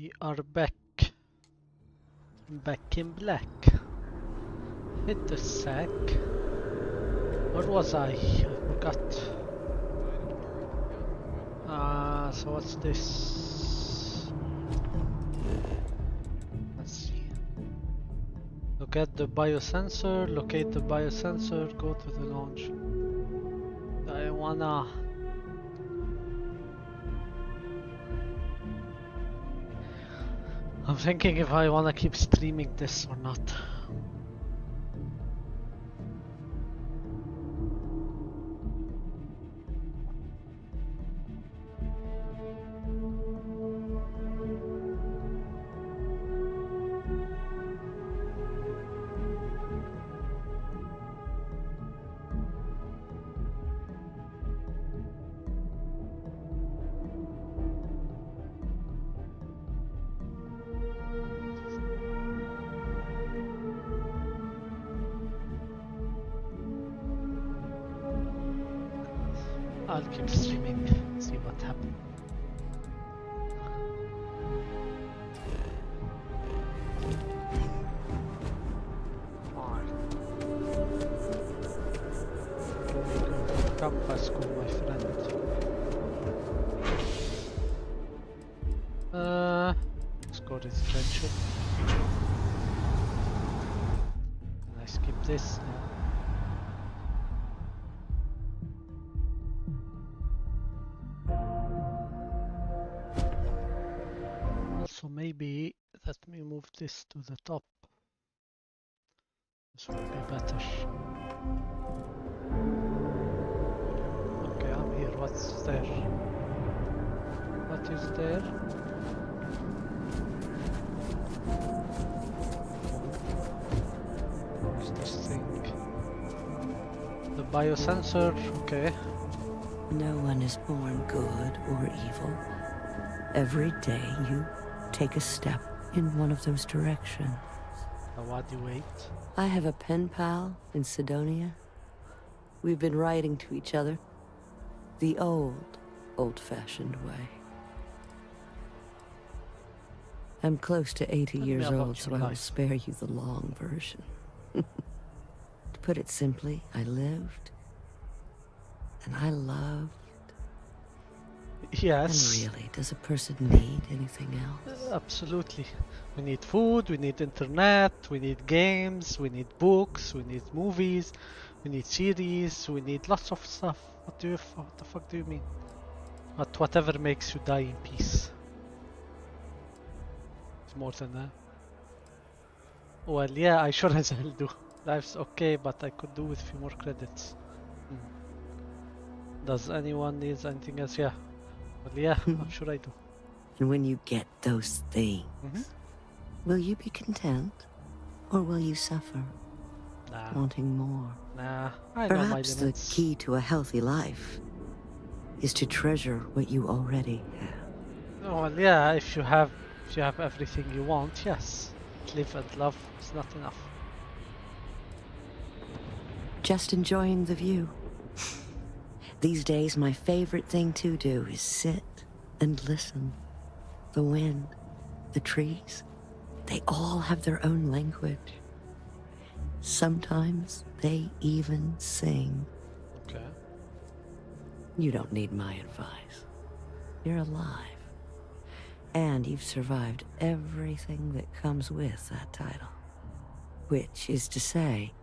We are back. Back in black. Hit the sack. Where was I? I forgot. So what's this? Let's see. Look at the biosensor, locate the biosensor, go to the launch. I wanna... I'm thinking if I wanna keep streaming this or not. I'll keep streaming, see what happens. Campus school, my friend. Let's go to this friendship. Can I skip this? No. So maybe let me move this to the top. This will be better. Okay, I'm here. What's there? What is there? What is this thing? The biosensor, okay. No one is born good or evil. Every day you take a step in one of those directions. Why do you wait? I have a pen pal in Sidonia. We've been writing to each other the old-fashioned way. I'm close to 80 Tell me years about old, so your I will life. spare you the long version. To put it simply, I lived, and I loved. Yes. And really, does a person need anything else? Absolutely. We need food, we need internet, we need games, we need books, we need movies, we need series, we need lots of stuff. What the fuck do you mean? Whatever makes you die in peace. It's more than that. Well, yeah, I sure as hell do. Life's okay, but I could do with a few more credits. Does anyone need anything else? Yeah. Well, yeah, I'm sure I do. And when you get those things, will you be content? Or will you suffer, Nah, wanting more? nah, I know my Perhaps the limits. key to a healthy life is to treasure what you already have. Oh, well, yeah, if you have everything you want, yes. Live and love is not enough. Just enjoying the view. These days, my favorite thing to do is sit and listen. The wind, the trees, they all have their own language. Sometimes they even sing. Okay. You don't need my advice. You're alive. And you've survived everything that comes with that title. Which is to say,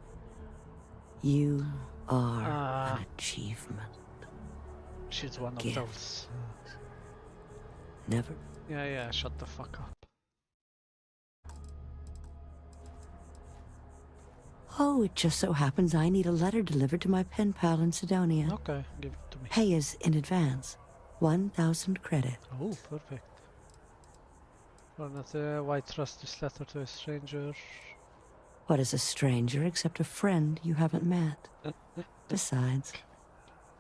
you are an achievement. She's one of Gift. those. Never. Yeah, shut the fuck up. Oh, it just so happens I need a letter delivered to my pen pal in Sidonia. Okay, give it to me. Pay is in advance. 1,000 credit. Oh, perfect. Or not, why trust this letter to a stranger? What is a stranger except a friend you haven't met? Besides,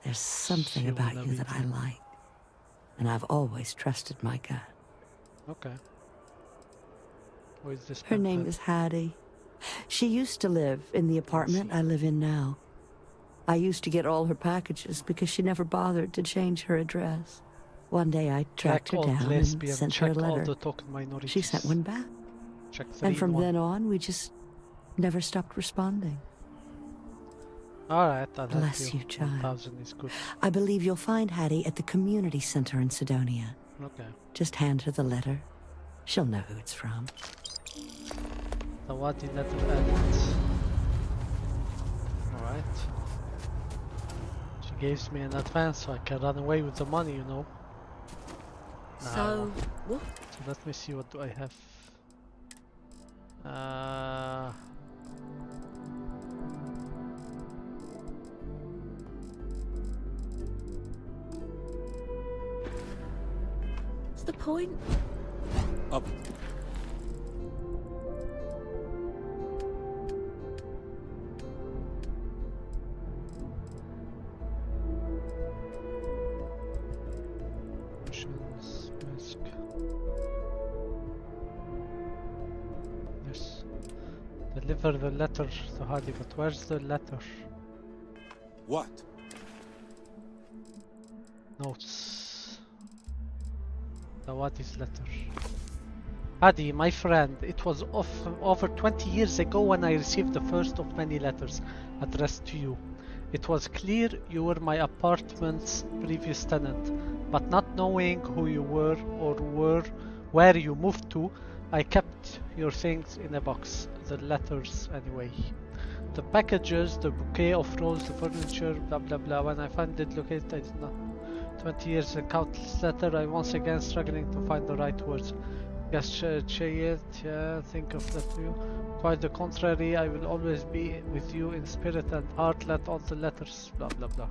there's something She about wanna you be that I there. like. And I've always trusted my gut. Okay. Who is this? Her pen name pal? is Hattie. She used to live in the apartment I live in now. I used to get all her packages because she never bothered to change her address. One day I tracked Check her all down and lesbian, sent her a check all letter. the token minorities. She sent one back. Check 3 And from in 1. then on, we just never stopped responding. Alright, I'll help Bless you, child. 1000 is good. I believe you'll find Hattie at the community center in Sidonia. Okay. Just hand her the letter. She'll know who it's from. The what in letter edit. Alright. She gives me an advance so I can run away with the money, you know. So, what? So let me see, what do I have? What's the point? Up. Missions, risk. Yes. Deliver the letter to Hadi, but where's the letter? What? Notes. The what is letter? Hadi, my friend, it was over 20 years ago when I received the first of many letters addressed to you. It was clear you were my apartment's previous tenant, but not knowing who you were or where you moved to, I kept your things in a box, the letters anyway. The packages, the bouquet of roses, the furniture, blah blah blah. When I found it located, I did not. 20 years, a countless letter, I once again struggling to find the right words. Guess Chayet, yeah, think of that to you. Quite the contrary, I will always be with you in spirit and heart, let all the letters, blah blah blah.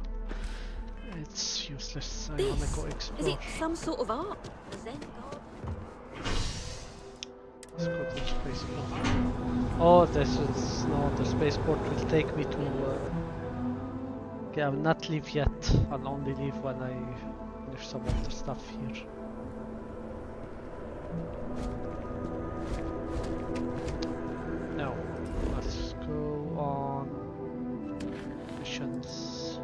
It's useless, I wanna go Is explore. it some sort of art? Zen god? Let's go to the spaceport. Oh, this is, no, the spaceport will take me to, okay, I will not leave yet, I'll only leave when I finish some of the stuff here. No, let's go on missions.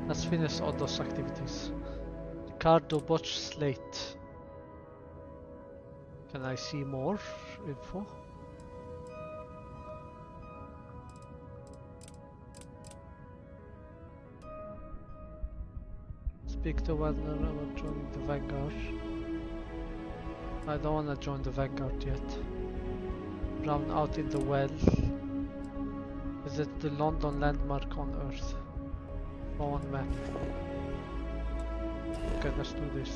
Let's finish all those activities. Ricardo Botch Slate. Can I see more info? Speak to one about joining the Vanguard. I don't want to join the Vanguard yet. Brown out in the well. Is it the London landmark on Earth? On map. Okay, let's do this.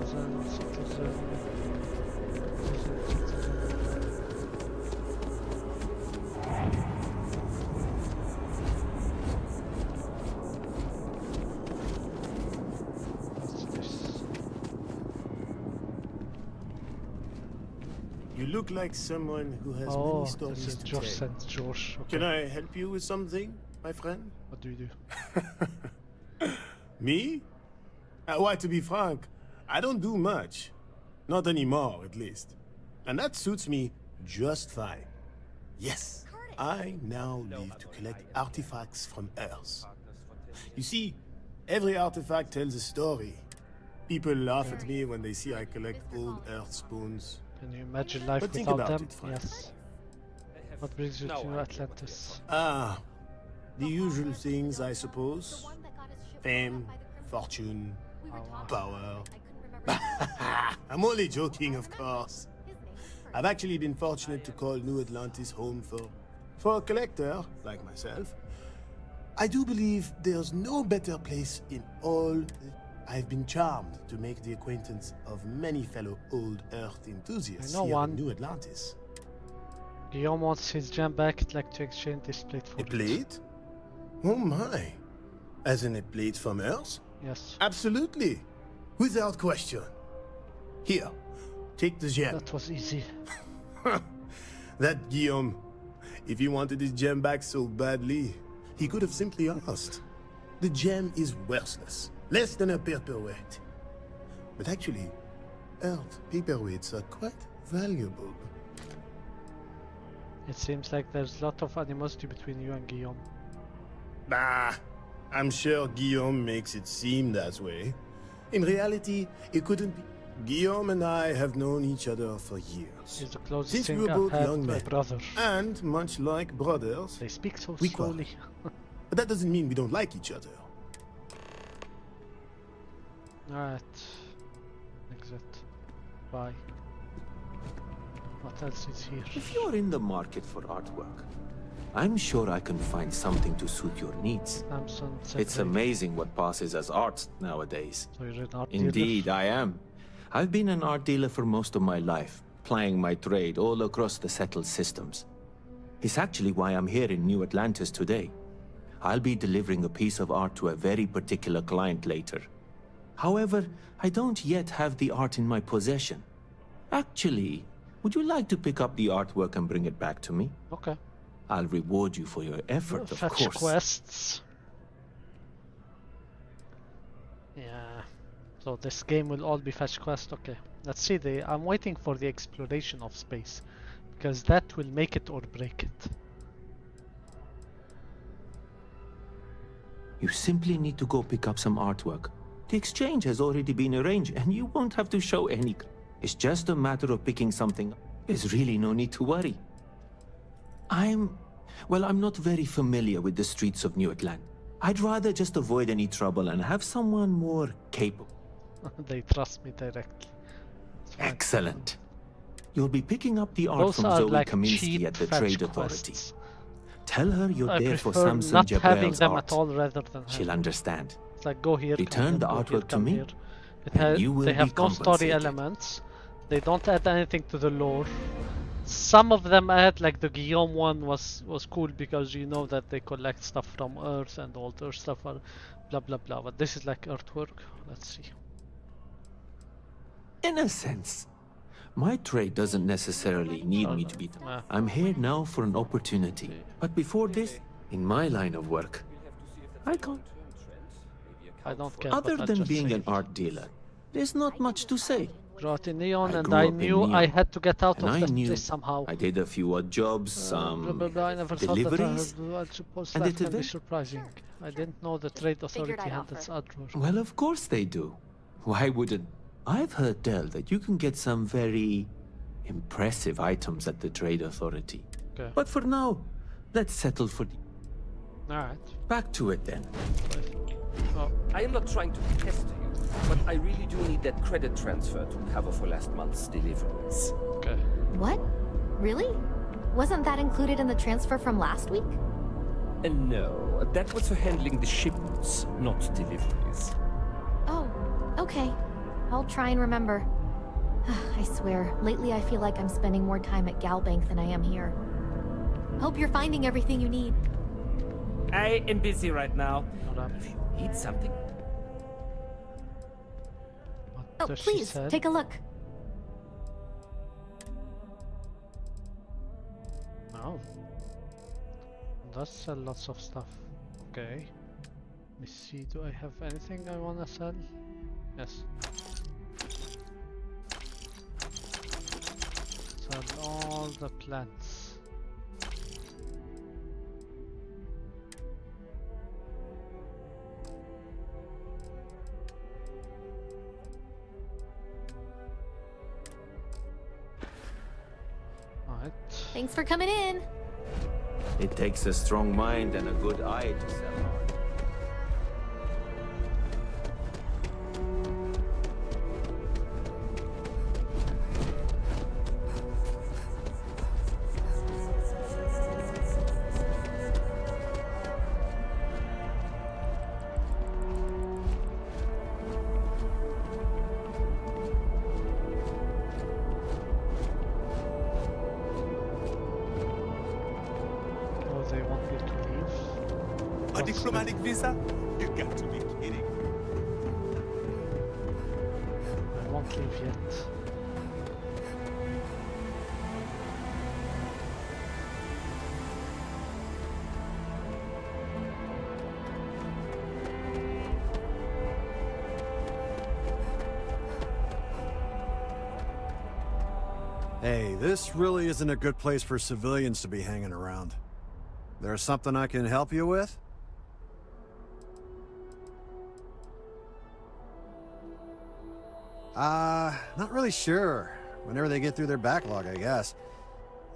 Citizen. You look like someone who has Oh, many stories this is to Josh tell. and Josh. Okay. Can I help you with something, my friend? What do you do? Me? Why, to be frank, I don't do much. Not anymore, at least. And that suits me just fine. Yes, I now live to collect artifacts from Earth. You see, every artifact tells a story. People laugh at me when they see I collect old Earth spoons. Can you imagine life But think without about them? it, friend. Yes. What brings you to Atlantis? Ah, the usual things, I suppose. Fame, fortune, power. I'm only joking, of course. I've actually been fortunate to call New Atlantis home for a collector like myself. I do believe there's no better place in all. I've been charmed to make the acquaintance of many fellow old Earth enthusiasts I know here one. in New Atlantis. Guillaume wants his gem back. I'd like to exchange this plate for A it. plate? Oh my. As in a plate from Earth? Yes. Absolutely. Without question. Here, take the gem. That was easy. That Guillaume. If he wanted his gem back so badly, he could have simply asked. The gem is worthless. Less than a paperweight. But actually, Earth paperweights are quite valuable. It seems like there's a lot of animosity between you and Guillaume. Bah, I'm sure Guillaume makes it seem that way. In reality, it couldn't be. Guillaume and I have known each other for years. He's the closest Since we thing were I've both had young to a men. brother. And much like brothers, They speak so we slowly. but that doesn't mean we don't like each other. Alright. Exit. Bye. What else is here? If you're in the market for artwork, I'm sure I can find something to suit your needs. Samson It's amazing what passes as art nowadays. So you're an art dealer? Indeed, I am. I've been an art dealer for most of my life, plying my trade all across the settled systems. It's actually why I'm here in New Atlantis today. I'll be delivering a piece of art to a very particular client later. However, I don't yet have the art in my possession. Actually, would you like to pick up the artwork and bring it back to me? Okay. I'll reward you for your effort, of Fetch course. quests. Yeah. So this game will all be fetch quest. Okay. Let's see. I'm waiting for the exploration of space, because that will make it or break it. You simply need to go pick up some artwork. The exchange has already been arranged, and you won't have to show any. It's just a matter of picking something up. There's really no need to worry. I'm not very familiar with the streets of New Atlantis. I'd rather just avoid any trouble and have someone more capable. They trust me directly. It's fine. Excellent. You'll be picking up the art Those from are Zoe like Kaminsky cheap at the fetch Trade Authority. quests. Tell her you're I there for prefer Samson not having Jabrel's them art. at all rather than She'll having. understand. It's like go here, Return the come here, go artwork here, to come me, here. and you will They be have no story compensated. elements. They don't add anything to the lore. Some of them add, like the Guillaume one was cool because you know that they collect stuff from Earth and all their stuff are blah blah blah. But this is like artwork. Let's see. In a sense, my trade doesn't necessarily need me to be. I'm here now for an opportunity. But before this, in my line of work, I can't. I don't care. Other but I than just being say an art dealer, there's not much to say. grew out in Neon, I and grew I up in knew I Neon, had to get out and of I that knew place somehow. I did a few odd jobs, Blah, blah, blah. I never deliveries, thought that I suppose and that it can be event- surprising. I didn't know the Trade Authority I'd had its offer. artwork. Well, of course they do. Why wouldn't? I've heard tell that you can get some very impressive items at the Trade Authority. Okay. But for now, let's settle for the... Alright. Back to it then. Oh, I am not trying to pester you, but I really do need that credit transfer to cover for last month's deliveries. okay. What? Really? Wasn't that included in the transfer from last week? And no, that was for handling the shipments, not deliveries. Oh, okay. I'll try and remember. I swear, lately I feel like I'm spending more time at Galbank than I am here. Hope you're finding everything you need. I am busy right now. Alright. If you need something, What Oh, does she please, said? take a look. Oh. Does sell lots of stuff. Okay. Let me see, do I have anything I wanna sell? Yes. Sell all the plants. Alright. Thanks for coming in. It takes a strong mind and a good eye to sell art. Oh, they want me to leave? A diplomatic visa? You got to be kidding. I won't leave yet. Hey, this really isn't a good place for civilians to be hanging around. There's something I can help you with? Not really sure. Whenever they get through their backlog, I guess.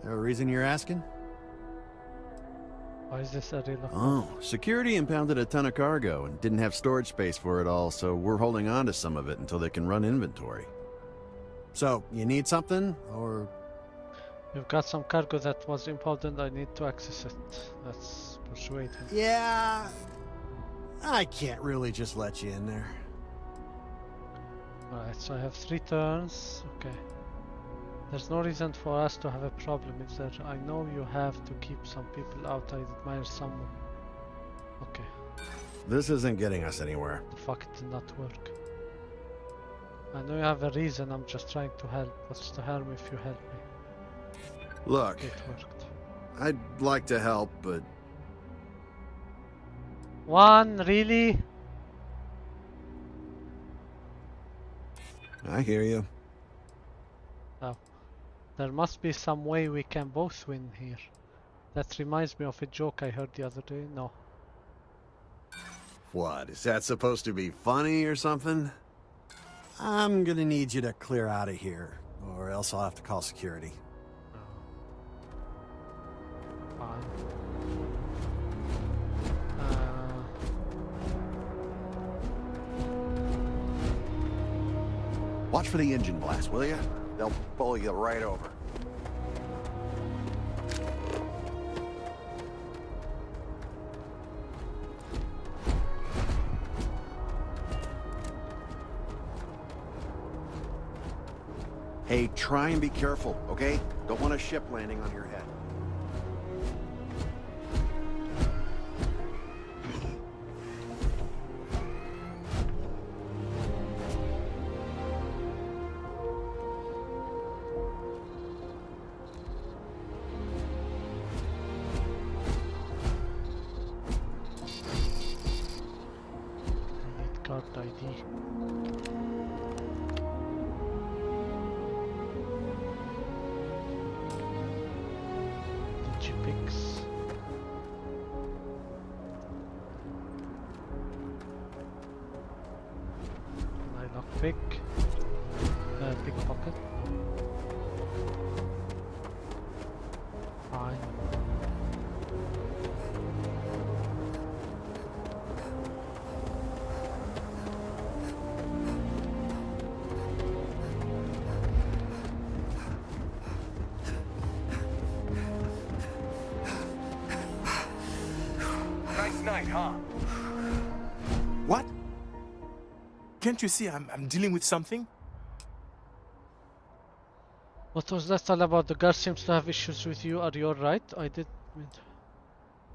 There a reason you're asking? Why is this a real? Oh, security impounded a ton of cargo and didn't have storage space for it all, so we're holding on to some of it until they can run inventory. So, you need something, or... You've got some cargo that was impounded. I need to access it. Let's persuade him. Yeah... I can't really just let you in there. Alright, so I have 3 turns. Okay. There's no reason for us to have a problem, is there? I know you have to keep some people out. I admire someone. Okay. This isn't getting us anywhere. The fuck, it did not work. I know you have a reason. I'm just trying to help. What's the harm if you help me? Look, It worked. I'd like to help, but... One, really? I hear you. Oh. There must be some way we can both win here. That reminds me of a joke I heard the other day. No. What, is that supposed to be funny or something? I'm gonna need you to clear out of here, or else I'll have to call security. Fine. Watch for the engine blast, will you? They'll pull you right over. Hey, try and be careful, okay? Don't want a ship landing on your head. Card ID. Digipix. Can I lockpick? Pickpocket. Fine. Nice night, huh? What? Can't you see I'm dealing with something? What was that all about? The guard seems to have issues with you. Are you alright? I did.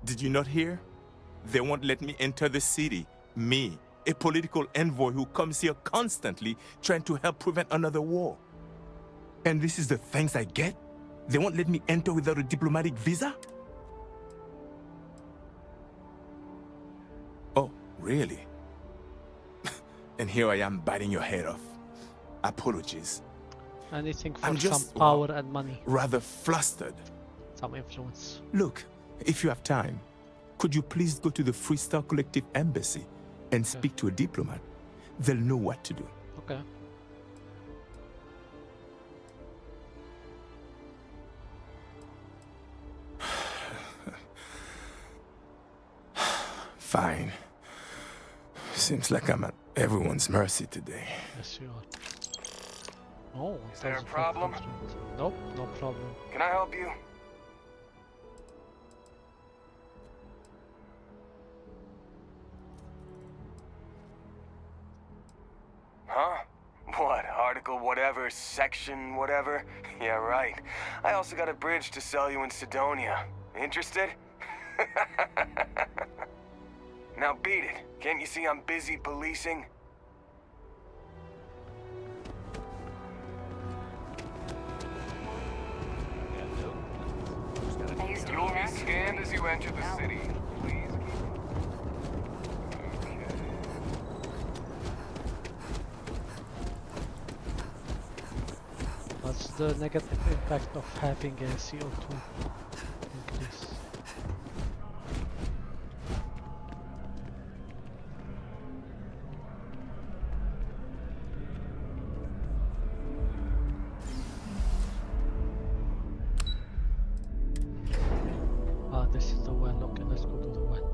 Did you not hear? They won't let me enter the city. Me, a political envoy who comes here constantly trying to help prevent another war. And this is the thanks I get? They won't let me enter without a diplomatic visa? Oh, really? And here I am biting your head off. Apologies. Anything for I'm just, some power and money. Rather flustered. Some influence. Look, if you have time, could you please go to the Freestar Collective Embassy and speak to a diplomat? They'll know what to do. Okay. Fine. Seems like I'm at everyone's mercy today. Yes, you are. Oh, Is there a problem? Nope, no problem. Can I help you? Huh? What, article whatever, section whatever? Yeah, right. I also got a bridge to sell you in Sidonia. Interested? Now beat it. Can't you see I'm busy policing? You'll be scanned as you enter the city. Please What's the negative impact of having a CO2 increase. Ah, this is the well. Okay, let's go to the well.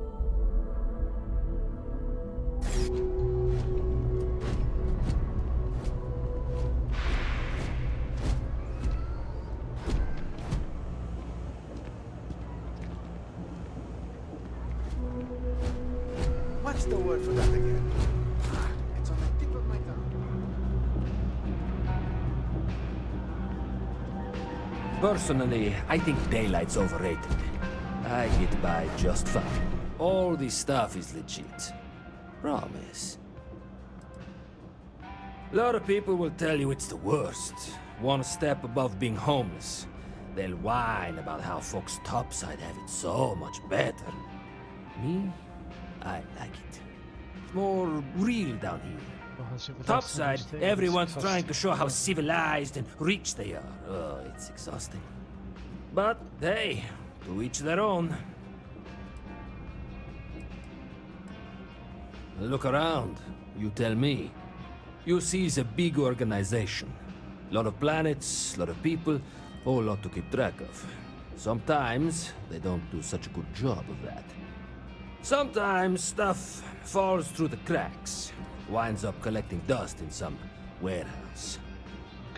What's the word for that again? It's on the tip of my tongue. Personally, I think daylight's overrated. I get by just fine. All this stuff is legit. Promise. A lot of people will tell you it's the worst. One step above being homeless. They'll whine about how folks topside have it so much better. Me? I like it. It's more real down here. Topside, everyone's trying to show how civilized and rich they are. Oh, it's exhausting. But hey, to each their own. Look around. You tell me. You see it's a big organization. A lot of planets, a lot of people, whole lot to keep track of. Sometimes they don't do such a good job of that. Sometimes stuff falls through the cracks, winds up collecting dust in some warehouse.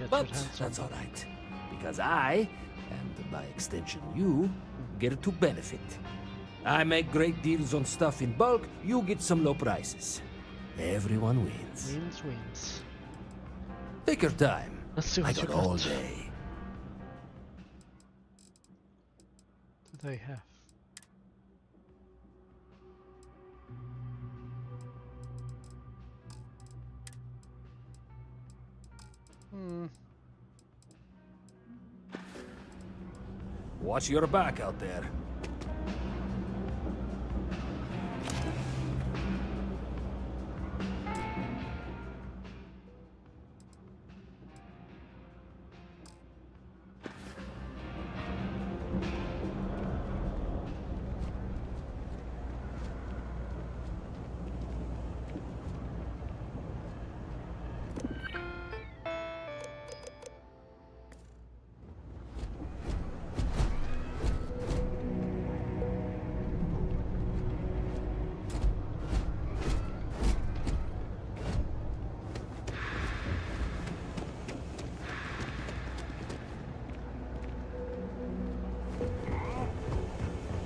But that's all right, because I, and by extension you, get to benefit. I make great deals on stuff in bulk, you get some low prices. Everyone wins. Wins. Take your time. Let's see I what you got all got. day. What do they have? Watch your back out there.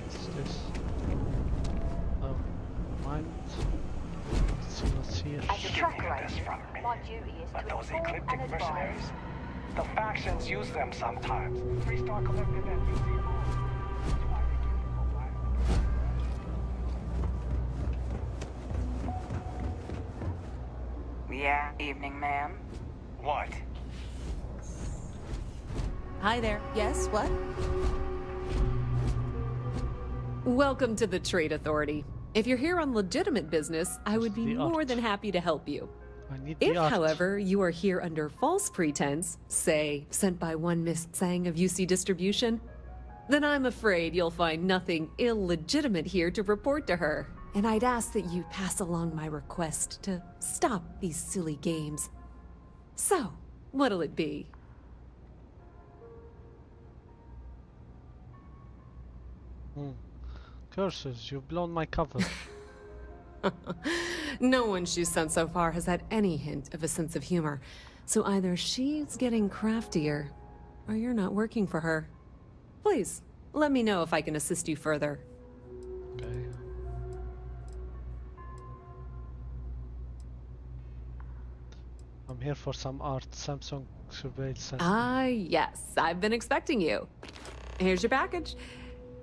What's this? Oh, mine. Let's see what's here. As a tracker agent, my duty is But to those inform and ecliptic advise. mercenaries, the factions use them sometimes. Three-star collected and use the That's why they keep it for life. Yeah, evening, ma'am. What? Hi there. Yes, what? Welcome to the Trade Authority. If you're here on legitimate business, I would be more than happy to help you. I need If, the art. however, you are here under false pretense, say, sent by one Miss Tsang of UC Distribution, then I'm afraid you'll find nothing illegitimate here to report to her. And I'd ask that you pass along my request to stop these silly games. So, what'll it be? Curses, you've blown my cover. No one she's sent so far has had any hint of a sense of humor. So either she's getting craftier, or you're not working for her. Please, let me know if I can assist you further. Okay. I'm here for some art. Samsung surveillance center. Ah, yes, I've been expecting you. Here's your package.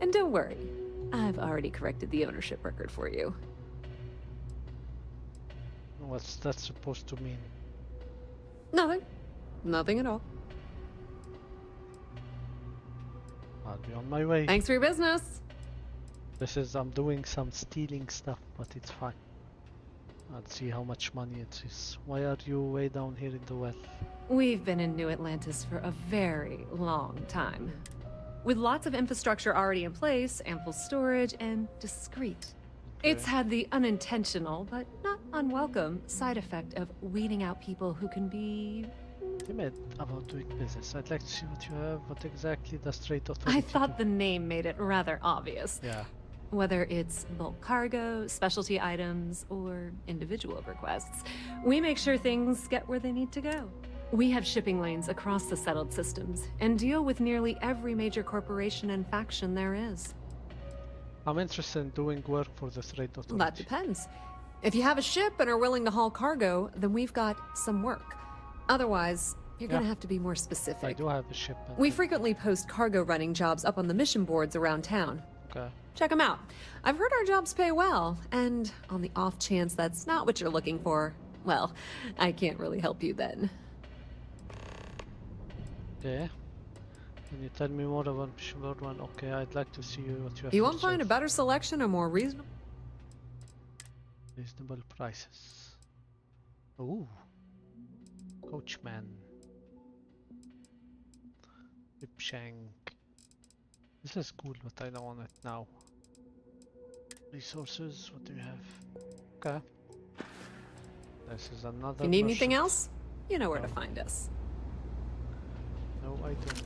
And don't worry, I've already corrected the ownership record for you. What's that supposed to mean? Nothing. Nothing at all. I'll be on my way. Thanks for your business. I'm doing some stealing stuff, but it's fine. I'll see how much money it is. Why are you way down here in the well? We've been in New Atlantis for a very long time. With lots of infrastructure already in place, ample storage, and discreet. It's had the unintentional, but not unwelcome, side effect of weeding out people who can be... Timid about doing business. I'd like to see what you have. What exactly does Trade Authority I thought the name made it rather obvious. Yeah. Whether it's bulk cargo, specialty items, or individual requests, we make sure things get where they need to go. We have shipping lanes across the settled systems and deal with nearly every major corporation and faction there is. I'm interested in doing work for the Trade Authority. That depends. If you have a ship and are willing to haul cargo, then we've got some work. Otherwise, you're gonna have to be more specific. I do have a ship. We frequently post cargo running jobs up on the mission boards around town. Okay. Check them out. I've heard our jobs pay well, and on the off chance that's not what you're looking for, well, I can't really help you then. Okay. Can you tell me more about Mission One? Okay, I'd like to see what you have. You won't find a better selection or more reasonable prices. Ooh. Coachman. Whipshank. This is cool, but I don't want it now. Resources, what do you have? Okay. This is another. If you need merchant. anything else, you know where to find us. No, I don't.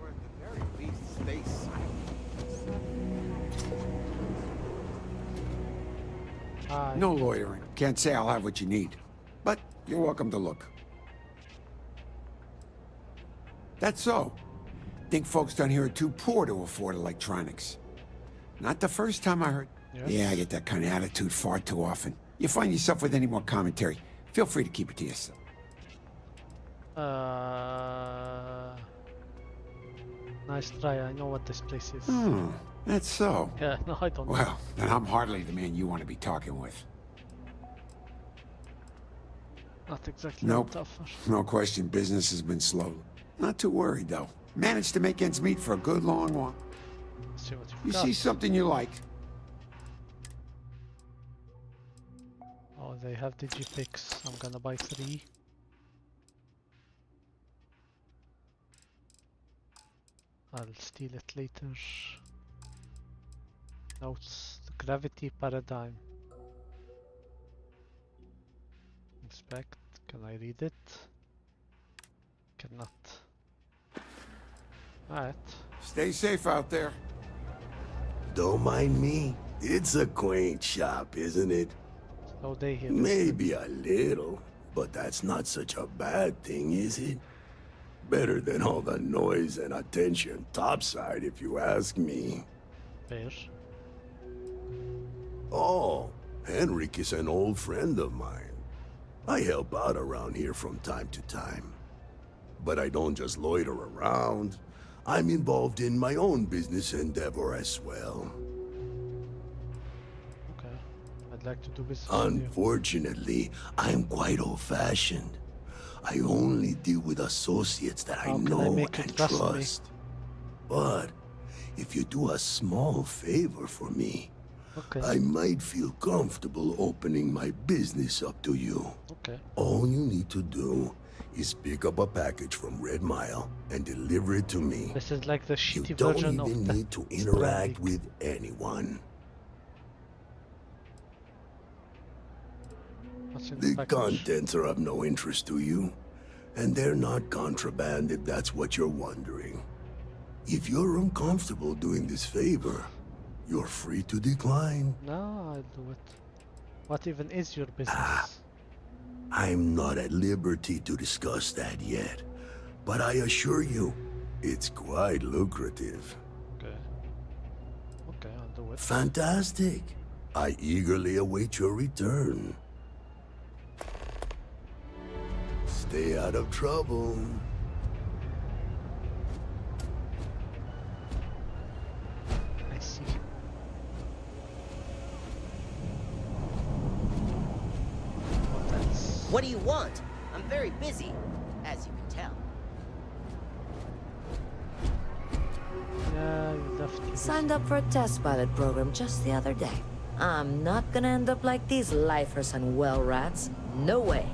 Or at the very least, stay silent. No loitering. Can't say I'll have what you need. But you're welcome to look. That's so. Think folks down here are too poor to afford electronics. Not the first time I heard. Yes. Yeah, I get that kind of attitude far too often. You find yourself with any more commentary, feel free to keep it to yourself. Nice try. I know what this place is. Hmm, that's so. Yeah, no, I don't know. Well, then I'm hardly the man you want to be talking with. Not exactly Nope. tougher. No question, business has been slow. Not too worried, though. Managed to make ends meet for a good long while. Let's see what You got. see something you like? Oh, they have digipicks. I'm gonna buy 3. I'll steal it later. Notes the gravity paradigm. Inspect. Can I read it? Cannot. Alright. Stay safe out there. Don't mind me. It's a quaint shop, isn't it? Slow day here. Maybe a little, but that's not such a bad thing, is it? Better than all the noise and attention topside, if you ask me. Fair. Oh, Henrik is an old friend of mine. I help out around here from time to time. But I don't just loiter around. I'm involved in my own business endeavor as well. Okay. I'd like to do business with you. Unfortunately, I'm quite old-fashioned. I only deal with associates that I How can I know make you and trust me? trust. But if you do a small favor for me, Okay. I might feel comfortable opening my business up to you. Okay. All you need to do is pick up a package from Red Mile and deliver it to me. This is like the shitty You don't version of even the need to interact with anyone. What's in The package? contents are of no interest to you, and they're not contraband if that's what you're wondering. If you're uncomfortable doing this favor, you're free to decline. No, I'll do it. What even is your business? I'm not at liberty to discuss that yet, but I assure you, it's quite lucrative. Okay. Okay, I'll do it. Fantastic. I eagerly await your return. Stay out of trouble. I see. What else? What do you want? I'm very busy, as you can Signed up for a test pilot program just the other day. I'm not gonna end up like these lifers and well rats. No way.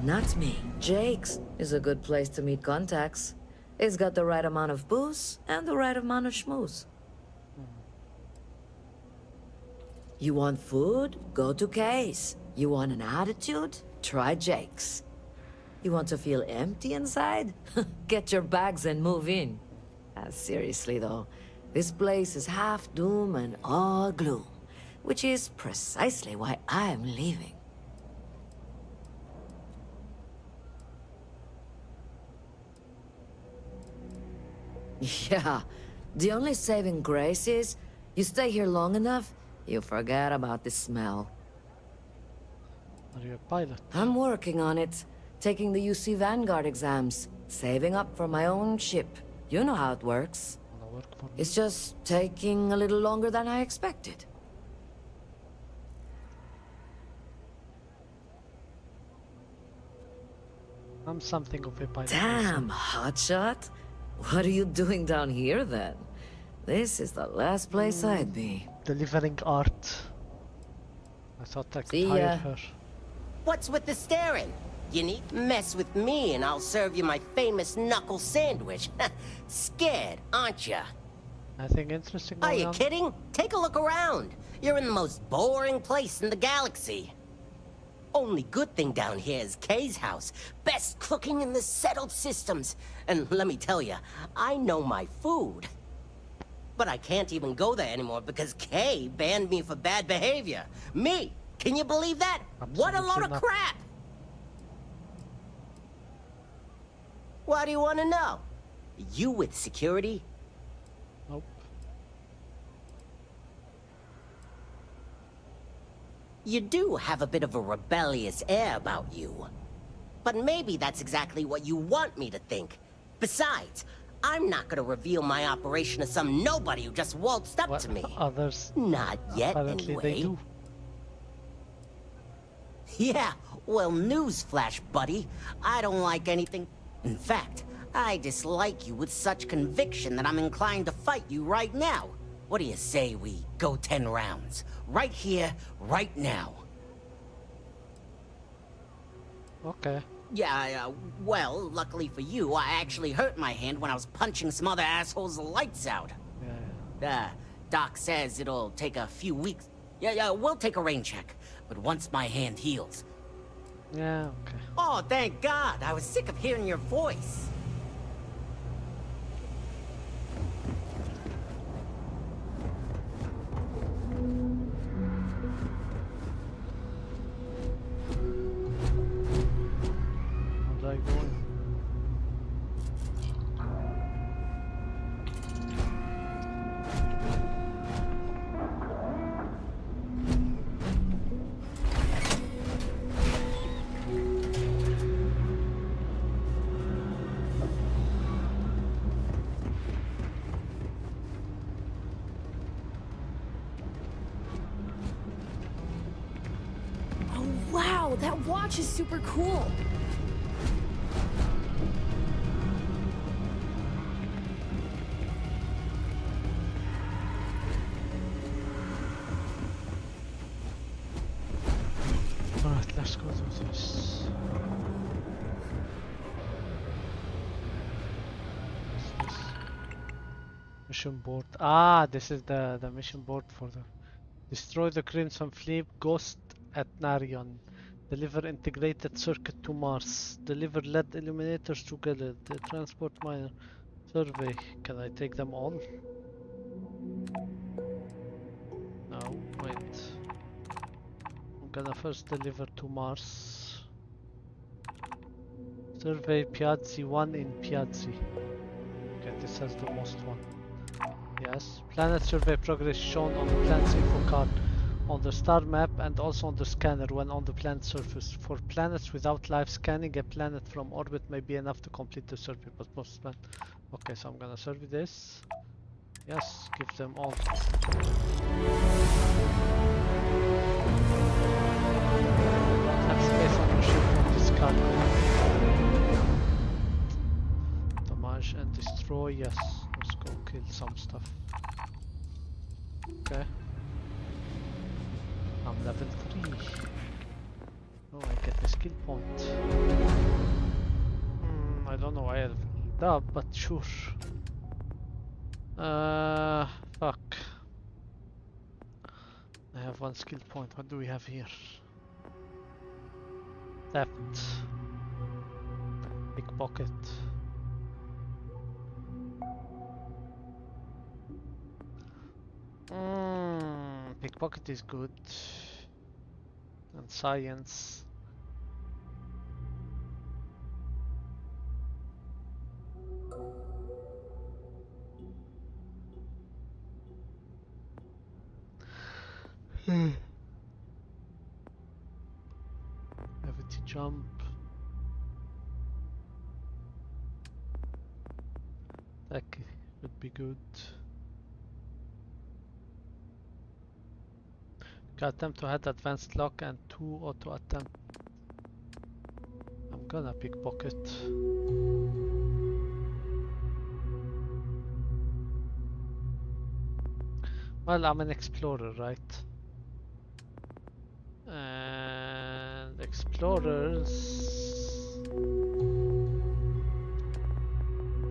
Not me. Jake's is a good place to meet contacts. It's got the right amount of booze and the right amount of schmooze. You want food? Go to Kay's. You want an attitude? Try Jake's. You want to feel empty inside? Get your bags and move in. Seriously though, this place is half doom and all gloom, which is precisely why I'm leaving. Yeah, the only saving grace is you stay here long enough, you forget about the smell. Are you a pilot? I'm working on it, taking the UC Vanguard exams, saving up for my own ship. You know how it works. Wanna work for me? It's just taking a little longer than I expected. I'm something of a pilot. Damn, hotshot. What are you doing down here then? This is the last place I'd be. Delivering art. I thought I could See hire ya. her. What's with the staring? You need to mess with me and I'll serve you my famous knuckle sandwich. Scared, aren't ya? Nothing interesting Are going you on? kidding? Take a look around. You're in the most boring place in the galaxy. Only good thing down here is Kay's house. Best cooking in the settled systems. And let me tell you, I know my food. But I can't even go there anymore because Kay banned me for bad behavior. Me! Can you believe that? What a load of not. crap! What do you want to know? You with security? Nope. You do have a bit of a rebellious air about you. But maybe that's exactly what you want me to think. Besides, I'm not gonna reveal my operation to some nobody who just waltzed up to me. Others? Not yet, Apparently anyway. they do. Yeah, well, newsflash, buddy. I don't like anything. In fact, I dislike you with such conviction that I'm inclined to fight you right now. What do you say we go 10 rounds? Right here, right now. Okay. Yeah, well, luckily for you, I actually hurt my hand when I was punching some other assholes' lights out. Yeah. Doc says it'll take a few weeks. Yeah, we'll take a rain check. But once my hand heals... Yeah, okay. Oh, thank God! I was sick of hearing your voice. How's that going? Oh, wow, that watch is super cool. Alright, let's go do this. What's this? Mission board. Ah, this is the mission board for the... Destroy the Crimson Fleet Ghost at Narion. Deliver integrated circuit to Mars. Deliver LED illuminators to Gilead. Transport miner. Survey. Can I take them all? No, wait. I'm gonna first deliver to Mars. Survey Piazzi 1 in Piazzi. Okay, this has the most one. Yes. Planet survey progress shown on the planet's info card, on the star map, and also on the scanner when on the planet's surface. For planets without live scanning, a planet from orbit may be enough to complete the survey, but most plan. Okay, so I'm gonna survey this. Yes, give them all. Have space on your ship for this cargo. Damage and destroy, yes. Let's go kill some stuff. Okay. I'm level 3. Oh, I get a skill point. I don't know why I leveled up, but sure. Fuck. I have 1 skill point. What do we have here? Theft. Pickpocket. Pickpocket is good. And science. Gravity jump. That would be good. Attempt to hit advanced lock and 2 auto attempt. I'm gonna pickpocket. Well, I'm an explorer, right? And explorers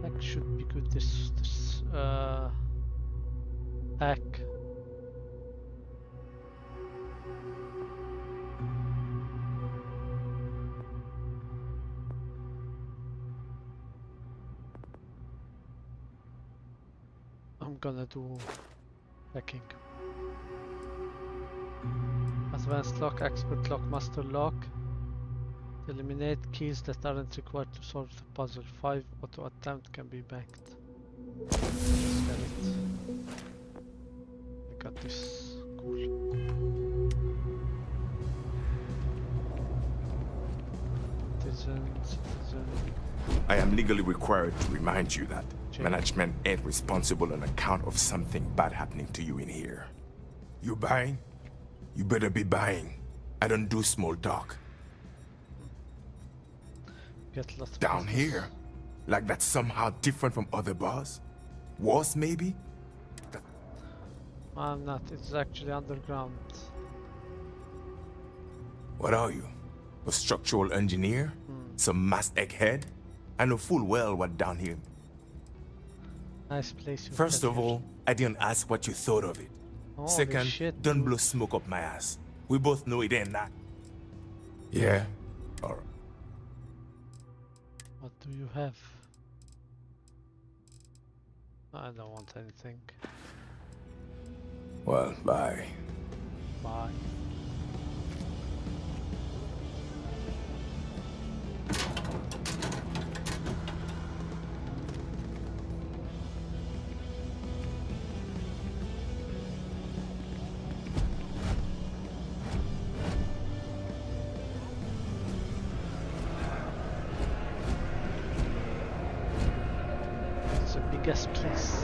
that should be good. This hack. I'm gonna do hacking. Advanced lock, expert lock, master lock. Eliminate keys that aren't required to solve the puzzle. 5 auto attempt can be banked. I got this. Cool. Citizen. I am legally required to remind you that management ain't responsible on account of something bad happening to you in here. You buying? You better be buying. I don't do small talk. Get lots of Down business. here? Like that's somehow different from other bars? Worse, maybe? I'm not. It's actually underground. What are you? A structural engineer? Some mass egghead? I know full well what down here. Nice place. First of all, I didn't ask what you thought of it. Holy Second, shit, don't dude. blow smoke up my ass. We both know it ain't that. Yeah? Alright. What do you have? I don't want anything. Well, bye. Bye. It's the biggest place.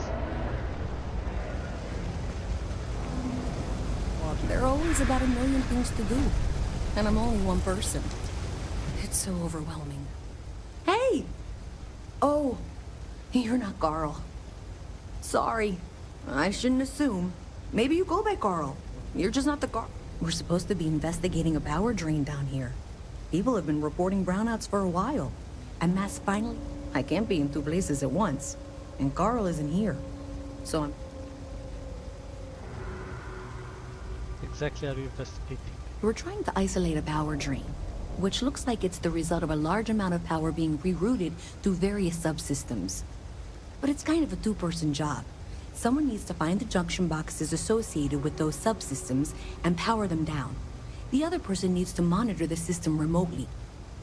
There are always about 1 million things to do, and I'm only one person. It's so overwhelming. Hey! Oh, you're not Carl. Sorry, I shouldn't assume. Maybe you go by Carl. You're just not the Carl. We're supposed to be investigating a power drain down here. People have been reporting brownouts for a while. And Mass finally... I can't be in 2 places at once. And Carl isn't here. So I'm... Exactly are you investigating? We're trying to isolate a power drain, which looks like it's the result of a large amount of power being rerouted through various subsystems. But it's kind of a 2-person job. Someone needs to find the junction boxes associated with those subsystems and power them down. The other person needs to monitor the system remotely.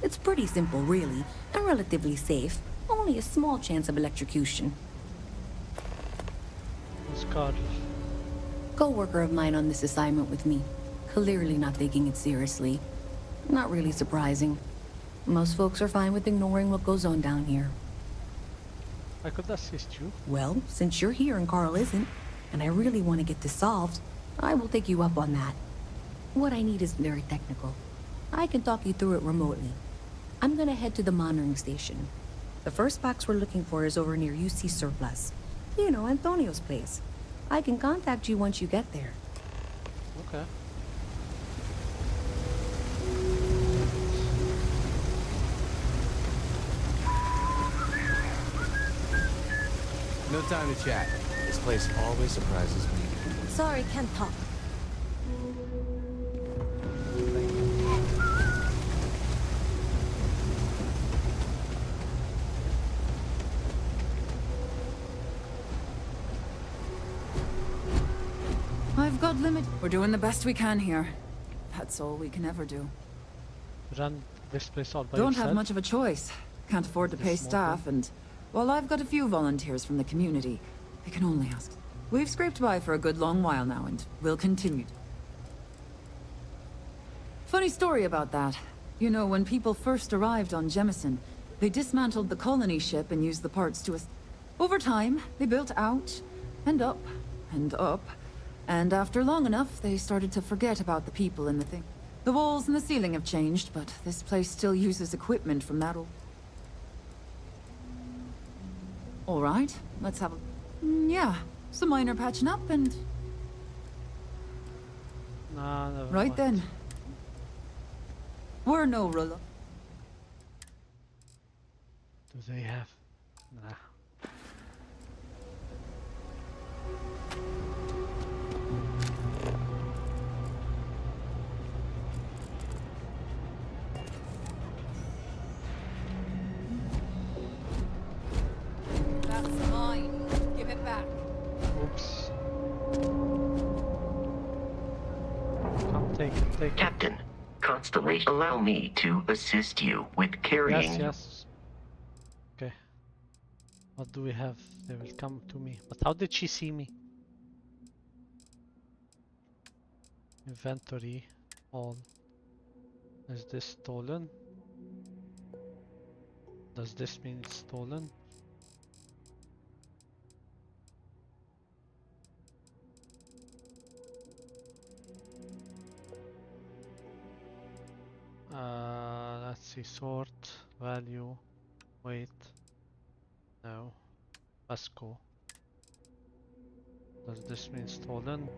It's pretty simple, really, and relatively safe. Only a small chance of electrocution. Who's Carl? Co-worker of mine on this assignment with me. Clearly not taking it seriously. Not really surprising. Most folks are fine with ignoring what goes on down here. I could assist you. Well, since you're here and Carl isn't, and I really want to get this solved, I will take you up on that. What I need is very technical. I can talk you through it remotely. I'm gonna head to the monitoring station. The first box we're looking for is over near UC Surplus. You know, Antonio's place. I can contact you once you get there. Okay. No time to chat. This place always surprises me. Sorry, can't talk. I've got limit. We're doing the best we can here. That's all we can ever do. Run this place all by Don't yourself? have much of a choice. Can't afford to pay staff, and well, I've got a few volunteers from the community. I can only ask. We've scraped by for a good long while now, and we'll continue. Funny story about that. You know, when people first arrived on Jemison, they dismantled the colony ship and used the parts to Over time, they built out, and up, and up. And after long enough, they started to forget about the people and the thing. The walls and the ceiling have changed, but this place still uses equipment from that old... All right, let's have a... yeah, some minor patching up and... Nah, never Right mind. then. We're no ruler. Do they have? Nah. That's mine. Give it back. Oops. Come take it. Captain, Constellation, allow me to assist you with carrying... Yes. Okay. What do we have? They will come to me. But how did she see me? Inventory. All. Is this stolen? Does this mean it's stolen? Let's see, sort, value, weight, no, let's go. Does this mean stolen?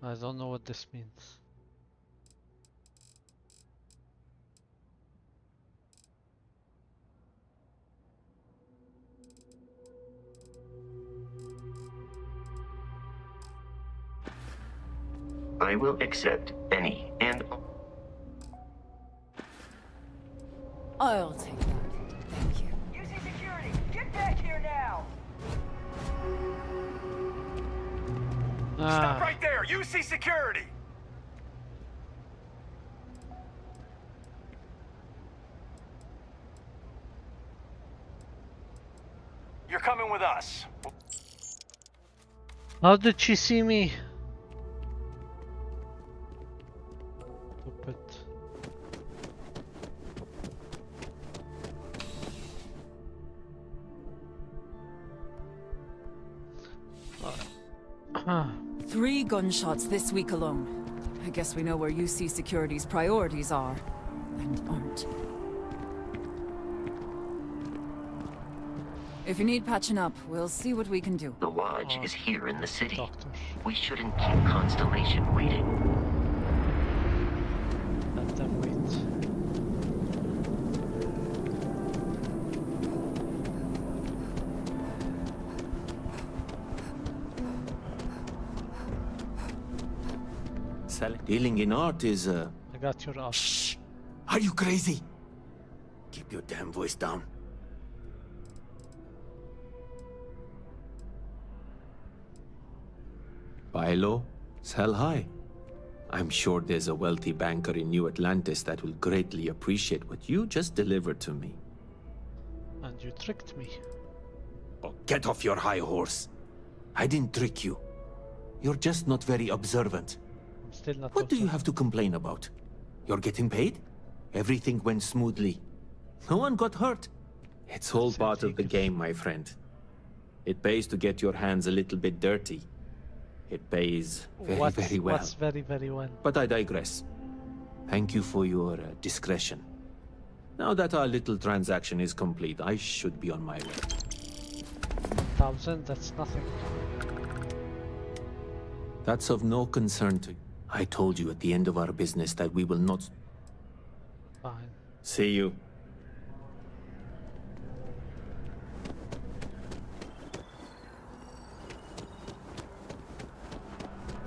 I don't know what this means. I will accept any and... I'll take that. Thank you. UC security, get back here now! Stop right there! UC security! You're coming with us. How did she see me? Stupid. Three gunshots this week alone. I guess we know where UC Security's priorities are, and aren't. If you need patching up, we'll see what we can do. The Lodge is here in the city. We shouldn't keep Constellation waiting. Let them wait. Dealing in art is, I got your art. Shh! Are you crazy? Keep your damn voice down. Buy low, sell high. I'm sure there's a wealthy banker in New Atlantis that will greatly appreciate what you just delivered to me. And you tricked me. Oh, get off your high horse. I didn't trick you. You're just not very observant. I'm still not. What do you have to complain about? You're getting paid? Everything went smoothly. No one got hurt. It's all part of the game, my friend. It pays to get your hands a little bit dirty. It pays very, What's, very well. What's very, very well? But I digress. Thank you for your discretion. Now that our little transaction is complete, I should be on my way. 1,000, that's nothing. That's of no concern to you. I told you at the end of our business that we will not... Fine. See you.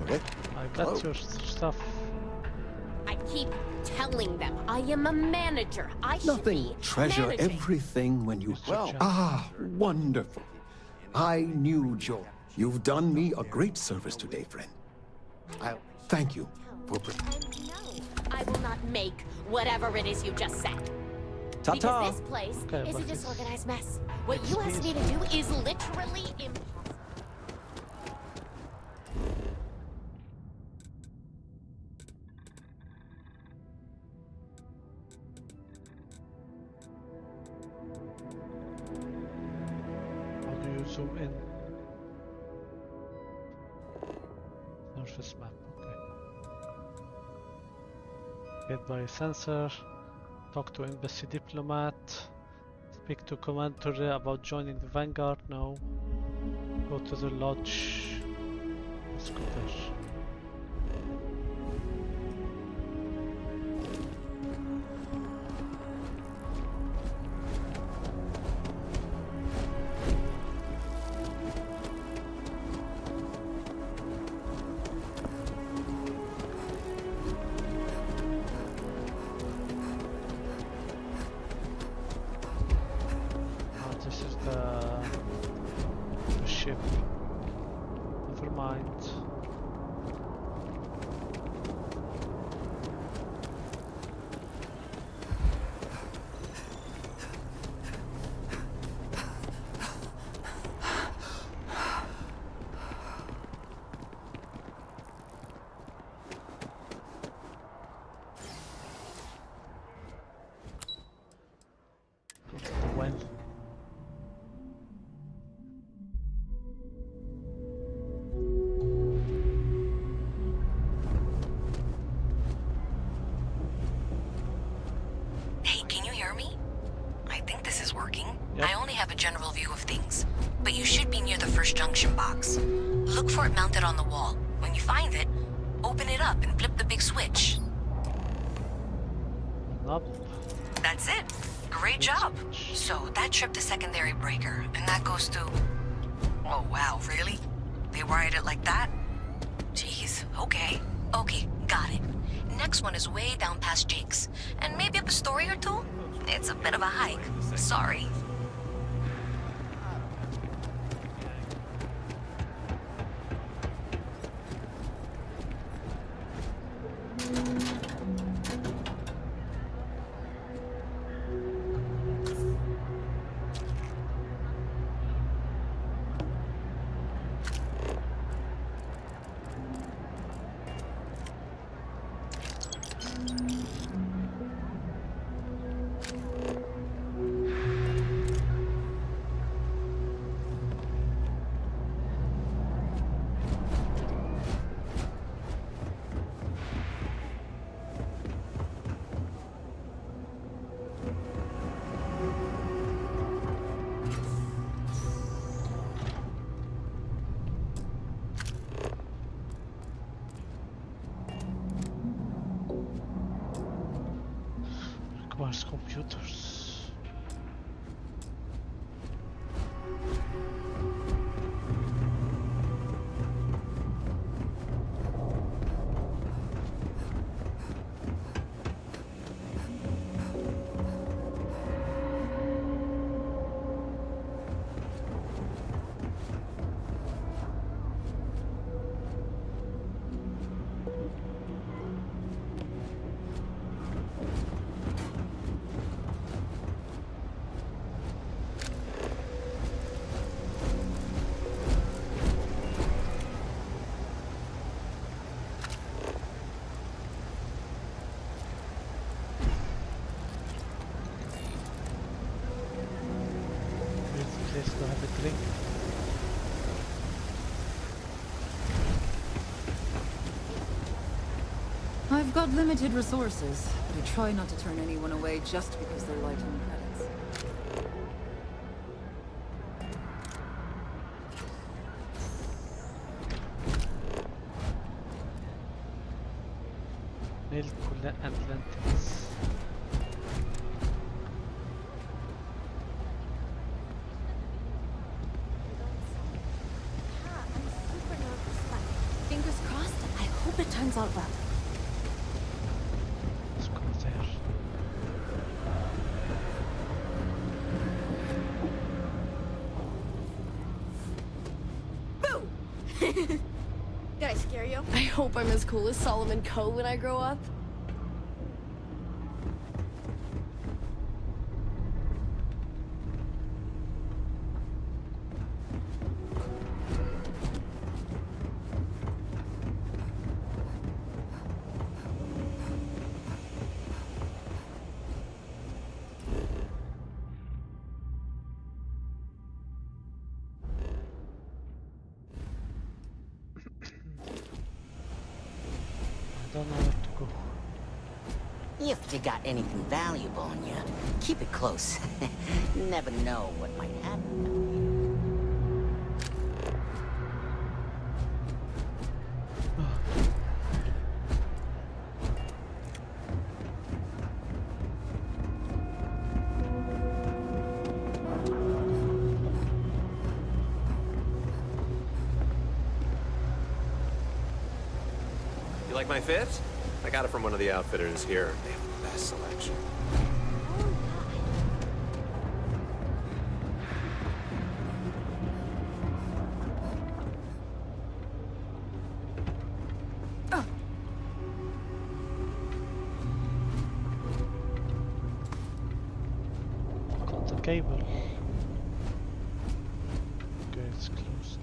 Okay. I got your stuff. I keep telling them I am a manager. I should be Treasure managing. everything when you... wonderful. I knew Joe. You've done me a great service today, friend. Thank you for... And no, I will not make whatever it is you just said. Ta-ta. Because this place Okay, is a but disorganized mess. What you asked me to do is literally impossible. How do you zoom in? Surface map, okay. Get by sensor. Talk to embassy diplomat. Speak to commander about joining the Vanguard. No. Go to the lodge. Let's go there. This is the ship. Never mind. Go to the well. Hey, can you hear me? I think this is working. I only have a general view of things, but you should be near the first junction box. Look for it mounted on the wall. When you find it, open it up and flip the big switch. Up. That's it. Great job. So that tripped the secondary breaker, and that goes to... Oh, wow, really? They wired it like that? Jeez, okay. Okay, got it. Next one is way down past Jake's, and maybe up a story or two? It's a bit of a hike. Sorry. Requires computers. We've got limited resources, but I try not to turn anyone away just because they're light on credits. نيل كلها أتلانتس. Fingers crossed. I hope it turns out well. Let's go there. Did I scare you? I hope I'm as cool as Solomon Coe when I grow up. I don't know where to go. If you got anything valuable on you, keep it close. You never know what might happen. You like my fit? I got it from one of the outfitters here. They have the best selection. Got the cable. Okay, it's closed.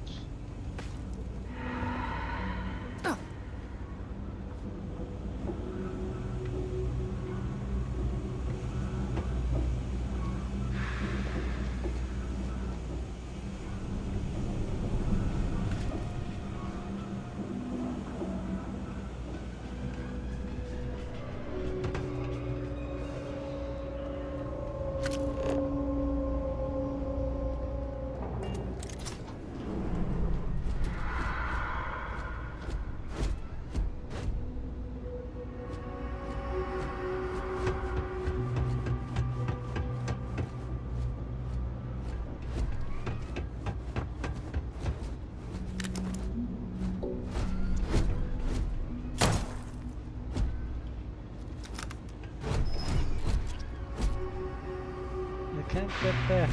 I can't get there.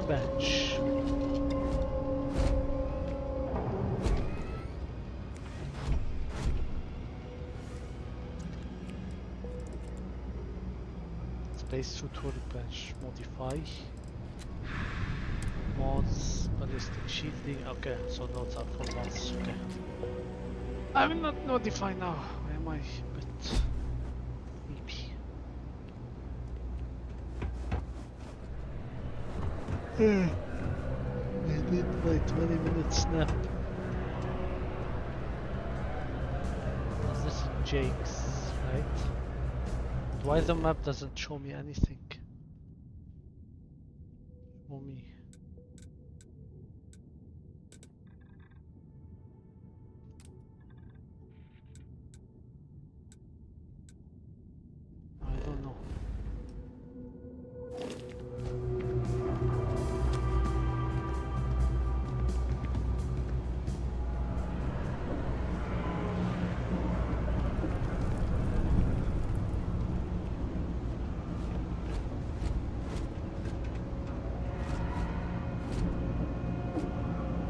Bench. Spacesuit workbench. Modify. Mods, ballistic shielding. Okay, so those are for mods. Okay. I will not modify now. Why am I a bit sleepy? I need my 20-minute snap. This is Jake's, right? Why the map doesn't show me anything? Show me. I don't know.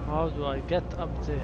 How do I get up there?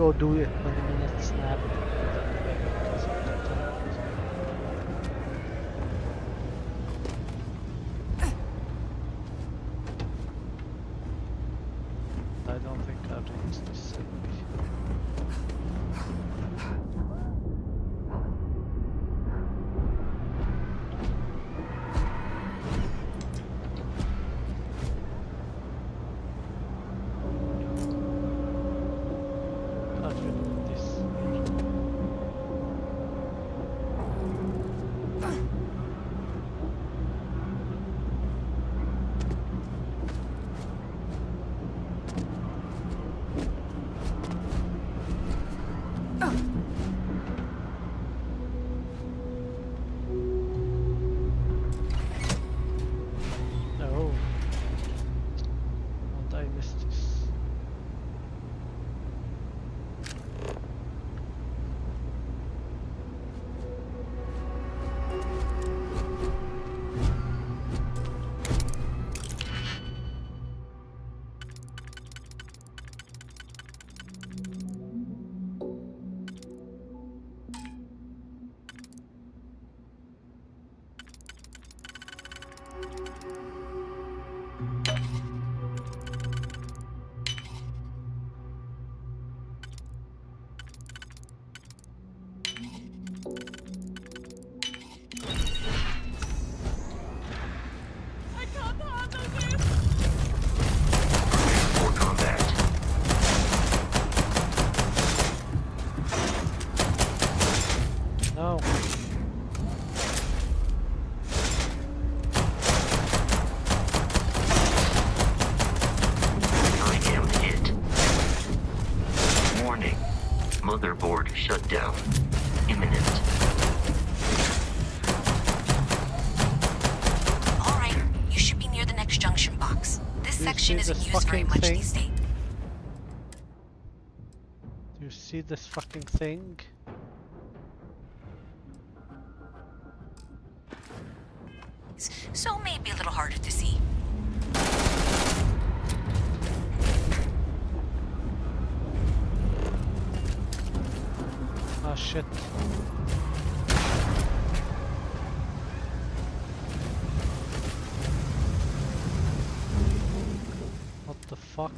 go do a 20-minute snap. Because of the time. I don't think I've used this anyway. Motherboard shut down. Imminent. Alright, you should be near the next junction box. This section isn't used very much these days. Do you see this fucking thing? So maybe a little harder to see. Oh shit. What the fuck?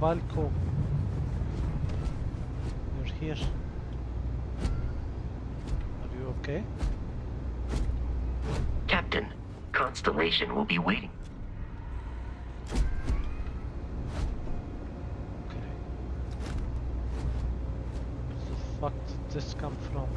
Valko, you're here. Are you okay? Captain, Constellation will be waiting. Okay. Where the fuck did this come from?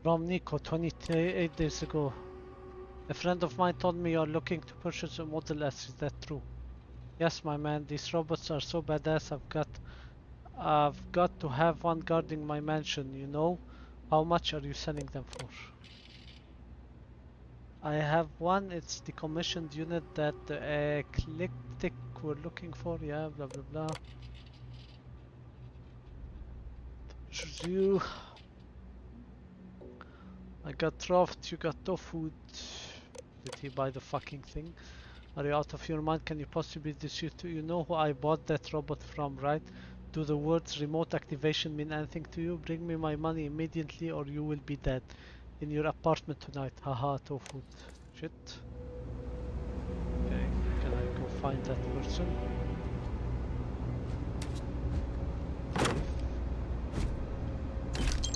From Nico, 28 days ago. A friend of mine told me you're looking to purchase a Model S. Is that true? Yes, my man. These robots are so badass. I've got to have one guarding my mansion. You know, how much are you selling them for? I have one. It's the commissioned unit that the eclectic were looking for. Yeah, blah blah blah. You. I got robbed. You got no food. Did he buy the fucking thing? Are you out of your mind? Can you possibly dispute? You know who I bought that robot from, right? Do the words remote activation mean anything to you? Bring me my money immediately or you will be dead. In your apartment tonight. Haha, tofu. Shit. Okay, can I go find that person?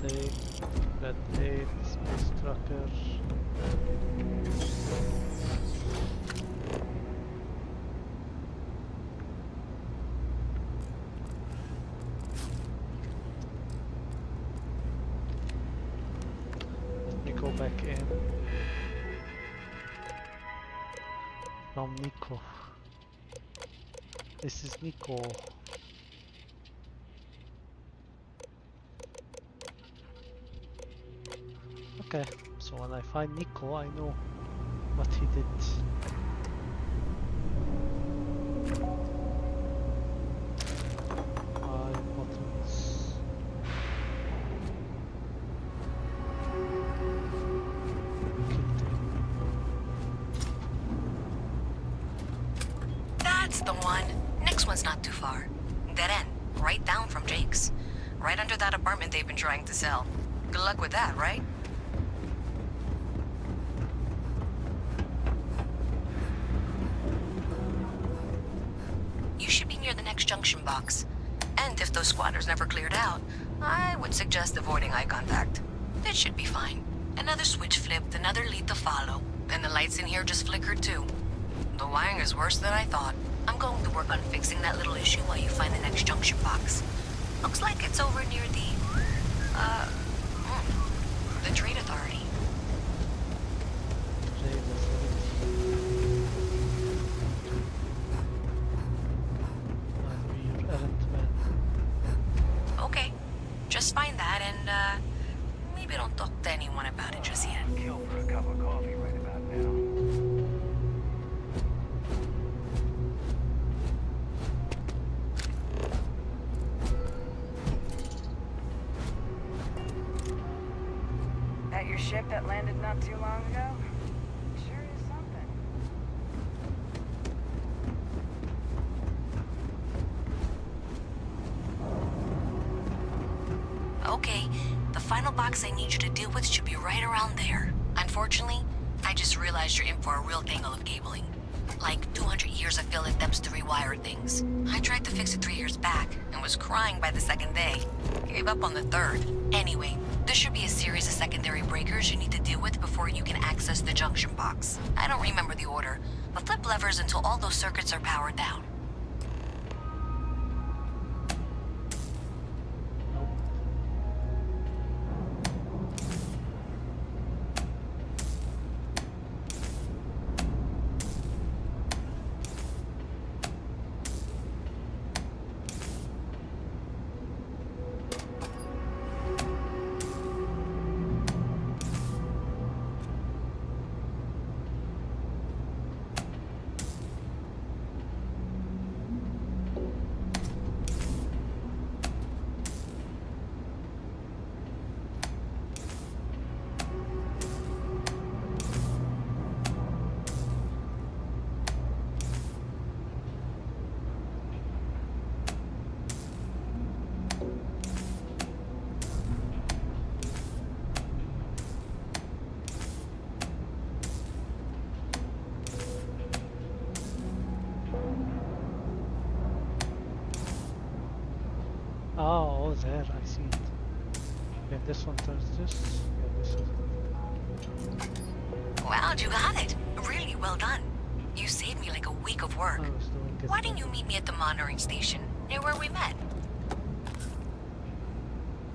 Save. Red 8, Space Tracker. Let me go back in. From Nico. This is Nico. Okay, so when I find Nico, I know what he did. Buttons. That's the one. Next one's not too far. Dead end, right down from Jake's. Right under that apartment they've been trying to sell. Good luck with that, right? You should be near the next junction box. And if those squatters never cleared out, I would suggest avoiding eye contact. That should be fine. Another switch flipped, another lead to follow. And the lights in here just flickered too. The wiring is worse than I thought. I'm going to work on fixing that little issue while you find the next junction box. Looks like it's over near the Trade Authority. Okay, just find that and maybe don't talk to anyone about it just yet. Kill for a cup of coffee right about now. That your ship that landed not too long ago? Sure is something. Okay, the final box I need you to deal with should be right around there. Unfortunately, I just realized you're in for a real tangle of cabling. Like 200 years of field attempts to rewire things. I tried to fix it 3 years back and was crying by the second day. Gave up on the third. Anyway, there should be a series of secondary breakers you need to deal with before you can access the junction box. I don't remember the order, but flip levers until all those circuits are powered down. Oh, there, I see it. Okay, this one turns this. Yeah, this one. Wow, you got it. Really well done. You saved me like a week of work. Why didn't you meet me at the monitoring station, near where we met?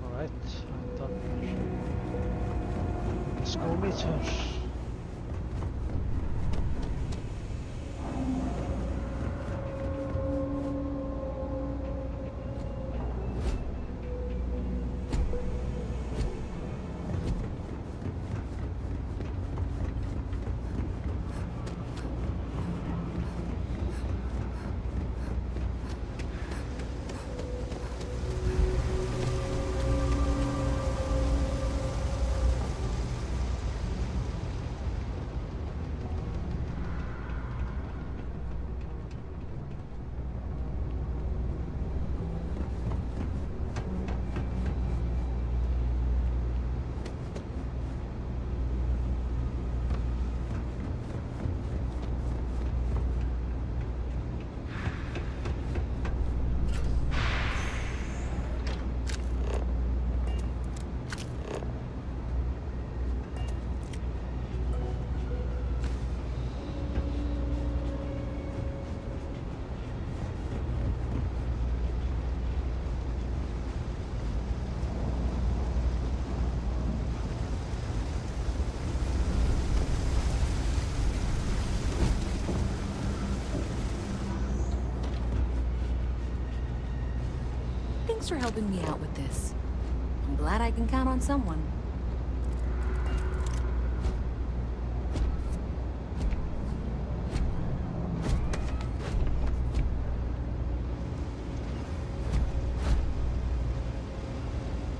Alright, I'm done here. Let's go meet her. Thanks for helping me out with this. I'm glad I can count on someone.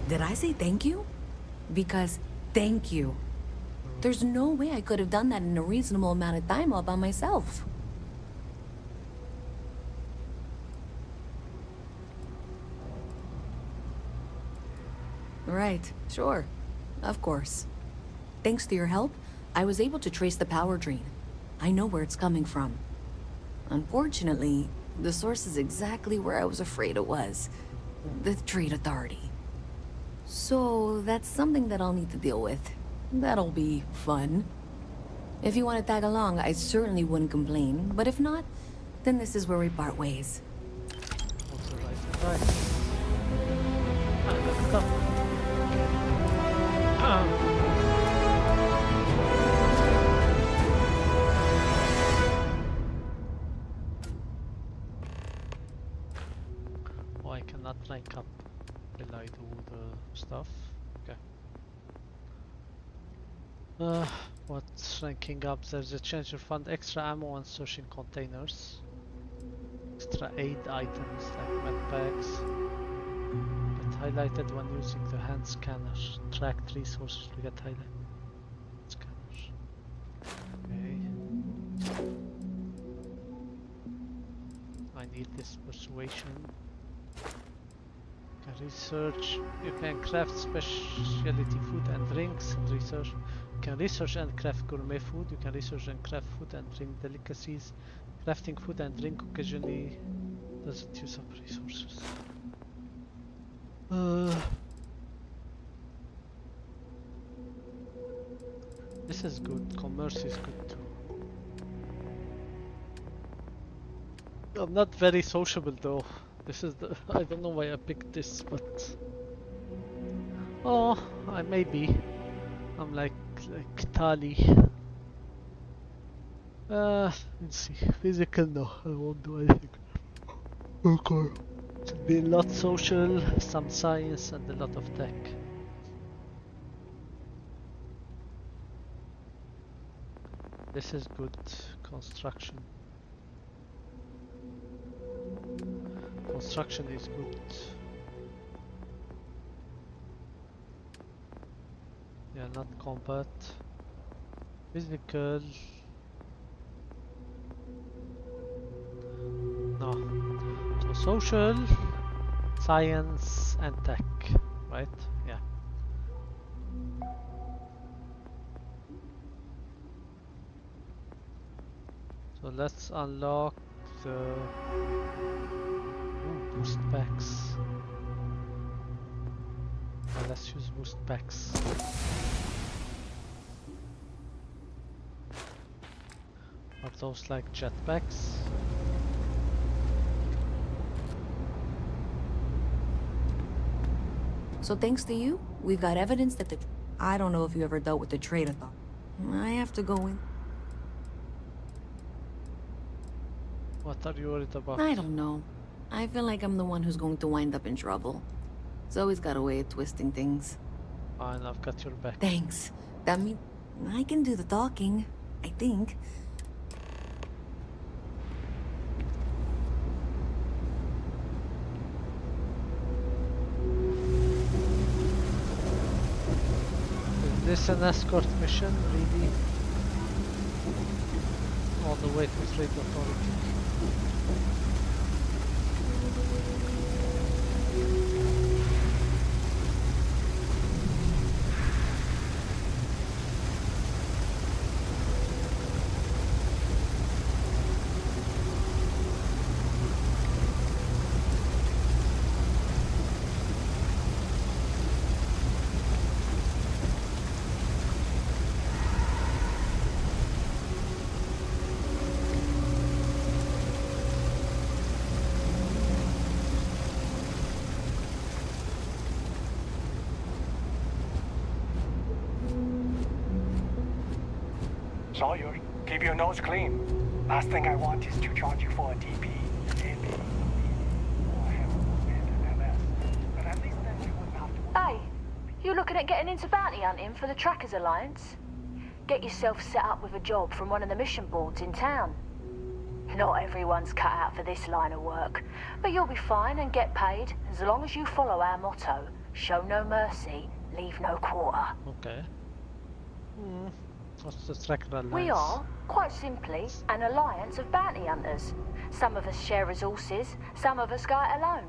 Did I say thank you? Because thank you. There's no way I could have done that in a reasonable amount of time all by myself. Right, sure. Of course. Thanks to your help, I was able to trace the power drain. I know where it's coming from. Unfortunately, the source is exactly where I was afraid it was. The Trade Authority. So, that's something that I'll need to deal with. That'll be fun. If you want to tag along, I certainly wouldn't complain. But if not, then this is where we part ways. Also right. Let's go. Oh, I cannot rank up till I do the stuff. Okay. What's ranking up? There's a change of fund, extra ammo and searching containers. Extra aid items like med packs. Get highlighted when using the hand scanner. Tracked resources to get highlighted. Scanners. Okay. I need this persuasion. You can research. You can craft specialty food and drinks and research. You can research and craft gourmet food. You can research and craft food and drink delicacies. Crafting food and drink occasionally doesn't use up resources. This is good. Commerce is good too. I'm not very sociable though. This is the. I don't know why I picked this, but. Oh, I may be. I'm like Tali. Let's see. Physical, no. I won't do anything. Okay. Should be a lot social, some science, and a lot of tech. This is good. Construction. Construction is good. Yeah, not combat. Physical. No. So social, science, and tech, right? Yeah. So let's unlock the boost packs. Yeah, let's use boost packs. Are those like jetpacks? So thanks to you, we've got evidence that the... I don't know if you ever dealt with the traitor thought. I have to go in. What are you worried about? I don't know. I feel like I'm the one who's going to wind up in trouble. Zoe's got a way of twisting things. Fine, I've got your back. Thanks. That means I can do the talking, I think. Is this an escort mission, really? On the way to Trade Authority. Sawyer, keep your nose clean. Last thing I want is to charge you for a DP, AB, or MS. But at least then we wouldn't have to... Hey, you looking at getting into bounty hunting for the Trackers Alliance? Get yourself set up with a job from one of the mission boards in town. Not everyone's cut out for this line of work, but you'll be fine and get paid as long as you follow our motto, show no mercy, leave no quarter. Okay. What's the Tracker Alliance? We are, quite simply, an alliance of bounty hunters. Some of us share resources, some of us go it alone.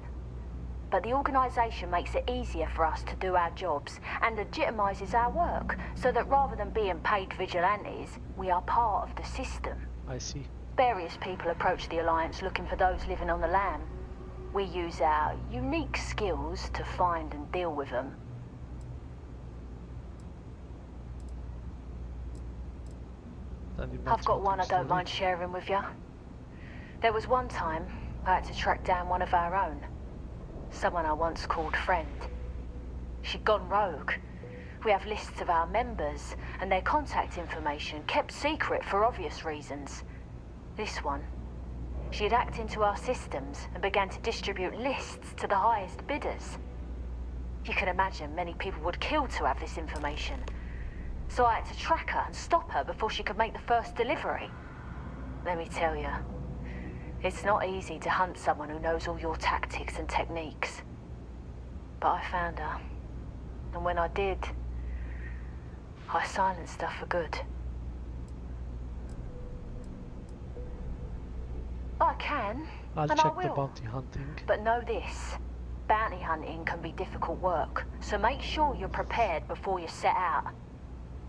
But the organisation makes it easier for us to do our jobs and legitimises our work, so that rather than being paid vigilantes, we are part of the system. I see. Various people approach the Alliance looking for those living on the lam. We use our unique skills to find and deal with them. I've got one I don't mind sharing with you. There was one time I had to track down one of our own. Someone I once called friend. She'd gone rogue. We have lists of our members and their contact information kept secret for obvious reasons. This one, she had hacked into our systems and began to distribute lists to the highest bidders. You can imagine many people would kill to have this information. So I had to track her and stop her before she could make the first delivery. Let me tell you, it's not easy to hunt someone who knows all your tactics and techniques. But I found her. And when I did, I silenced her for good. I can, I'll and check I the will. bounty hunting. But know this, bounty hunting can be difficult work, so make sure you're prepared before you set out.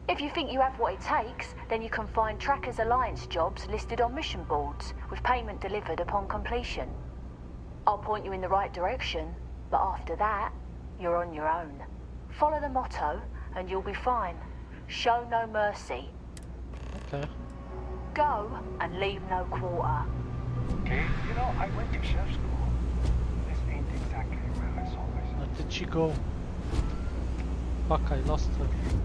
If you think you have what it takes, then you can find Trackers Alliance jobs listed on mission boards, with payment delivered upon completion. I'll point you in the right direction, but after that, you're on your own. Follow the motto, and you'll be fine. Show no mercy. Okay. Go, and leave no quarter. Okay, you know, I went to chef school. This ain't exactly where I saw myself. Where did she go? Fuck, I lost her. Here.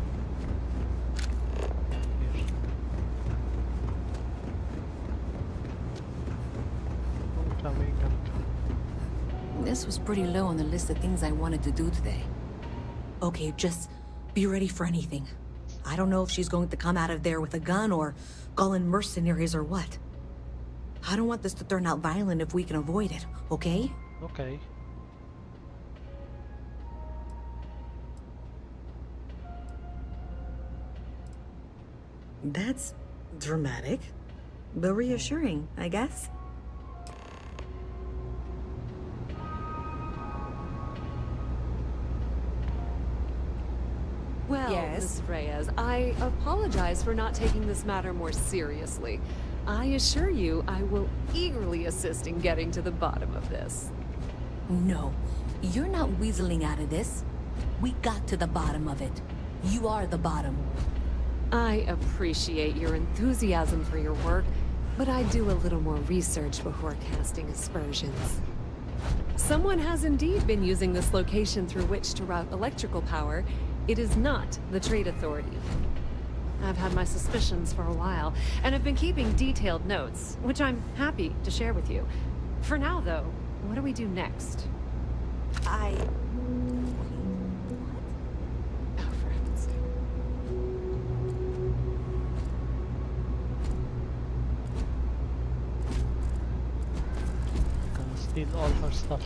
I'm coming. This was pretty low on the list of things I wanted to do today. Okay, just be ready for anything. I don't know if she's going to come out of there with a gun or call in mercenaries or what. I don't want this to turn out violent if we can avoid it, okay? Okay. That's dramatic, but reassuring, I guess. Well, Yes? Miss Reyes, I apologize for not taking this matter more seriously. I assure you I will eagerly assist in getting to the bottom of this. No, you're not weaseling out of this. We got to the bottom of it. You are the bottom. I appreciate your enthusiasm for your work, but I do a little more research before casting aspersions. Someone has indeed been using this location through which to route electrical power, It is not the Trade Authority. I've had my suspicions for a while, and have been keeping detailed notes, which I'm happy to share with you. For now, though, what do we do next? Gonna steal all her stuff.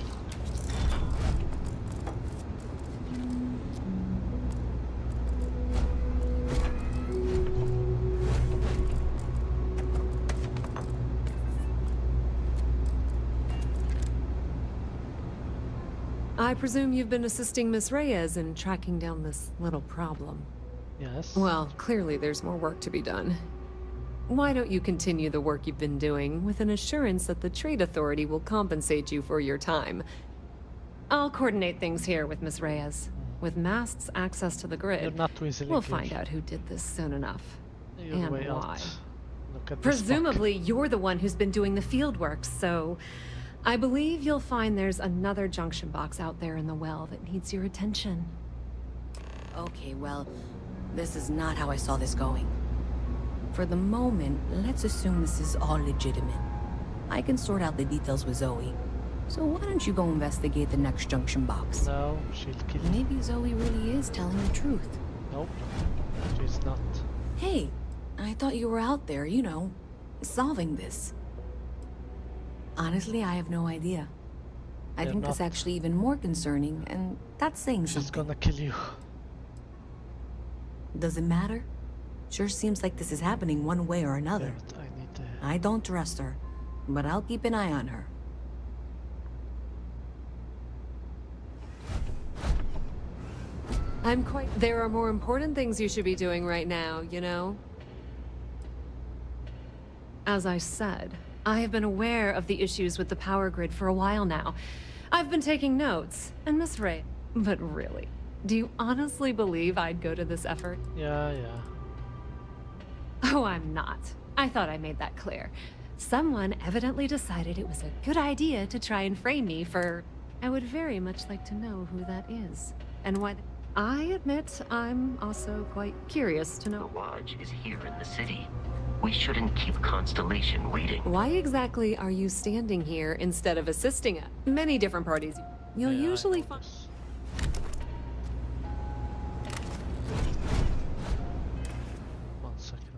I presume you've been assisting Miss Reyes in tracking down this little problem. Yes. Well, clearly there's more work to be done. Why don't you continue the work you've been doing with an assurance that the Trade Authority will compensate you for your time? I'll coordinate things here with Miss Reyes. With Mast's access to the grid, You're not too easily we'll killed. find out who did this soon enough. You're and way why. out. Look at this Presumably, you're the one who's been doing the field work, so I believe you'll find there's another junction box out there in the well that needs your attention. Okay, well, this is not how I saw this going. For the moment, let's assume this is all legitimate. I can sort out the details with Zoe. So why don't you go investigate the next junction box? No, she'll kill you. Maybe Zoe really is telling the truth. Nope, she's not. Hey, I thought you were out there, you know, solving this. Honestly, I have no idea. I You're think that's not. actually even more concerning, and that's saying She's something. gonna kill you. Does it matter? Sure seems like this is happening one way or another. Yeah, but I need to... I don't trust her, but I'll keep an eye on her. There are more important things you should be doing right now, you know? As I said, I have been aware of the issues with the power grid for a while now. I've been taking notes, and Miss Ray... But really, do you honestly believe I'd go to this effort? Yeah. Oh, I'm not. I thought I made that clear. Someone evidently decided it was a good idea to try and frame me for... I would very much like to know who that is, and what... I admit I'm also quite curious to know. The Lodge is here in the city. We shouldn't keep Constellation waiting. Why exactly are you standing here instead of assisting us? Many different parties. You'll usually find... One second.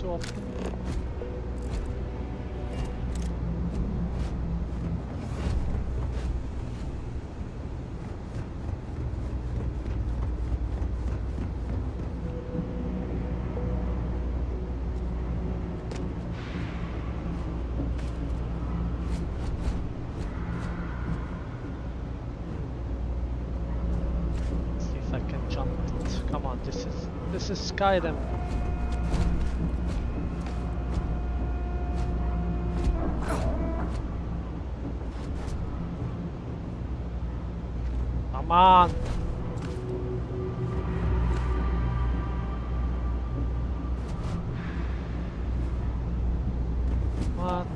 to open. See if I can jump it. Come on, this is Skyrim. Come on. What?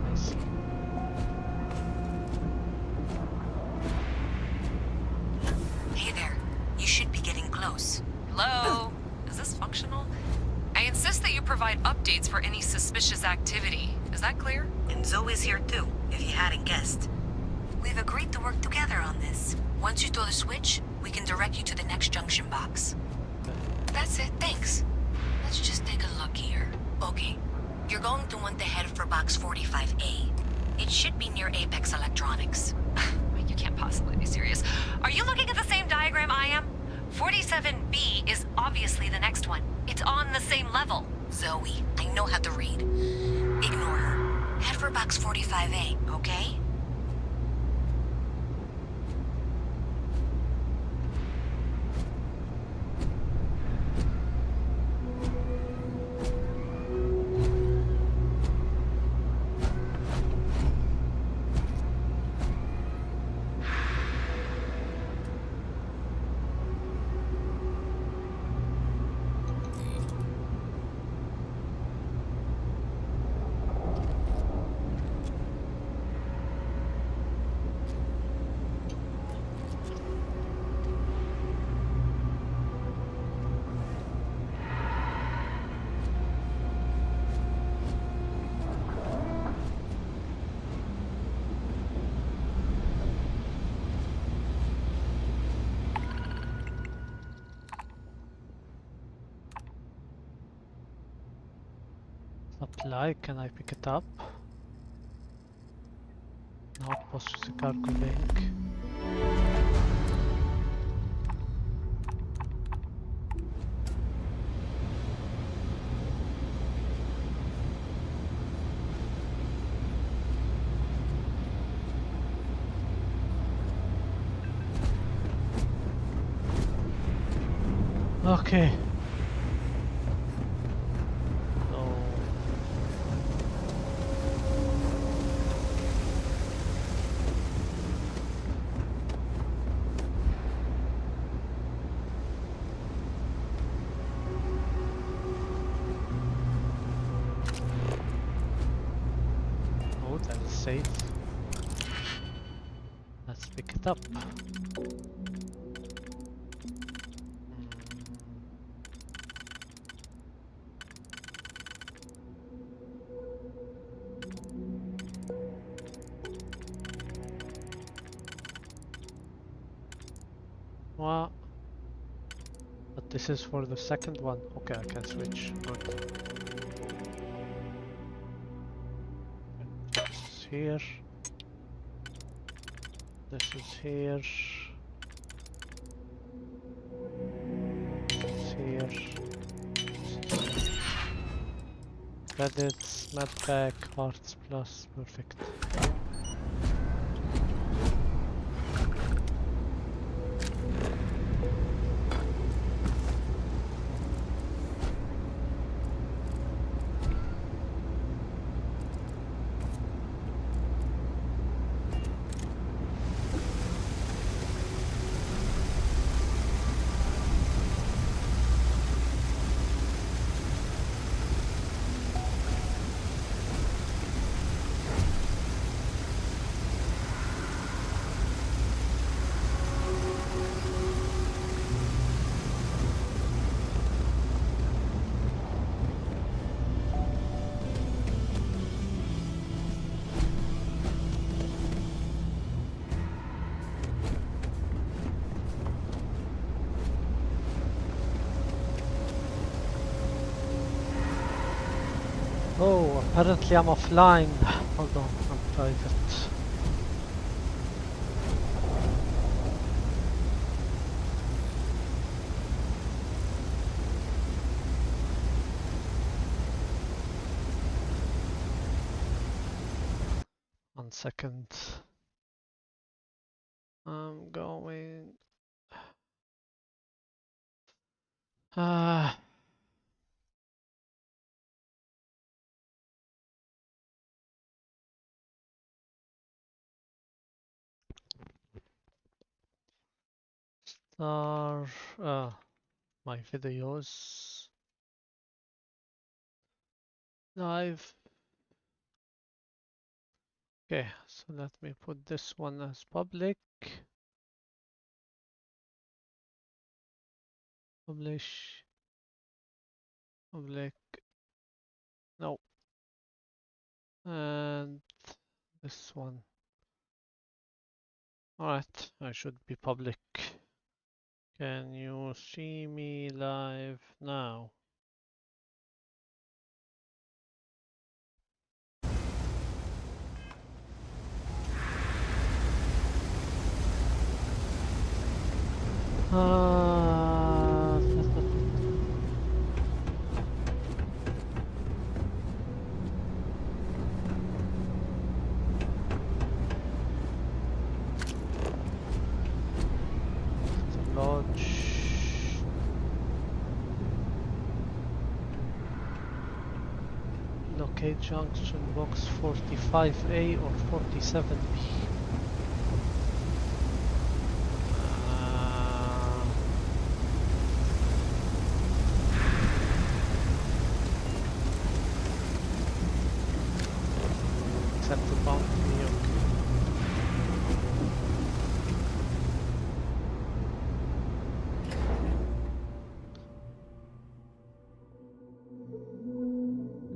I see. Hey there. You should be getting close. Hello? Is this functional? I insist that you provide updates for any suspicious activity. Is that clear? And Zoe's here too, if you hadn't guessed. We've agreed to work together on this. Once you throw the switch, we can direct you to the next junction box. That's it, thanks. Let's just take a look here. Okay, you're going to want to head for box 45A. It should be near Apex Electronics. You can't possibly be serious. Are you looking at the same diagram I am? 47B is obviously the next one. It's on the same level. Zoe, I know how to read. Ignore her. Head for box 45A, okay? Apply, can I pick it up? Not posso use cargo link. Okay. Safe. Let's pick it up. What? But this is for the second one. Okay, I can switch. Good. This is here. This is here. This is here. Credits, medpack, hearts plus, perfect. Oh, apparently I'm offline. Hold on, I'm private. One second. I'm going. Star. My videos. Live. Okay, so let me put this one as public. Publish. Public. No. And this one. Alright, I should be public. Can you see me live now? Lodge. Locate junction box 45A or 47B. Accept the bounty, okay.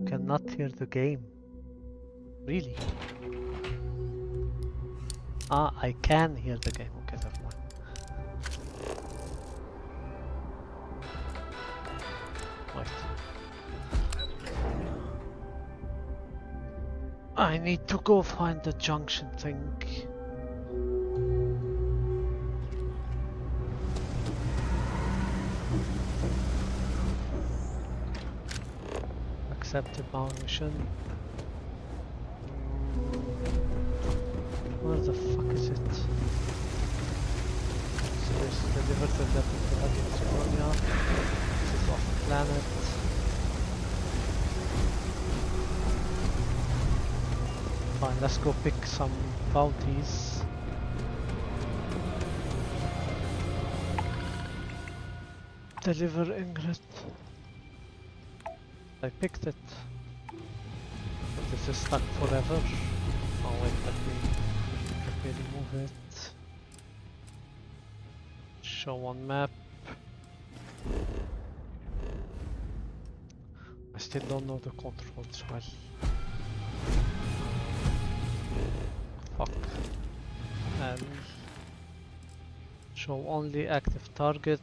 Cannot hear the game. Really? Ah, I can hear the game. Okay, never mind. Wait. I need to go find the junction thing. Accepted bound mission. Where the fuck is it? Space delivered the weapon to California. This is off planet. Fine, let's go pick some bounties. Deliver Ingrid. I picked it. But this is stuck forever. Oh wait, let me remove it. Show on map. I still don't know the controls well. Fuck. And show only active target.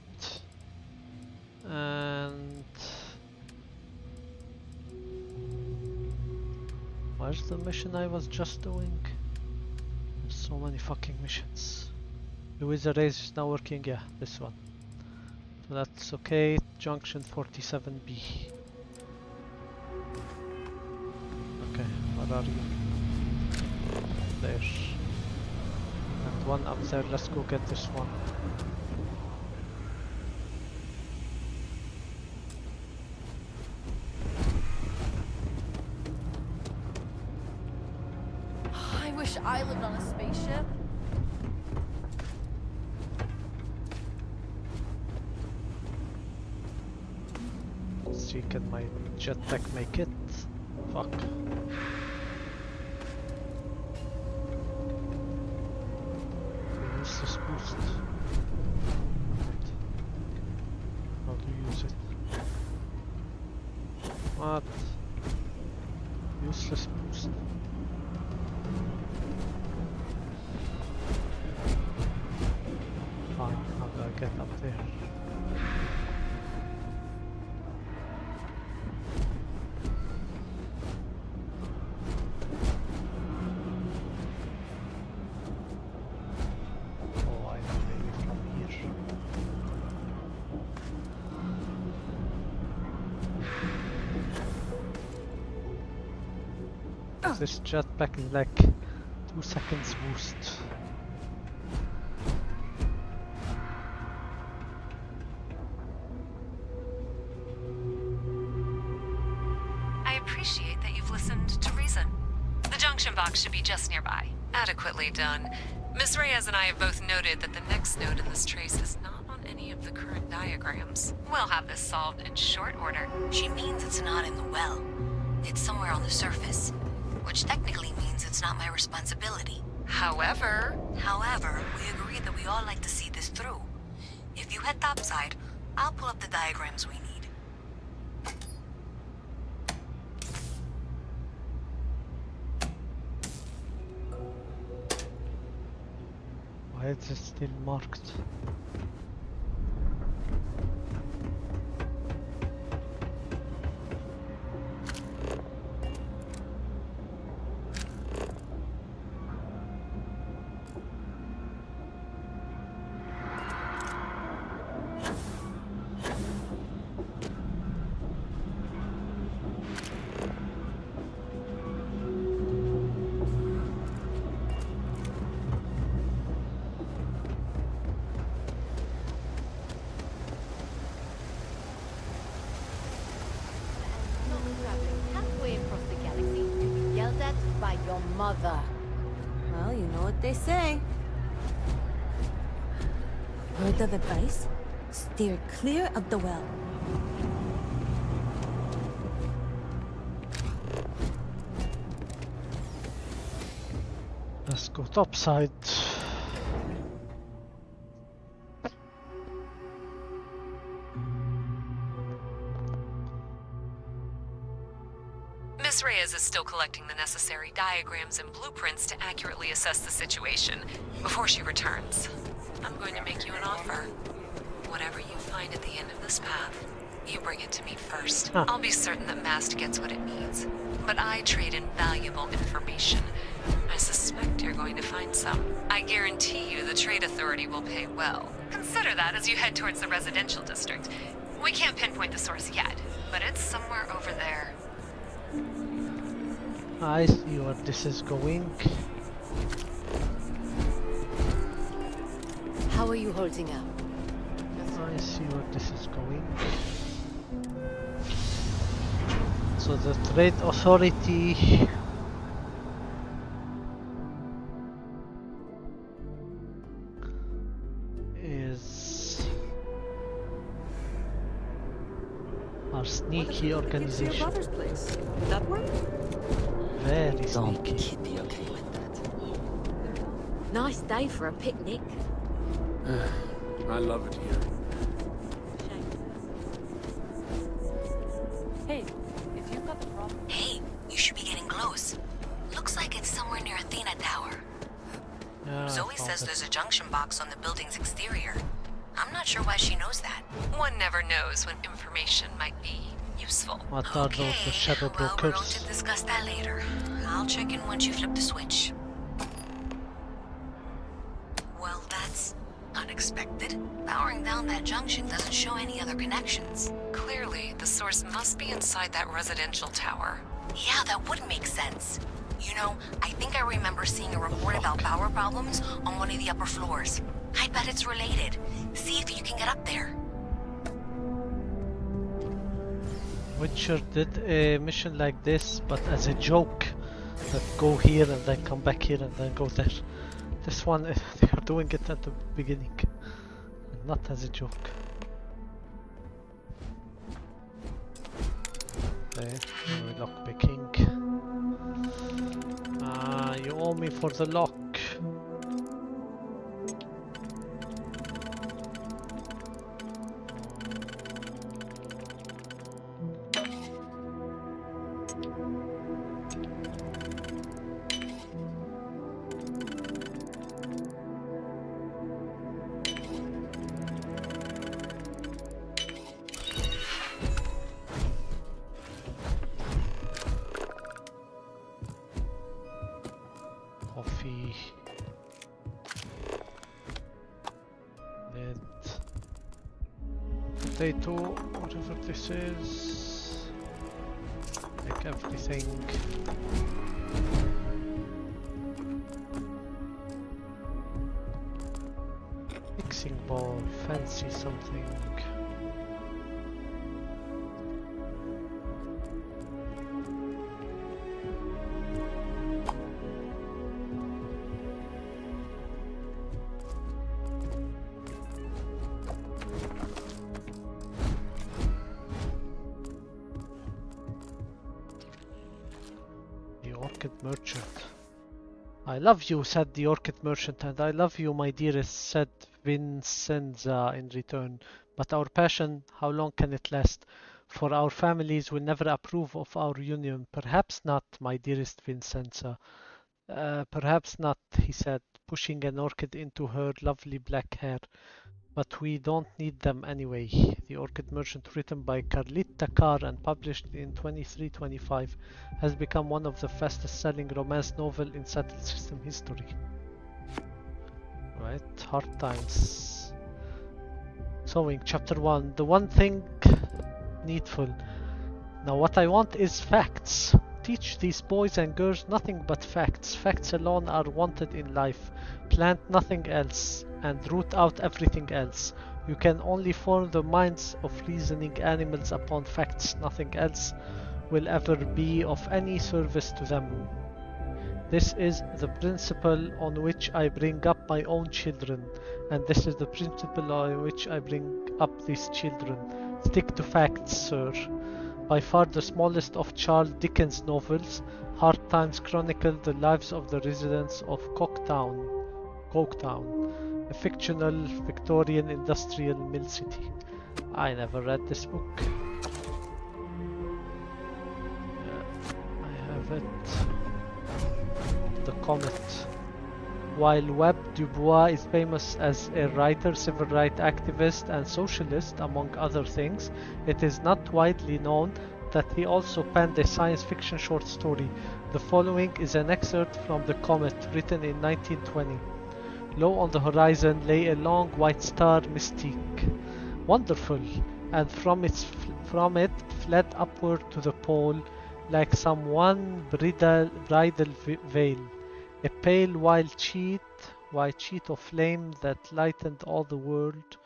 And where's the mission I was just doing? There's so many fucking missions. The wizard race is now working, yeah, this one. So that's okay, junction 47B. Okay, where are you? There. And one up there, let's go get this one. I wish I lived on a spaceship. Let's see, can my jetpack make it? Fuck. Use this boost. Wait. How do you use it? What? Useless boost. Fine, how do I get up there? This jetpack is like 2 seconds boost. I appreciate that you've listened to reason. The junction box should be just nearby. Adequately done. Miss Reyes and I have both noted that the next node in this trace is not on any of the current diagrams. We'll have this solved in short order. She means it's not in the well. It's somewhere on the surface, which technically means it's not my responsibility. However, we agreed that we all like to see this through. If you head topside, I'll pull up the diagrams we need. Why is it still marked? Halfway across the galaxy to be yelled at by your mother. Well, you know what they say. Word of advice? Steer clear of the well. Let's go topside. Miss Reyes is still collecting the necessary diagrams and blueprints to accurately assess the situation before she returns. I'm going to make you an offer. Whatever you find at the end of this path, you bring it to me first. I'll be certain that Mast gets what it needs, but I trade in valuable information. I suspect you're going to find some. I guarantee you the Trade Authority will pay well. Consider that as you head towards the residential district. We can't pinpoint the source yet, but it's somewhere over there. I see where this is going. How are you holding up? I see where this is going. So the Trade Authority is our sneaky organization. Your brother's place. That one? Very sneaky. He'd be okay with that. Nice day for a picnic. I love it here. Hey, if you've got the problem... Hey, you should be getting close. Looks like it's somewhere near Athena Tower. Zoe says there's a junction box on the building's exterior. I'm not sure why she knows that. One never knows when information might be useful. What are those the shadow Well, we're going brokers? to discuss that later. I'll check in once you flip the switch. Well, that's unexpected. Powering down that junction doesn't show any other connections. Clearly, the source must be inside that residential tower. Yeah, that would make sense. You know, I think I remember seeing a report about power problems on one of the upper floors. I bet it's related. See if you can get up there. Witcher did a mission like this, but as a joke. That go here and then come back here and then go there. This one, they are doing it at the beginning, not as a joke. Okay, lock picking. You owe me for the lock. Coffee. Lead. Potato, whatever this is. Like everything. Mixing bowl, fancy something. The Orchid Merchant. I love you, said the Orchid Merchant, and I love you, my dearest, said Vincenza in return. But our passion, how long can it last? For our families will never approve of our union. Perhaps not, my dearest Vincenza. Perhaps not, he said, pushing an orchid into her lovely black hair. But we don't need them anyway. The Orchid Merchant, written by Carlita Carr and published in 2325, has become one of the fastest-selling romance novels in Settled System history. Right, Hard Times. Sewing, Chapter 1. The one thing needful. Now what I want is facts. Teach these boys and girls nothing but facts. Facts alone are wanted in life. Plant nothing else, and root out everything else. You can only form the minds of reasoning animals upon facts. Nothing else will ever be of any service to them. This is the principle on which I bring up my own children, and this is the principle on which I bring up these children. Stick to facts, sir. By far the smallest of Charles Dickens' novels, Hard Times chronicle the lives of the residents of Coketown, a fictional Victorian industrial mill city. I never read this book. I have it. The Comet. While Webb Dubois is famous as a writer, civil rights activist, and socialist, among other things, it is not widely known that he also penned a science fiction short story. The following is an excerpt from The Comet, written in 1920. Low on the horizon lay a long white star, mystique, wonderful, and from it fled upward to the pole like some one bridal veil. A pale white sheet of flame that lightened all the world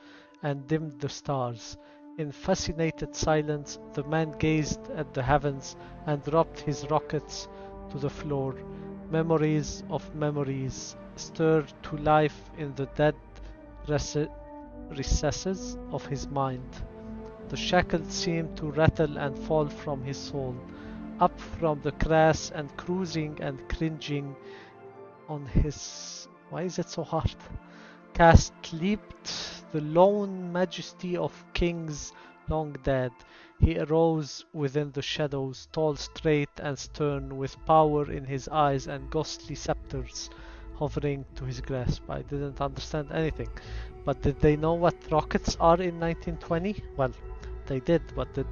and dimmed the stars. In fascinated silence, the man gazed at the heavens and dropped his rockets to the floor. Memories of memories stirred to life in the dead recesses of his mind. The shackles seemed to rattle and fall from his soul. Up from the crass and cruising and cringing on his... Why is it so hard? Cast leaped the lone majesty of kings long dead. He arose within the shadows, tall, straight, and stern, with power in his eyes and ghostly scepters hovering to his grasp. I didn't understand anything. But did they know what rockets are in 1920? Well, they did, but did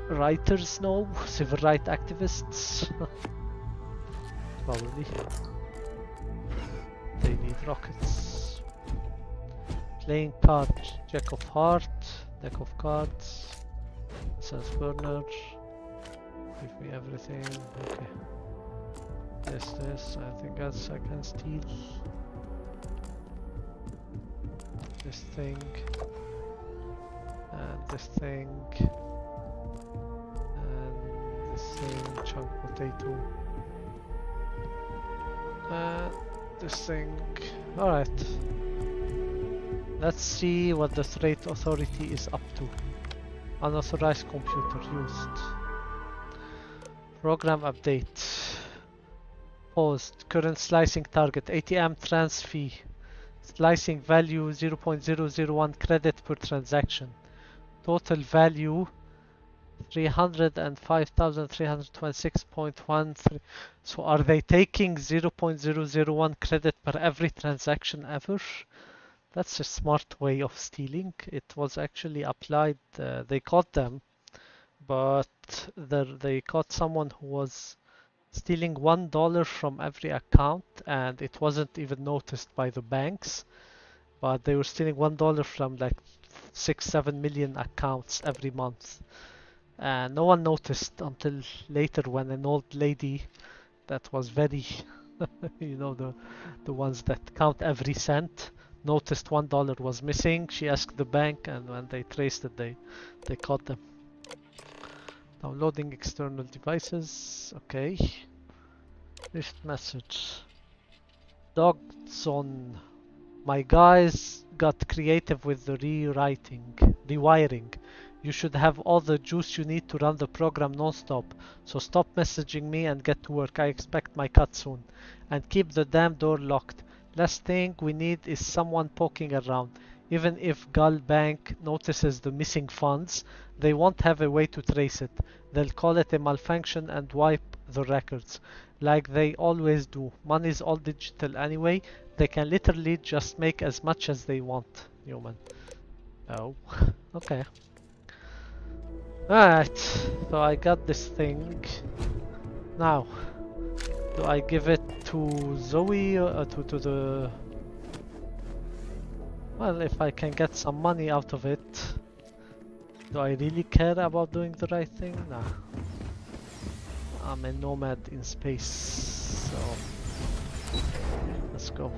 writers know? Civil rights activists? Probably. They need rockets. Playing cards. Jack of heart. Deck of cards. Sense burner. Give me everything. Okay. This. Anything else I can steal? This thing. And this thing. And this thing. Chunk potato. This thing. Alright. Let's see what the Strait Authority is up to. Unauthorized computer used. Program update. Paused. Current slicing target ATM trans fee. Slicing value 0.001 credit per transaction. Total value 305,326.13. So are they taking 0.001 credit per every transaction ever? That's a smart way of stealing. It was actually applied, they caught them, but they caught someone who was stealing $1 from every account, and it wasn't even noticed by the banks, but they were stealing $1 from like 6-7 million accounts every month. No one noticed until later when an old lady that was very, you know, the ones that count every cent, noticed $1 was missing. She asked the bank, and when they traced it, they caught them. Downloading external devices. Okay. Lift message. Dogson. My guys got creative with the rewiring. You should have all the juice you need to run the program non-stop. So stop messaging me and get to work. I expect my cut soon. And keep the damn door locked. Last thing we need is someone poking around. Even if Gull Bank notices the missing funds, they won't have a way to trace it. They'll call it a malfunction and wipe the records. Like they always do. Money's all digital anyway. They can literally just make as much as they want. Human. Oh. Okay. Alright. So I got this thing. Now. Do I give it to Zoe or to the... Well, if I can get some money out of it. Do I really care about doing the right thing? Nah. I'm a nomad in space, so let's go.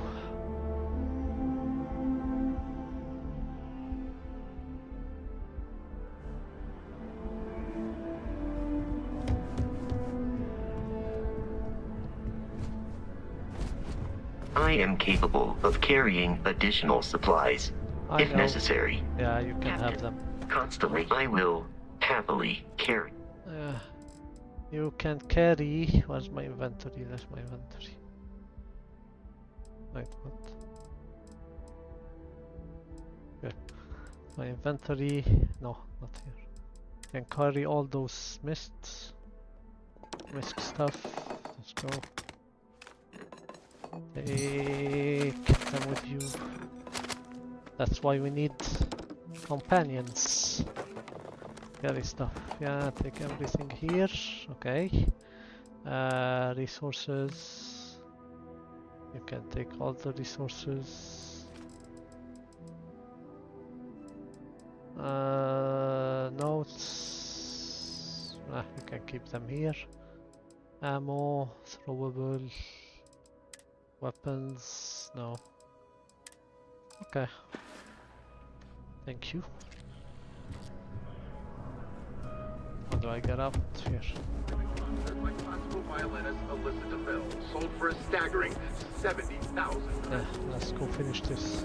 I am capable of carrying additional supplies, if necessary. Yeah, you can have them. Constantly, I will happily carry. You can carry... Where's my inventory? There's my inventory. Wait, what? Okay. My inventory... No, not here. Can carry all those mist stuff. Let's go. Take them with you. That's why we need companions. Carry stuff. Yeah, take everything here. Okay. Resources. You can take all the resources. Notes. You can keep them here. Ammo, throwable. Weapons, no. Okay. Thank you. How do I get out here? Sold for a staggering 70,000. Yeah, let's go finish this.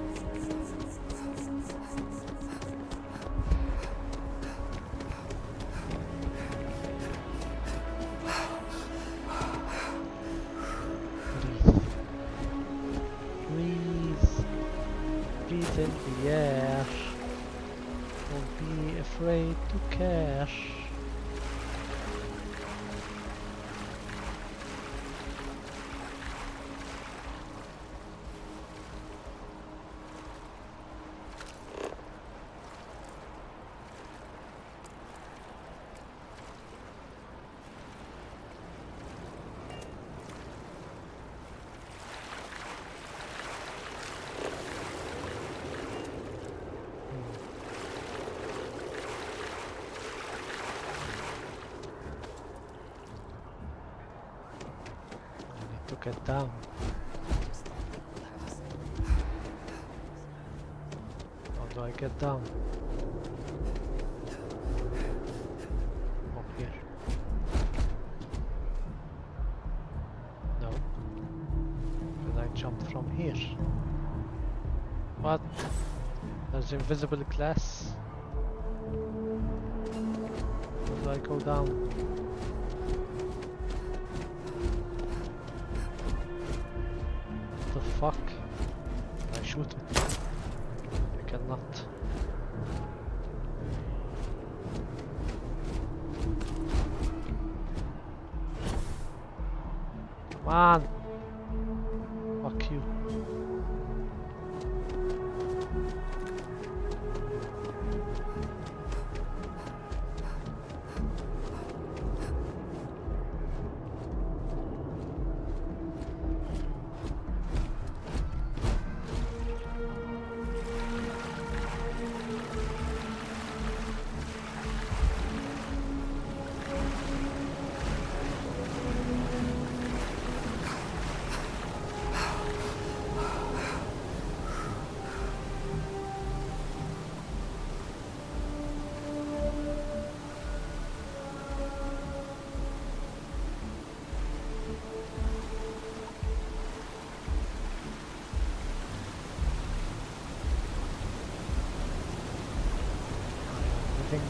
Breathe in the air. Don't be afraid to care. Get down. How do I get down? Up here. No. Can I jump from here? What? There's invisible glass. How do I go down? Fuck. I shoot it. I cannot. Come on. Fuck you.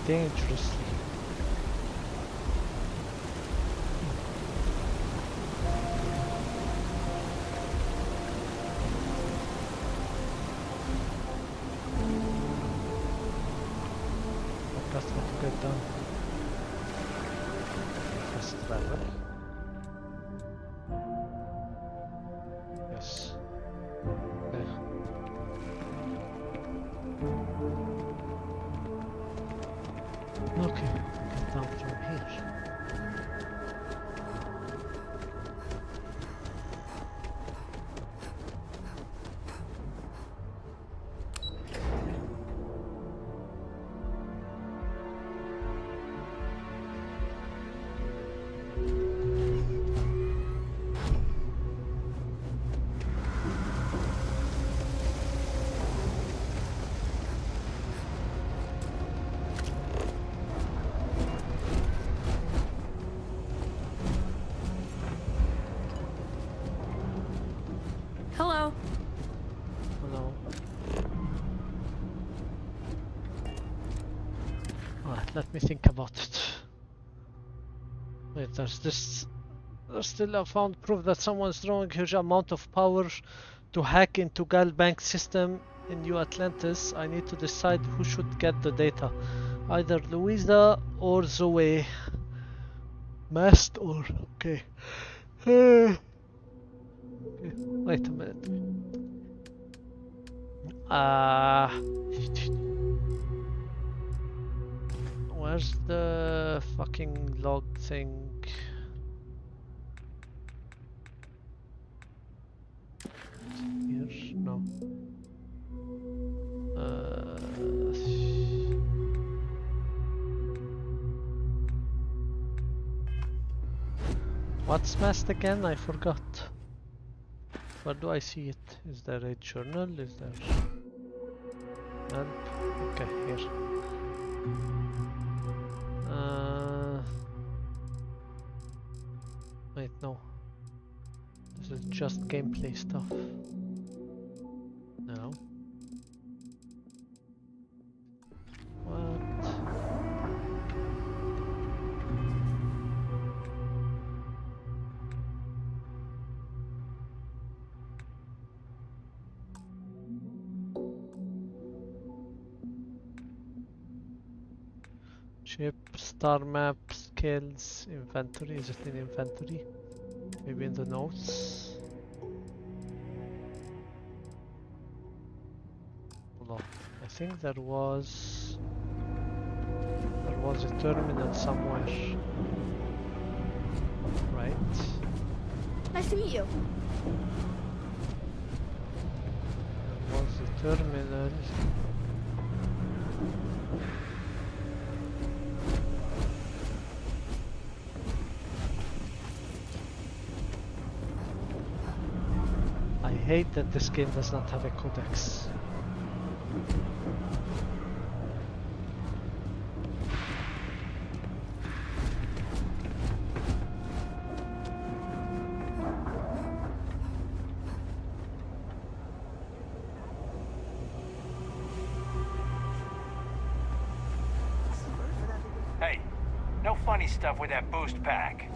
dangerously. That's what to get done. Fast travel. Yes. There. Okay, get down from here. Hello. Hello. Alright, let me think about it. Wait, there's still I found proof that someone's drawing a huge amount of power to hack into Galbank's system in New Atlantis. I need to decide who should get the data. Either Louisa or Zoe. Mast or... okay. Okay, wait a minute. Where's the fucking log thing? Here? No. What's mast again? I forgot. Where do I see it? Is there a journal? Is there... help? Okay, here. Wait, no. This is just gameplay stuff. No. What? Ship, star map, skills, inventory. Is it in inventory? Maybe in the notes? Hold on. I think there was a terminal somewhere. Right? Nice to meet you. There was a terminal. I hate that this game does not have a codex. Hey, no funny stuff with that boost pack.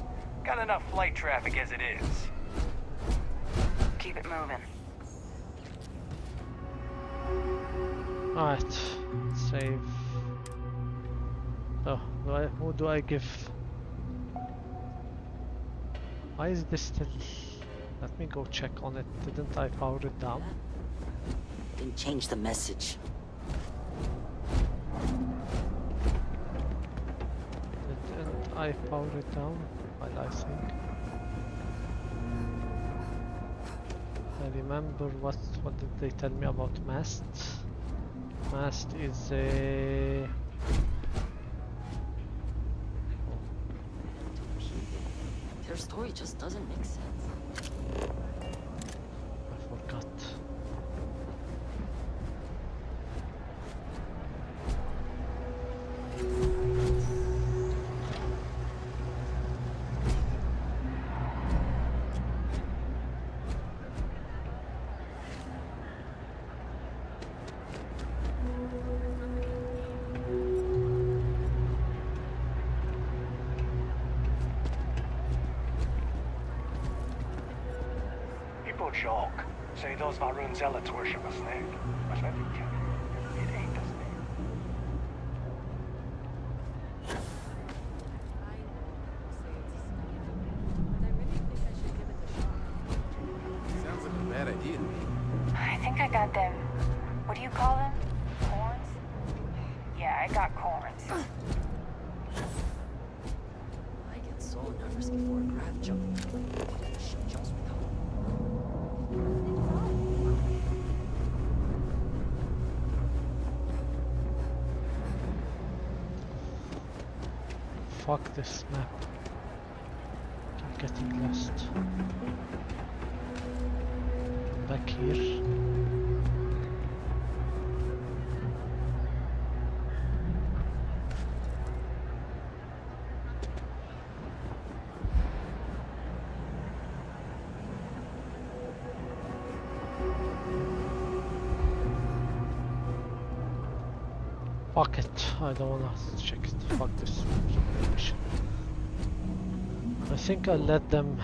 Got enough flight traffic as it is. Keep it moving. Alright, save. So, who do I give? Why is this still... let me go check on it. Didn't I power it down? Didn't change the message. Didn't I power it down? While I think. I remember what did they tell me about mast? Mast is a... Their story just doesn't make sense. I forgot. no joke. Say those Varun zealots worship a snake. But let me tell you, it ain't a snake. Sounds like a bad idea. I think I got them. What do you call them? Corns? Yeah, I got corns. I get so nervous before a grab jump. She jumps without. Fuck this map. Keep getting lost. Back here. Fuck it, I don't wanna check it. Fuck this mission. I think I'll let them.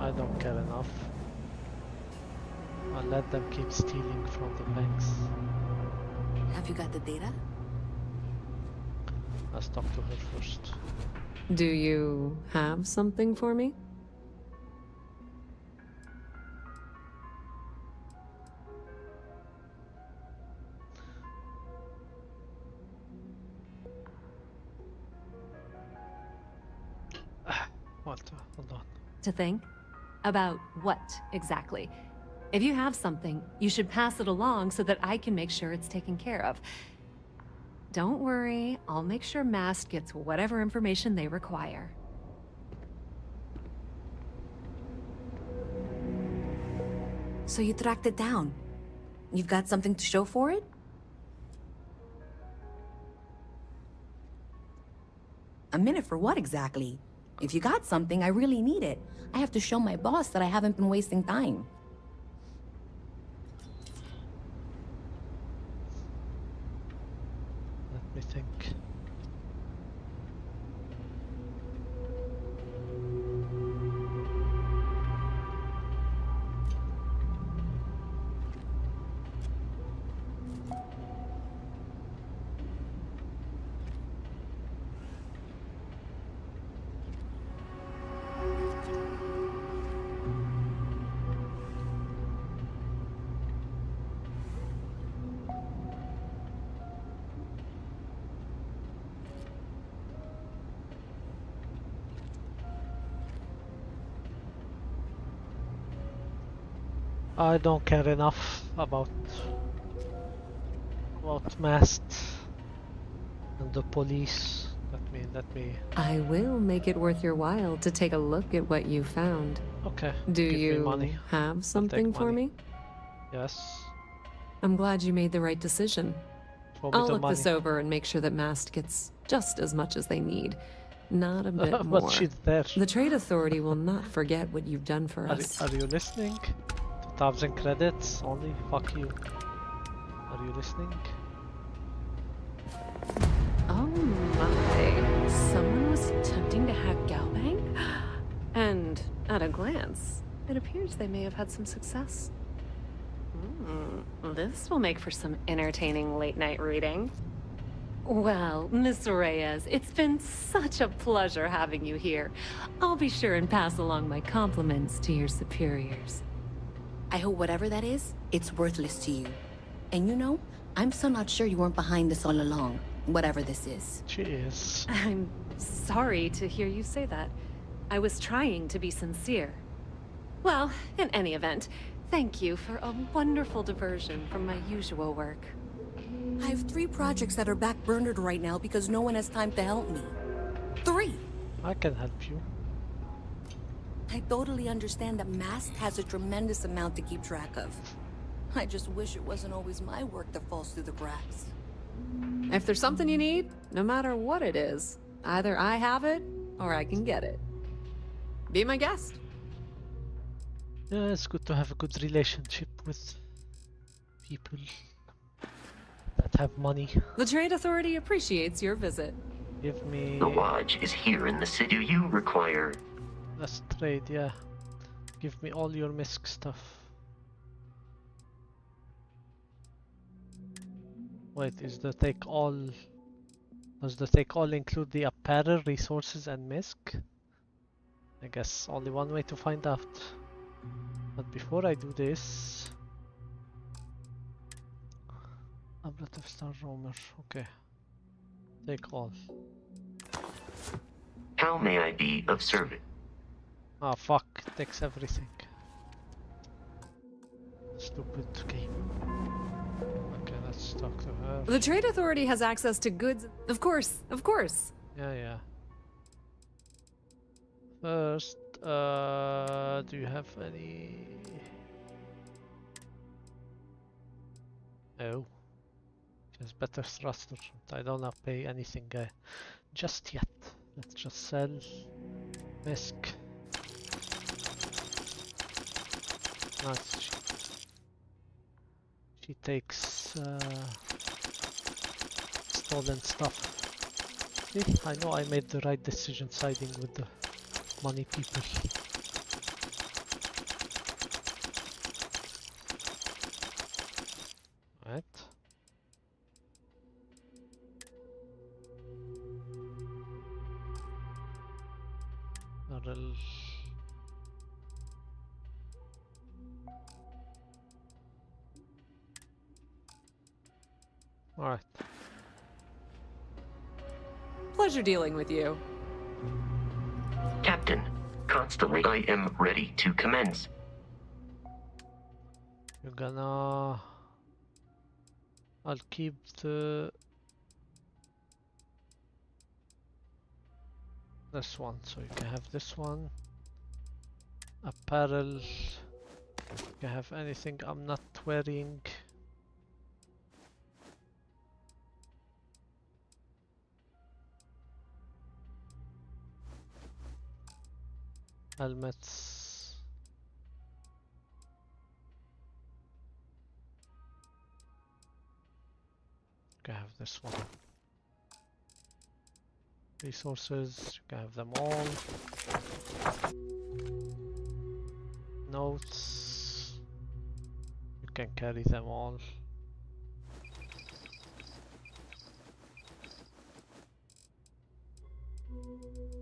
I don't care enough. I'll let them keep stealing from the banks. Have you got the data? Let's talk to her first. Do you have something for me? Walter, hold on. To think? About what, exactly? If you have something, you should pass it along so that I can make sure it's taken care of. Don't worry, I'll make sure Mast gets whatever information they require. So you tracked it down. You've got something to show for it? A minute for what exactly? If you got something, I really need it. I have to show my boss that I haven't been wasting time. Let me think. I don't care enough about Mast and the police. Let me. I will make it worth your while to take a look at what you found. Okay. Do give you me money. have something for money. me? Yes. I'm glad you made the right decision. Throw me I'll the look money. this over and make sure that Mast gets just as much as they need. Not a bit But more. she's there. The Trade Authority will not forget what you've done for us. Are you listening? 2,000 credits only? Fuck you. Are you listening? Oh my. Someone was attempting to hack Galbank? And at a glance, it appears they may have had some success. This will make for some entertaining late-night reading. Well, Miss Reyes, it's been such a pleasure having you here. I'll be sure and pass along my compliments to your superiors. I hope whatever that is, it's worthless to you. And you know, I'm so not sure you weren't behind this all along, whatever this is. She is. I'm sorry to hear you say that. I was trying to be sincere. Well, in any event, thank you for a wonderful diversion from my usual work. I have 3 projects that are backburnered right now because no one has time to help me. 3! I can help you. I totally understand that Mast has a tremendous amount to keep track of. I just wish it wasn't always my work that falls through the cracks. If there's something you need, no matter what it is, either I have it or I can get it. Be my guest. Yeah, it's good to have a good relationship with people that have money. The Trade Authority appreciates your visit. Give me... The lodge is here in the city. Do you require Let's trade, yeah. Give me all your misc stuff. Wait, is the take all... Does the take all include the apparel, resources and misc? I guess only one way to find out. But before I do this... Tablet of Star Roamer, okay. Take all. How may I be of service? Ah, fuck, takes everything. Stupid game. Okay, let's talk to her. The Trade Authority has access to goods. Of course, of course. Yeah. First, do you have any... Oh. She has better thruster. I don't have to pay anything just yet. Let's just sell misc. Nice. She takes stolen stuff. See, I know I made the right decision siding with the money people. Right. Alright. Pleasure dealing with you. Captain, constantly I am ready to commence. You're gonna... I'll keep the... this one, so you can have this one. Apparel. You can have anything I'm not wearing. Helmets. You can have this one. Resources, you can have them all. Notes, you can carry them all.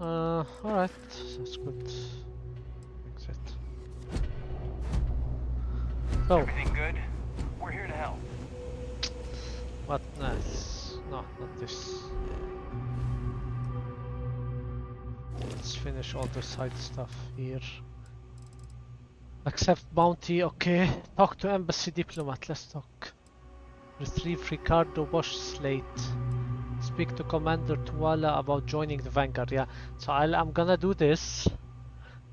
Alright, that's good. Exit. So, Everything good? We're here to help. What? Nice. No, not this. Let's finish all the side stuff here. Accept bounty, okay. Talk to embassy diplomat, let's talk. Retrieve Ricardo Bosch slate. Speak to Commander Tuala about joining the Vanguard, yeah. So I'm gonna do this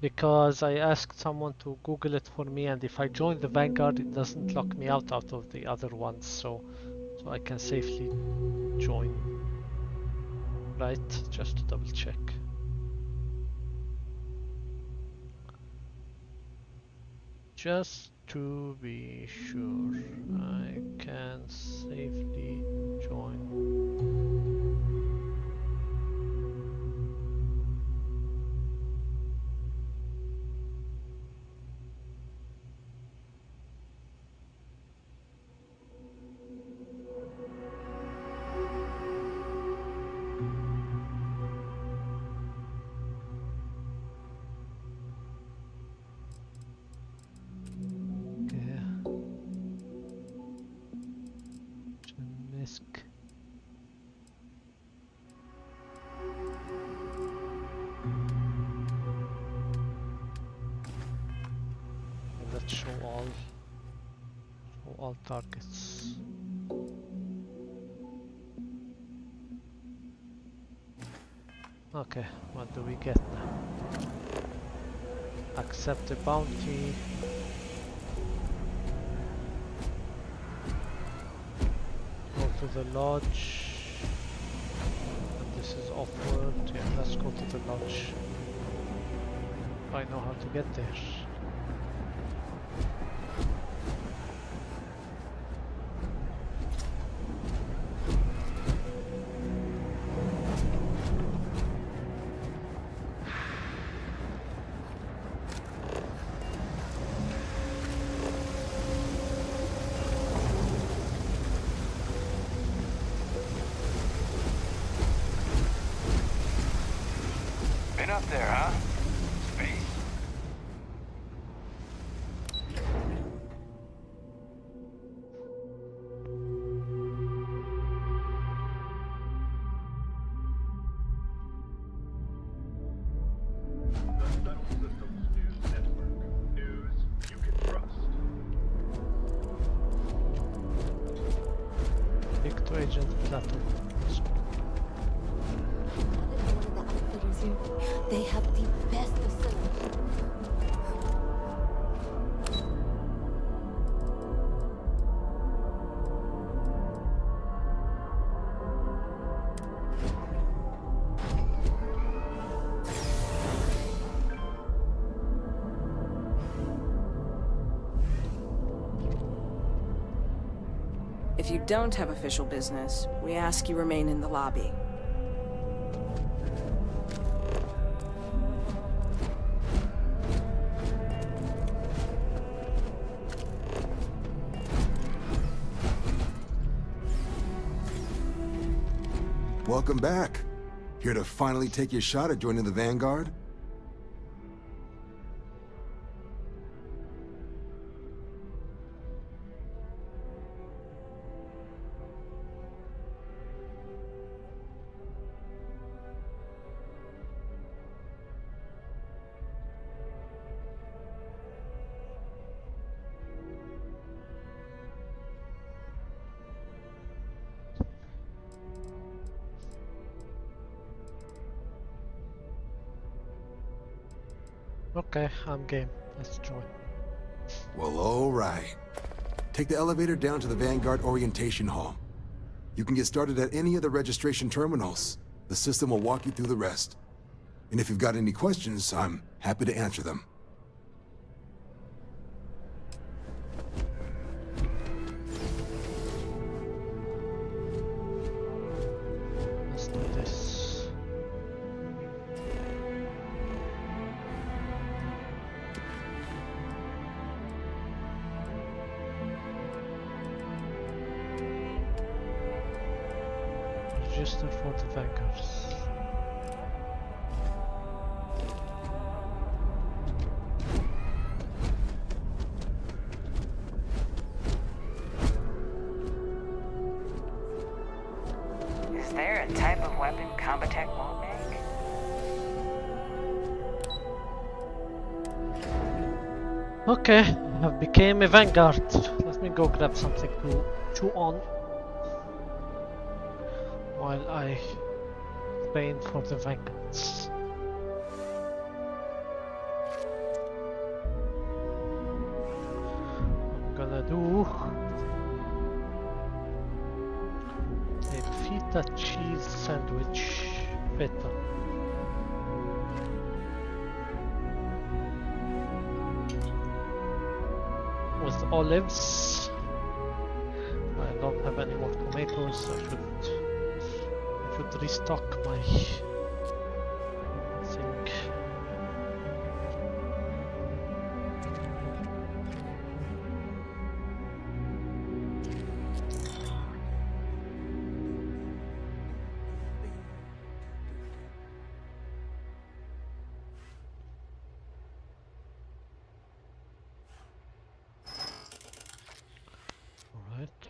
because I asked someone to Google it for me, and if I join the Vanguard it doesn't lock me out of the other ones, so I can safely join. Right, just to double check. Just to be sure I can safely join. Let's show all targets. Okay, what do we get now? Accept the bounty. Go to the lodge. And this is offward. Yeah, let's go to the lodge. I know how to get there. Looking up there, huh? Space. Victor Agent Platinum. They have the best facilities. If you don't have official business, we ask you remain in the lobby. Welcome back. Here to finally take your shot at joining the Vanguard? Okay, I'm game. Let's join. Well, all right. Take the elevator down to the Vanguard Orientation Hall. You can get started at any of the registration terminals. The system will walk you through the rest. And if you've got any questions, I'm happy to answer them. Let's do this. Register for the Vanguards. Is there a type of weapon Combatech won't make? Okay, I've became a Vanguard. Let me go grab something to chew on while I train for the Vanguards. I'm gonna do a feta cheese sandwich. Feta. With olives. I don't have any more tomatoes. I should restock my thing. Alright.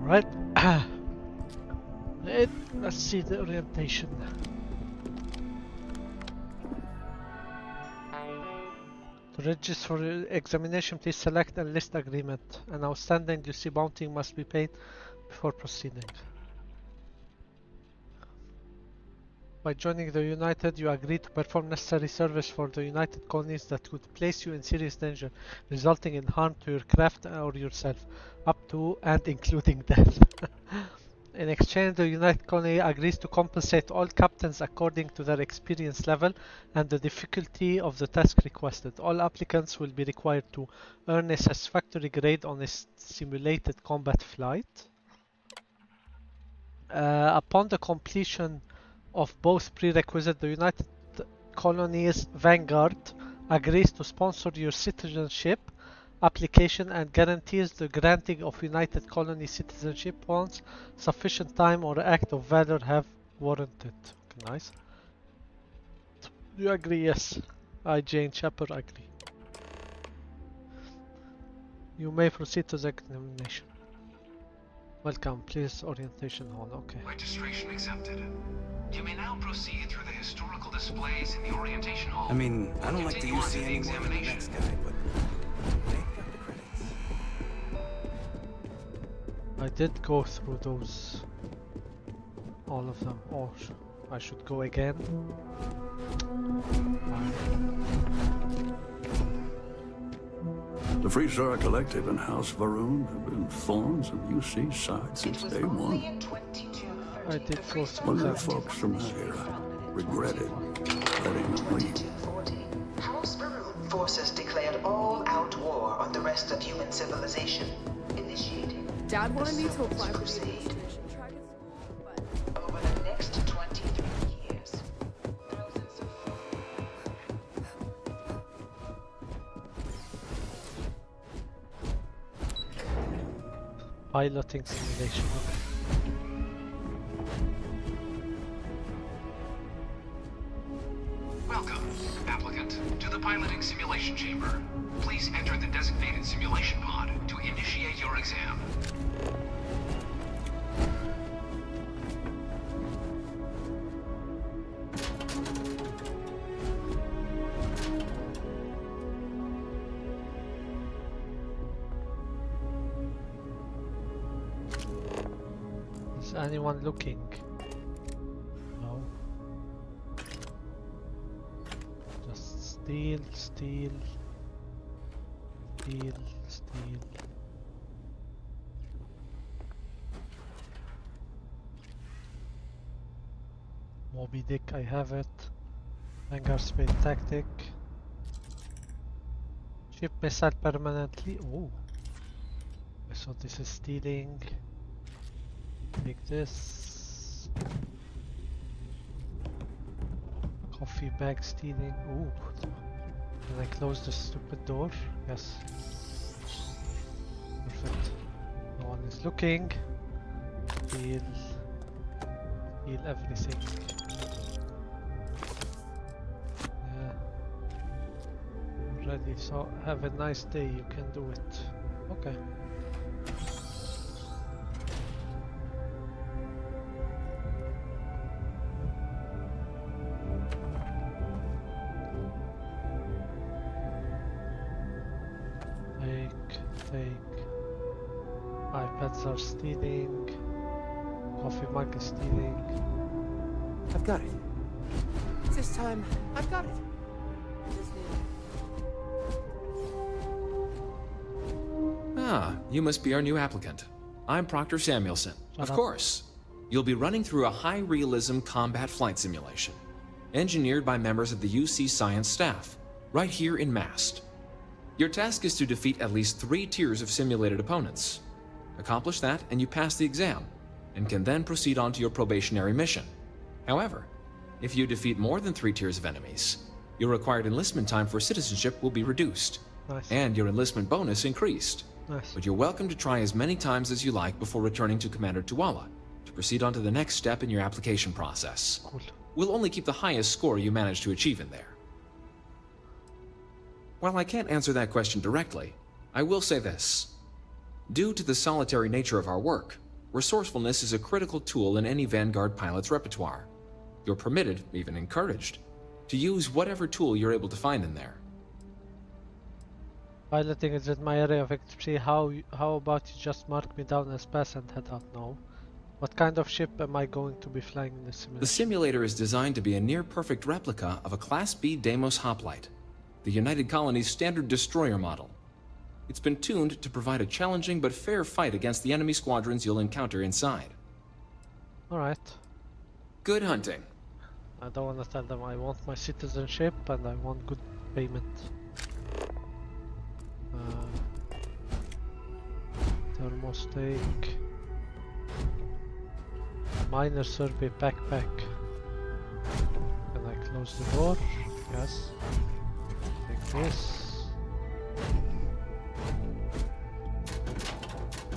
Alright. Let's see the orientation. To register for examination, please select Enlist Agreement. An outstanding UC bounty must be paid before proceeding. By joining the United, you agree to perform necessary service for the United colonies that could place you in serious danger, resulting in harm to your craft or yourself, up to and including death. In exchange, the United colony agrees to compensate all captains according to their experience level and the difficulty of the task requested. All applicants will be required to earn a satisfactory grade on a simulated combat flight. Upon the completion of both prerequisites, the United Colonies Vanguard agrees to sponsor your citizenship application and guarantees the granting of United Colony citizenship once sufficient time or act of valor have warranted. Okay, nice. Do you agree? Yes. I, Jane Chapper, agree. You may proceed to the examination. Welcome, please orientation hall. Okay. Registration accepted. You may now proceed through the historical displays in the orientation hall. I mean, I don't like to use the examination. Next guy, but I did go through those, all of them. Oh, I should go again. The Freestar Collective and House Varoon have been thorns of UC's side since day one. I did go through One of the that. folks from that era regretted letting them leave. House Varoon forces declared all-out war on the rest of human civilization, initiating Dad wanted me to apply for crusade. Over the next 23 years, thousands of Piloting simulation. Welcome, applicant, to the piloting simulation chamber. Please enter the designated simulation pod to initiate your exam. Is anyone looking? No. Just steal, steal, steal, steal. Moby Dick, I have it. Vanguard Space Tactic. Ship missile permanently. Oh. So this is stealing. Take this. Coffee bag stealing. Ooh. Can I close the stupid door? Yes. Perfect. No one is looking. Steal. Steal everything. Yeah. Ready. So have a nice day. You can do it. Okay. Take. iPads are stealing. Coffee mug is stealing. I've got it. This time, I've got it. Ah, you must be our new applicant. I'm Proctor Samuelson. Of course. You'll be running through a high-realism combat flight simulation, engineered by members of the UC science staff, right here in Mast. Your task is to defeat at least 3 tiers of simulated opponents. Accomplish that and you pass the exam, and can then proceed on to your probationary mission. However, if you defeat more than 3 tiers of enemies, your required enlistment time for citizenship will be reduced, and your enlistment bonus increased. But you're welcome to try as many times as you like before returning to Commander Tuala to proceed on to the next step in your application process. We'll only keep the highest score you manage to achieve in there. While I can't answer that question directly, I will say this. Due to the solitary nature of our work, Resourcefulness is a critical tool in any Vanguard pilot's repertoire. You're permitted, even encouraged, to use whatever tool you're able to find in there. Piloting is in my area of expertise. How about you just mark me down as pass and head out? No. What kind of ship am I going to be flying in this simulation? The simulator is designed to be a near-perfect replica of a Class B Deimos hoplite, the United Colony's standard destroyer model. It's been tuned to provide a challenging but fair fight against the enemy squadrons you'll encounter inside. Alright. Good hunting. I don't want to tell them I want my citizenship and I want good payment. Thermostake. Minor survey backpack. Can I close the door? Yes. Take this.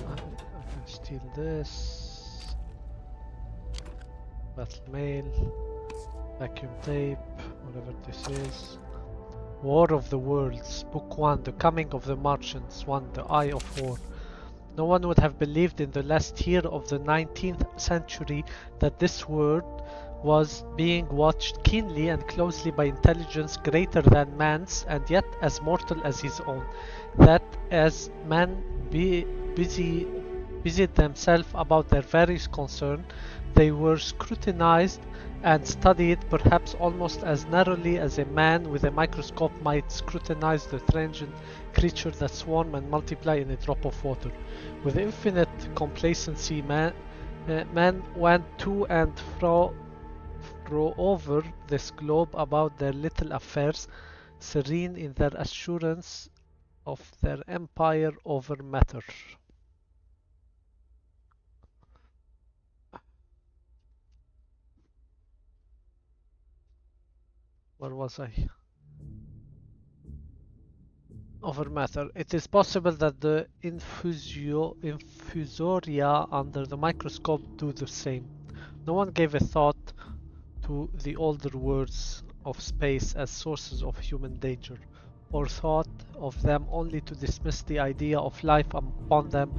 I can steal this. Battle mail. Vacuum tape. Whatever this is. War of the Worlds. Book 1. The Coming of the Martians. 1. The Eye of War. No one would have believed in the last year of the 19th century that this world was being watched keenly and closely by intelligence greater than man's and yet as mortal as his own. That as men busied themselves about their various concerns, they were scrutinized and studied perhaps almost as narrowly as a man with a microscope might scrutinize the transient creatures that swarm and multiply in a drop of water. With infinite complacency, men went to and fro over this globe about their little affairs, serene in their assurance of their empire over matter. Where was I? Over matter. It is possible that the infusoria under the microscope do the same. No one gave a thought to the older worlds of space as sources of human danger, or thought of them only to dismiss the idea of life upon them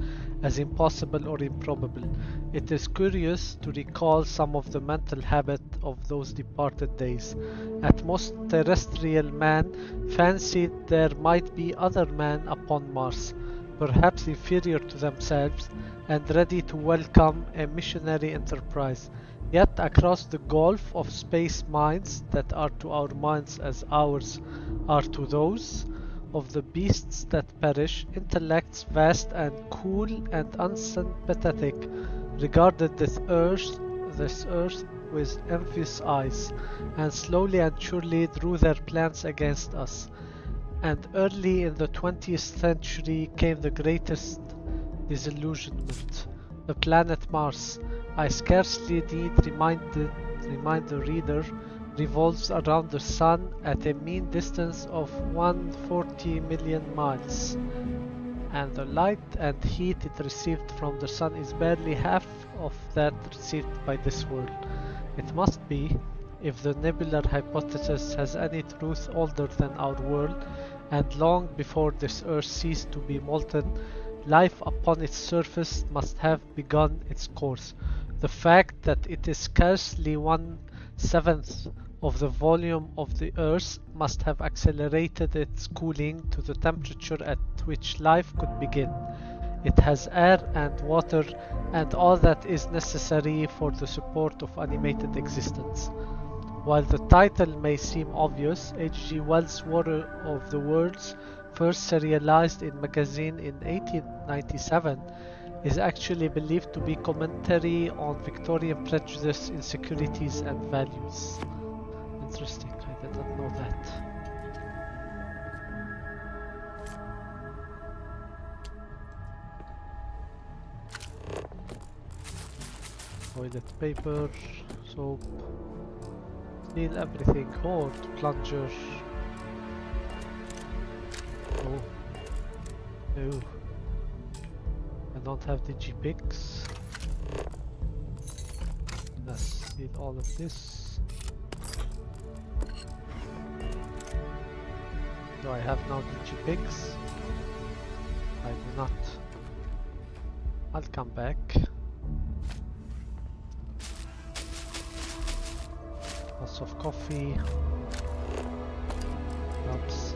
as impossible or improbable. It is curious to recall some of the mental habit of those departed days. At most, terrestrial man fancied there might be other men upon Mars, perhaps inferior to themselves and ready to welcome a missionary enterprise. Yet across the gulf of space minds that are to our minds as ours are to those of the beasts that perish, intellects vast and cool and unsympathetic regarded this earth with envious eyes, and slowly and surely drew their plans against us. And early in the 20th century came the greatest disillusionment. The planet Mars, I scarcely need remind the reader, revolves around the Sun at a mean distance of 140 million miles, and the light and heat it received from the Sun is barely half of that received by this world. It must be, if the nebular hypothesis has any truth, older than our world, and long before this Earth ceased to be molten, life upon its surface must have begun its course. The fact that it is scarcely 1/7 of the volume of the Earth must have accelerated its cooling to the temperature at which life could begin. It has air and water and all that is necessary for the support of animated existence. While the title may seem obvious, H.G. Wells' War of the Worlds, first serialized in magazine in 1897, is actually believed to be commentary on Victorian prejudice, insecurities and values. Interesting, I did not know that. Toilet paper, soap, steal everything, hoard, plunger. Oh. No. I don't have the G-Picks. Let's steal all of this. Do I have now the G-Picks? I do not. I'll come back. of coffee. Cups.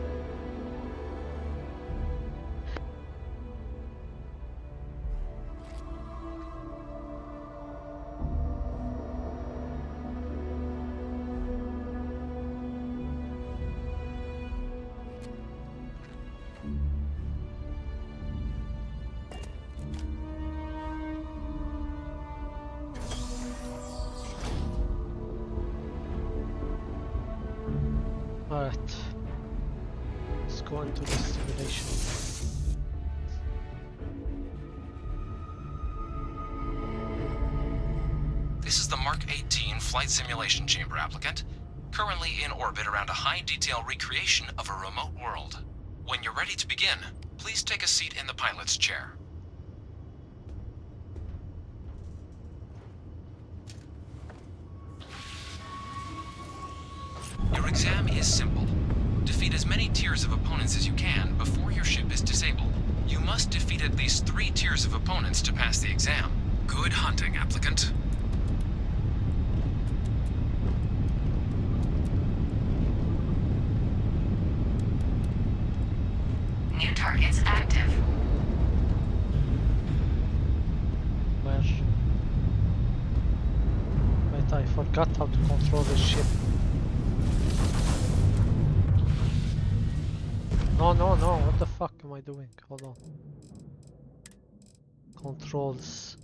Alright. Let's go into the simulation. This is the Mark 18 Flight Simulation Chamber applicant, currently in orbit around a high-detail recreation of a remote world. When you're ready to begin, please take a seat in the pilot's chair. Your exam is simple. Defeat as many tiers of opponents as you can before your ship is disabled. You must defeat at least 3 tiers of opponents to pass the exam. Good hunting, applicant. New targets active. Where? Wait, I forgot how to control the ship. No, what the fuck am I doing? Hold on. Controls.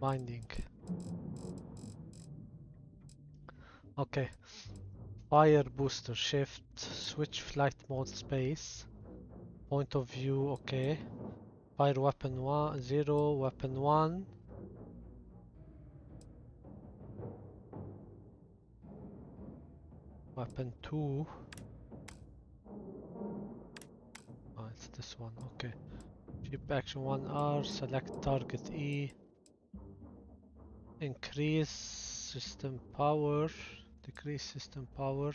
Binding. Okay. Fire booster shift. Switch flight mode space. Point of view, okay. Fire weapon 1, 0, weapon 1. Weapon 2. Oh, it's this one, okay. Ship action 1R, select target E. Increase system power, decrease system power.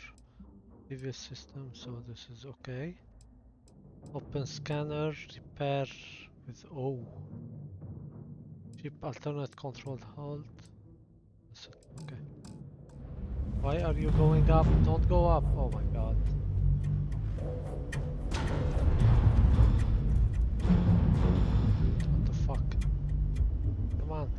Previous system, so this is okay. Open scanner, repair with O. Ship alternate control hold. Okay. Why are you going up? Don't go up. Oh my god. What the fuck? Come on.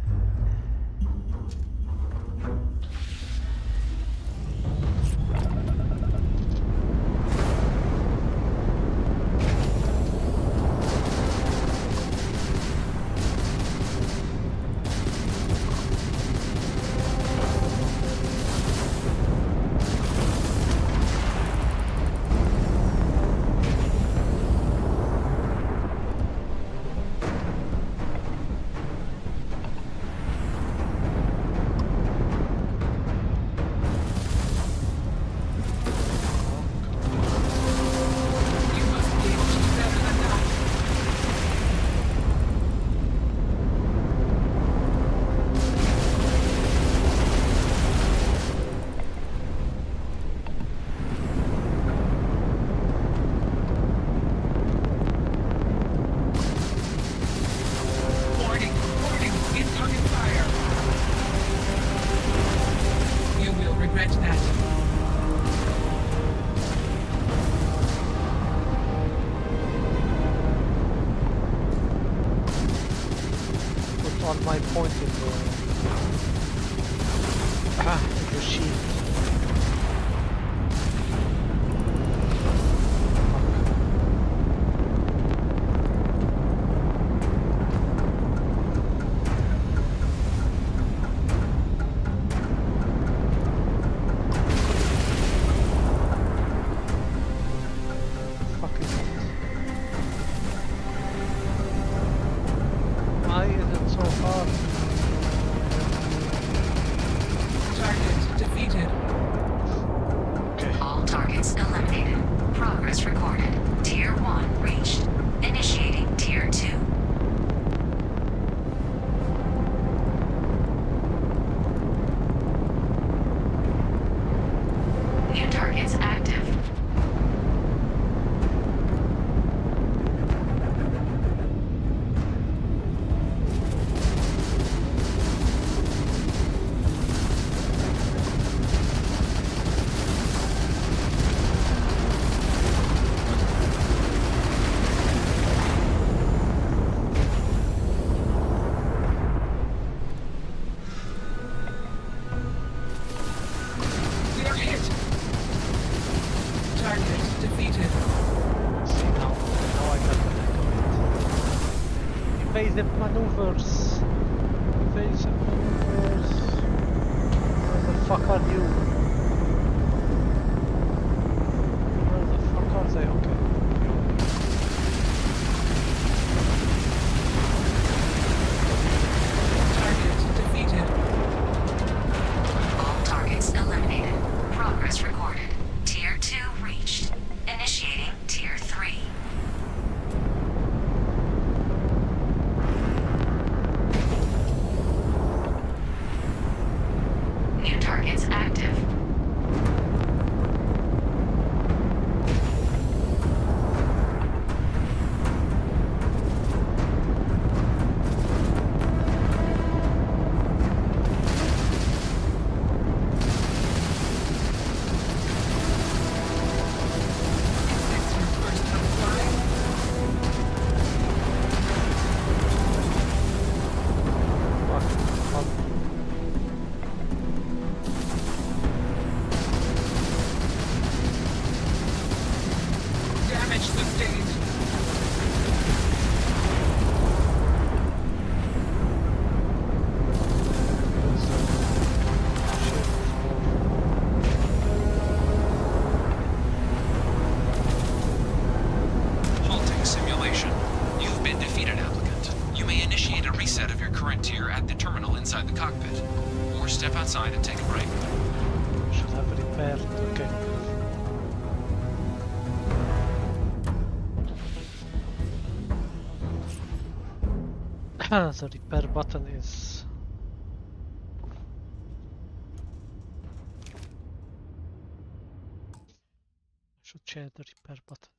On my point in the sheet. maneuvers. Evasion maneuvers. Where the fuck are you? Where the fuck are they? Okay. All targets eliminated. Progress recorded. Tier 2 reached. Initiating Tier 3. New targets active. Damage sustained. Halting simulation. You've been defeated, applicant. You may initiate a reset of your current tier at the terminal inside the cockpit, or step outside and take a break. Should have repaired. Okay. The repair button is... I should change the repair button.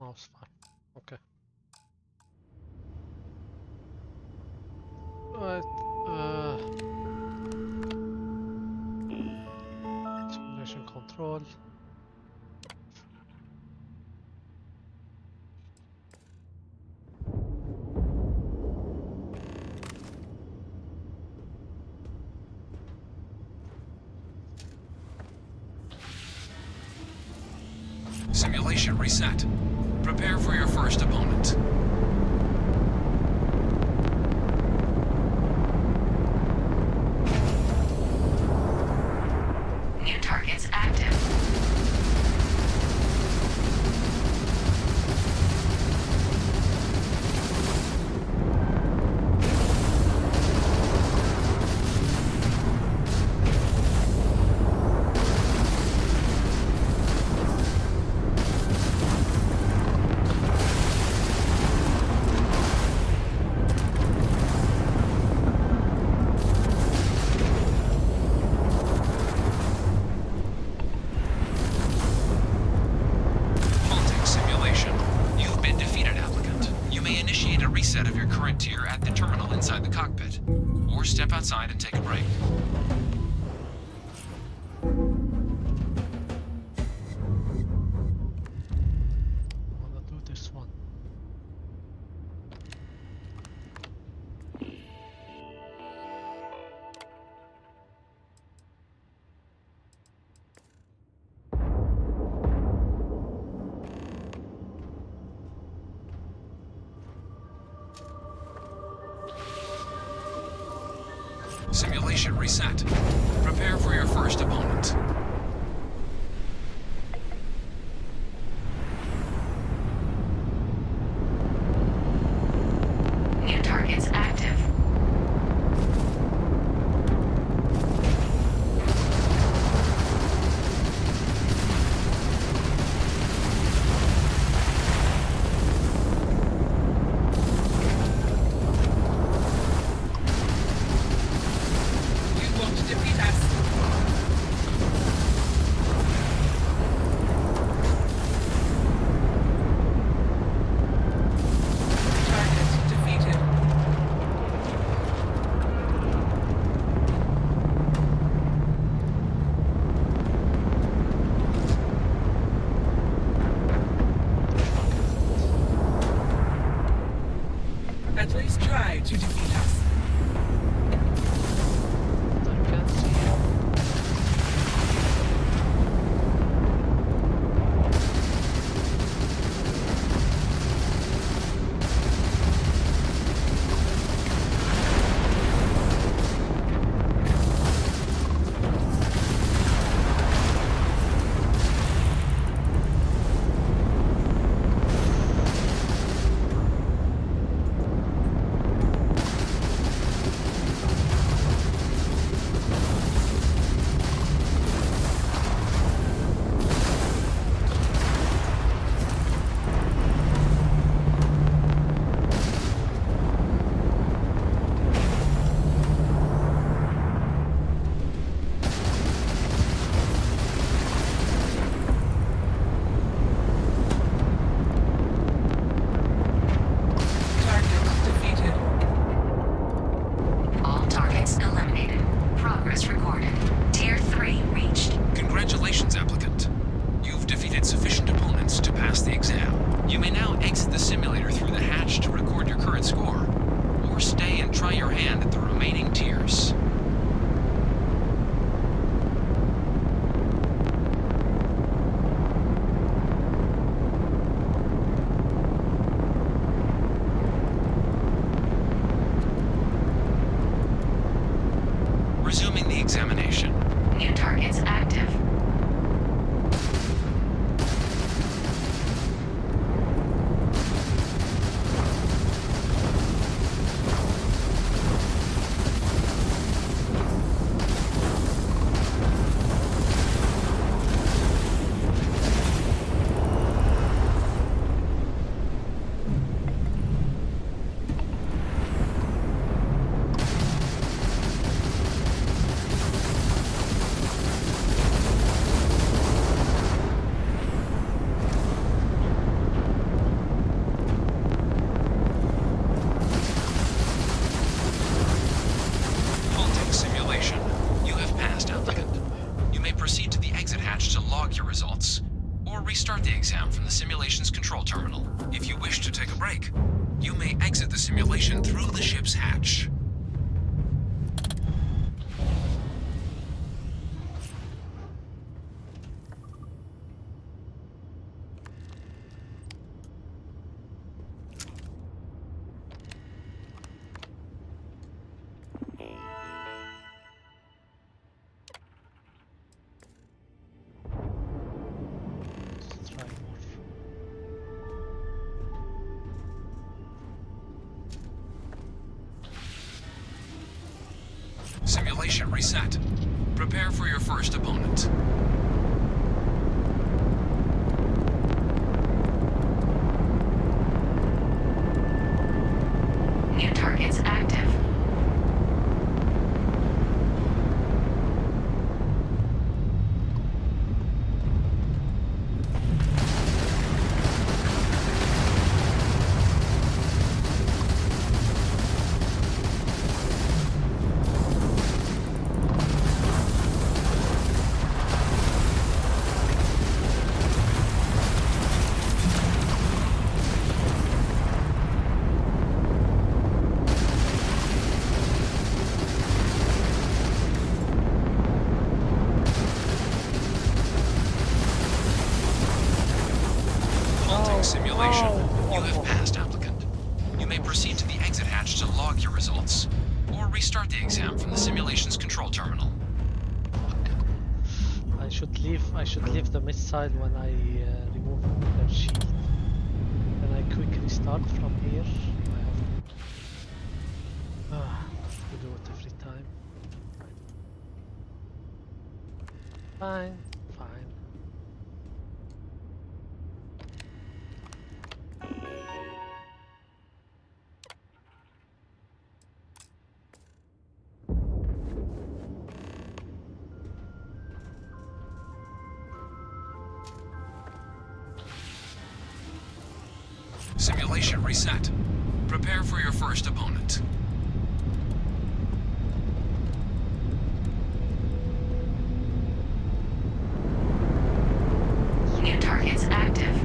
Mouse fine. Okay. Right. Simulation control. Simulation reset. Prepare for your first opponent. New targets active. Halting simulation. You've been defeated, applicant. You may initiate a reset of your current tier at the terminal inside the cockpit, or step outside and take a break. I wanna do this one. Simulation reset. Prepare for your first opponent. New targets active. You want to defeat us? Target defeated. At least try to defeat us. I can't see. targets to pass the exam. You may now exit the simulator through the hatch to record your current score, or stay and try your hand at the remaining tiers. Resuming the examination. New targets active. Halting simulation. You have passed, applicant. You may proceed to the exit hatch to log your results, or restart the exam from the simulation's control terminal. If you wish to take a break, you may exit the simulation through the ship's hatch. Let's try more. Simulation reset. Prepare for your first opponent. New targets active. Halting simulation. You have passed, applicant. You may proceed to the exit hatch to log your results, or restart the exam from the simulation's control terminal. I should leave the missile when I remove their shield. Then I quick restart from here. I have to do it every time. Fine, fine. Simulation reset. Prepare for your first opponent. New targets active.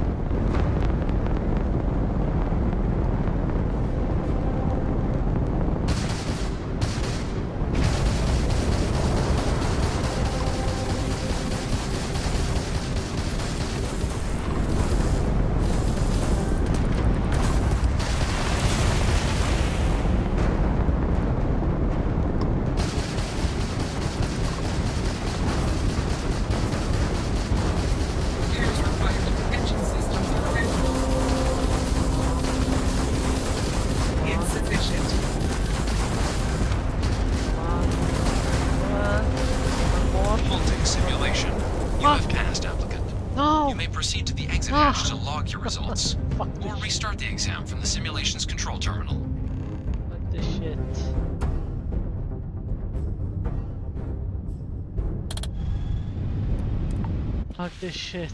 Halting simulation. You have passed, applicant. No! You may proceed to the exit hatch to log your results, or restart the exam from the simulation's control terminal. Fuck this shit. Fuck this shit.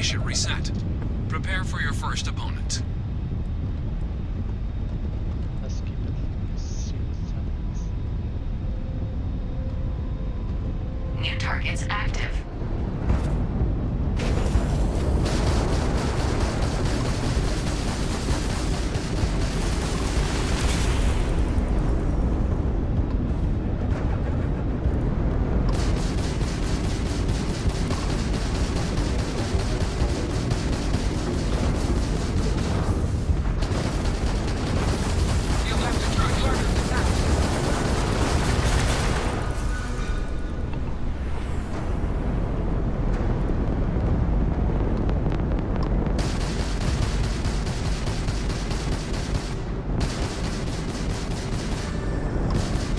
Simulation reset. Prepare for your first opponent. Let's keep it. Let's see what happens. New targets active.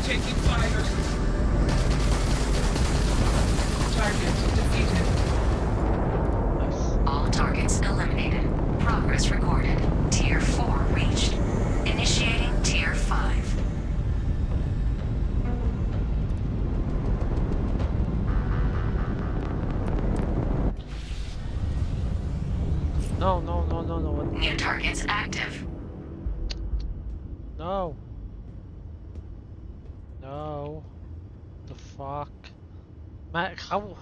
Taking fire. Target defeated. All targets eliminated. Progress recorded. Tier 4 reached. Initiating Tier 5. No. New targets active. No. No. The fuck? Man, how?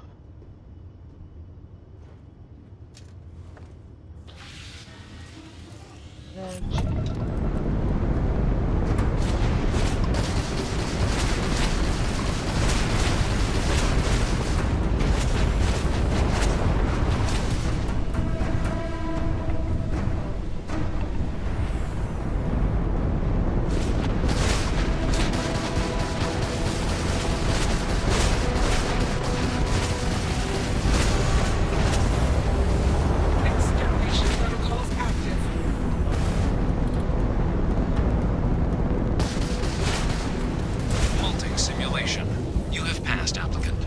Extermination protocols active. Halting simulation. You have passed, applicant.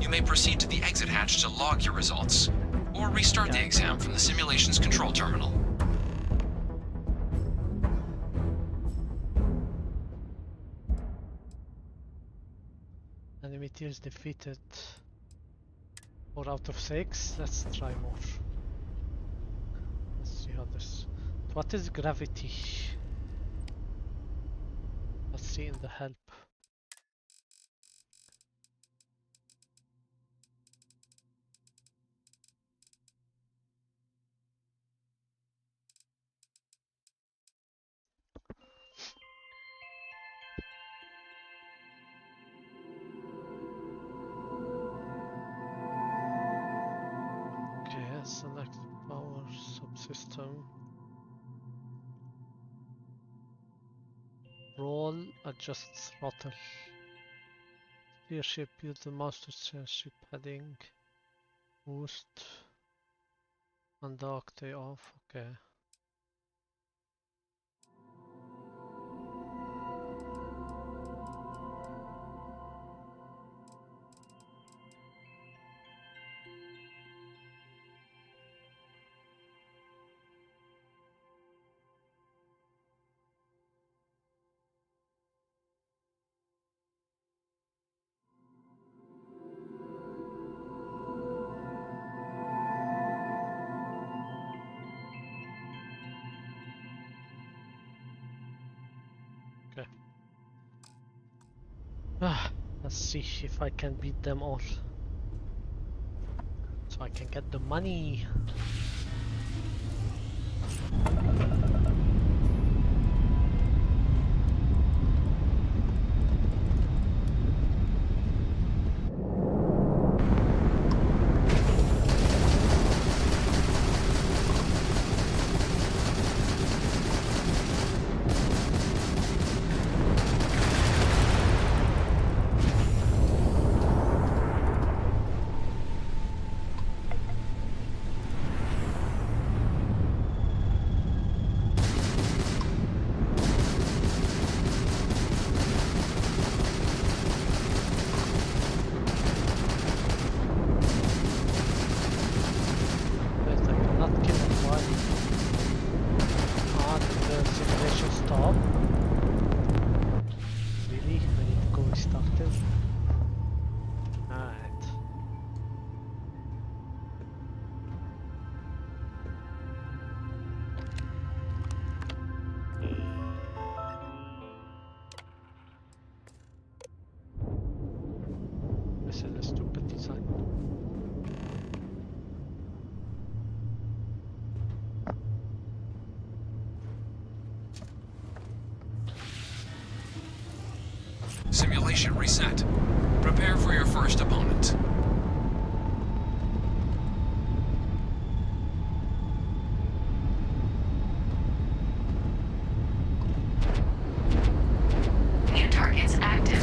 You may proceed to the exit hatch to log your results, or restart the exam from the simulation's control terminal. Enemy tiers defeated. 4 out of 6. Let's try more. Let's see how this. What is gravity? Let's see in the help. Okay, select power subsystem. Roll, adjust throttle. Steer ship, use the mouse to change ship heading. Boost. Undock, take off, okay. Okay. Let's see if I can beat them all. So I can get the money. Simulation reset. Prepare for your first opponent. New targets active.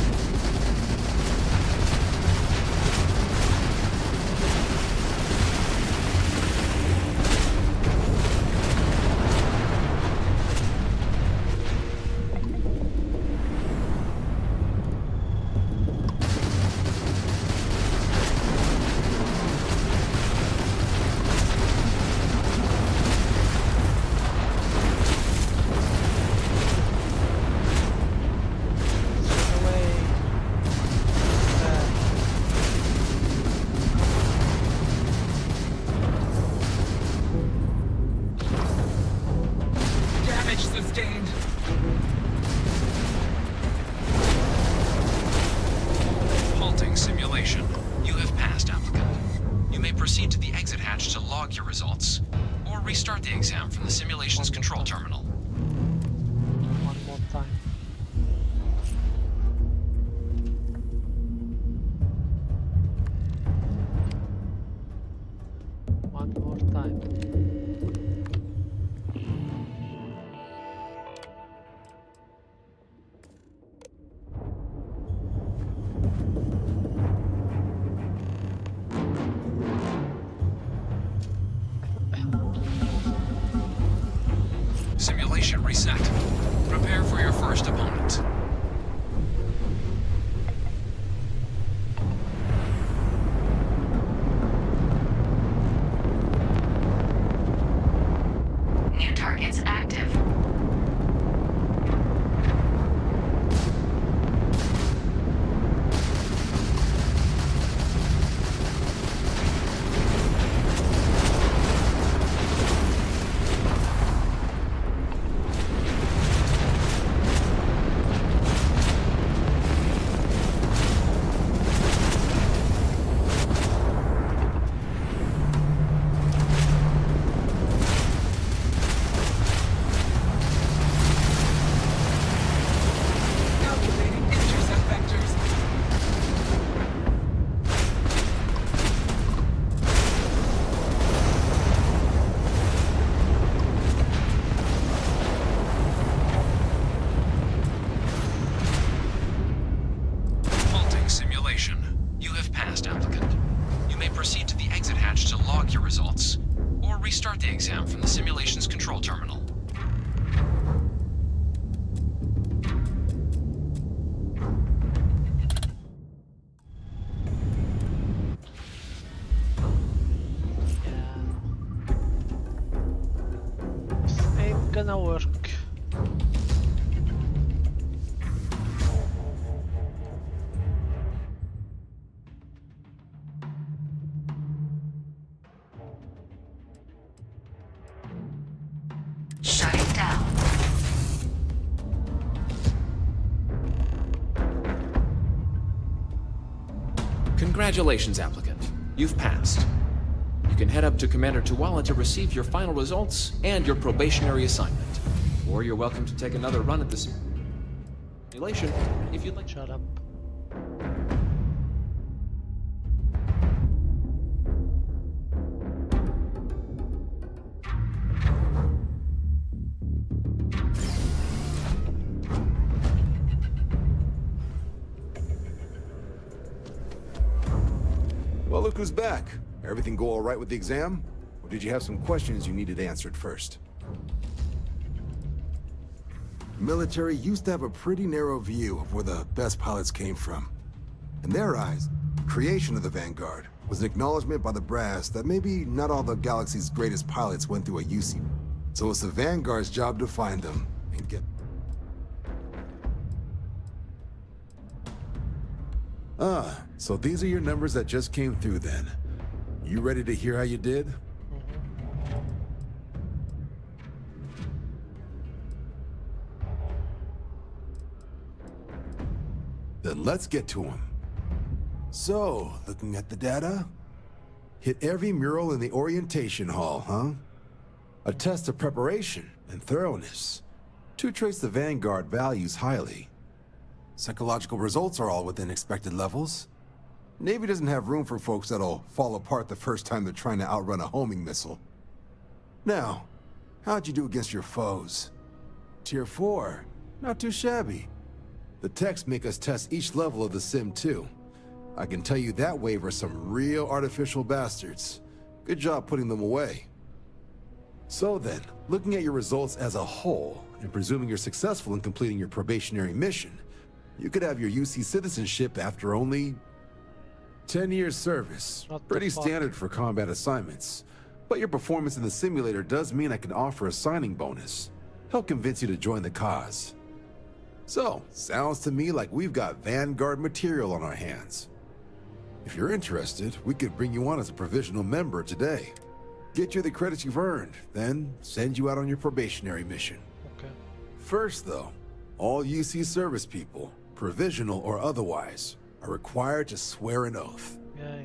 Damage sustained. Halting simulation. You have passed, applicant. You may proceed to the exit hatch to log your results, or restart the exam from the simulation's control terminal. One more time. One more time. Simulation reset. Prepare for your first opponent. New targets active. Calculating intercept vectors. Halting simulation. You have passed, applicant. You may proceed to the exit hatch to log your results, or restart the exam from the simulation's control terminal. This ain't gonna work. Shutting down. Congratulations, applicant. You've passed. You can head up to Commander Tuwala to receive your final results and your probationary assignment. Or you're welcome to take another run at the simulation if you'd like. Shut up. Well, look who's back. Everything go all right with the exam? Or did you have some questions you needed answered first? Military used to have a pretty narrow view of where the best pilots came from. In their eyes, creation of the Vanguard was an acknowledgement by the brass that maybe not all the galaxy's greatest pilots went through a UC. So it's the Vanguard's job to find them and get... Ah, so these are your numbers that just came through then. You ready to hear how you did? Then let's get to them. So, looking at the data, hit every mural in the orientation hall, huh? A test of preparation and thoroughness. To trace the Vanguard values highly. Psychological results are all within expected levels. Navy doesn't have room for folks that'll fall apart the first time they're trying to outrun a homing missile. Now, how'd you do against your foes? Tier 4. Not too shabby. The techs make us test each level of the sim too. I can tell you that wave are some real artificial bastards. Good job putting them away. So then, looking at your results as a whole, and presuming you're successful in completing your probationary mission, you could have your UC citizenship after only 10 years service. Pretty standard for combat assignments. But your performance in the simulator does mean I can offer a signing bonus. Help convince you to join the cause. So, sounds to me like we've got Vanguard material on our hands. If you're interested, we could bring you on as a provisional member today. Get you the credits you've earned, then send you out on your probationary mission. Okay. First, though, all UC service people, provisional or otherwise, are required to swear an oath. Yeah.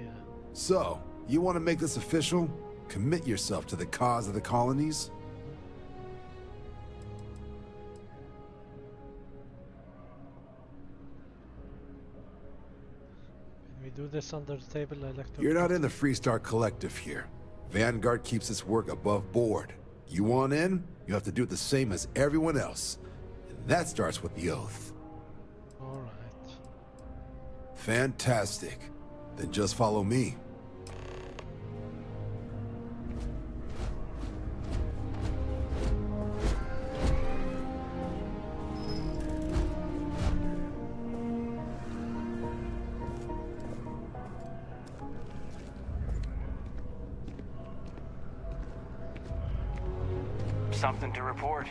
So, you want to make this official? Commit yourself to the cause of the colonies? Can we do this under the table? I like to. You're not in the Freestar Collective here. Vanguard keeps its work above board. You want in, you have to do it the same as everyone else. And that starts with the oath. Alright. Fantastic. Then just follow me. Something to report.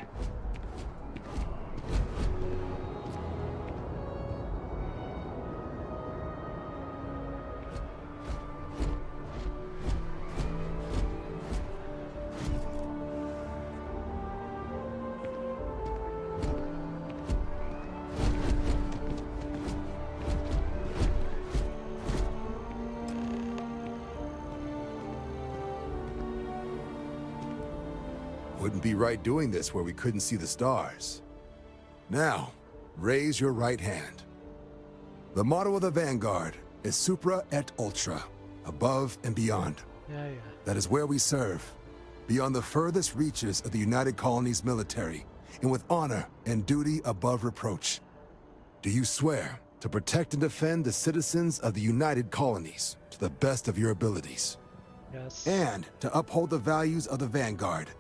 Wouldn't be right doing this where we couldn't see the stars. Now, raise your right hand. The motto of the Vanguard is Supra et Ultra, above and beyond. Yeah. That is where we serve, beyond the furthest reaches of the United Colonies military, and with honor and duty above reproach. Do you swear to protect and defend the citizens of the United Colonies to the best of your abilities? Yes. And to uphold the values of the Vanguard,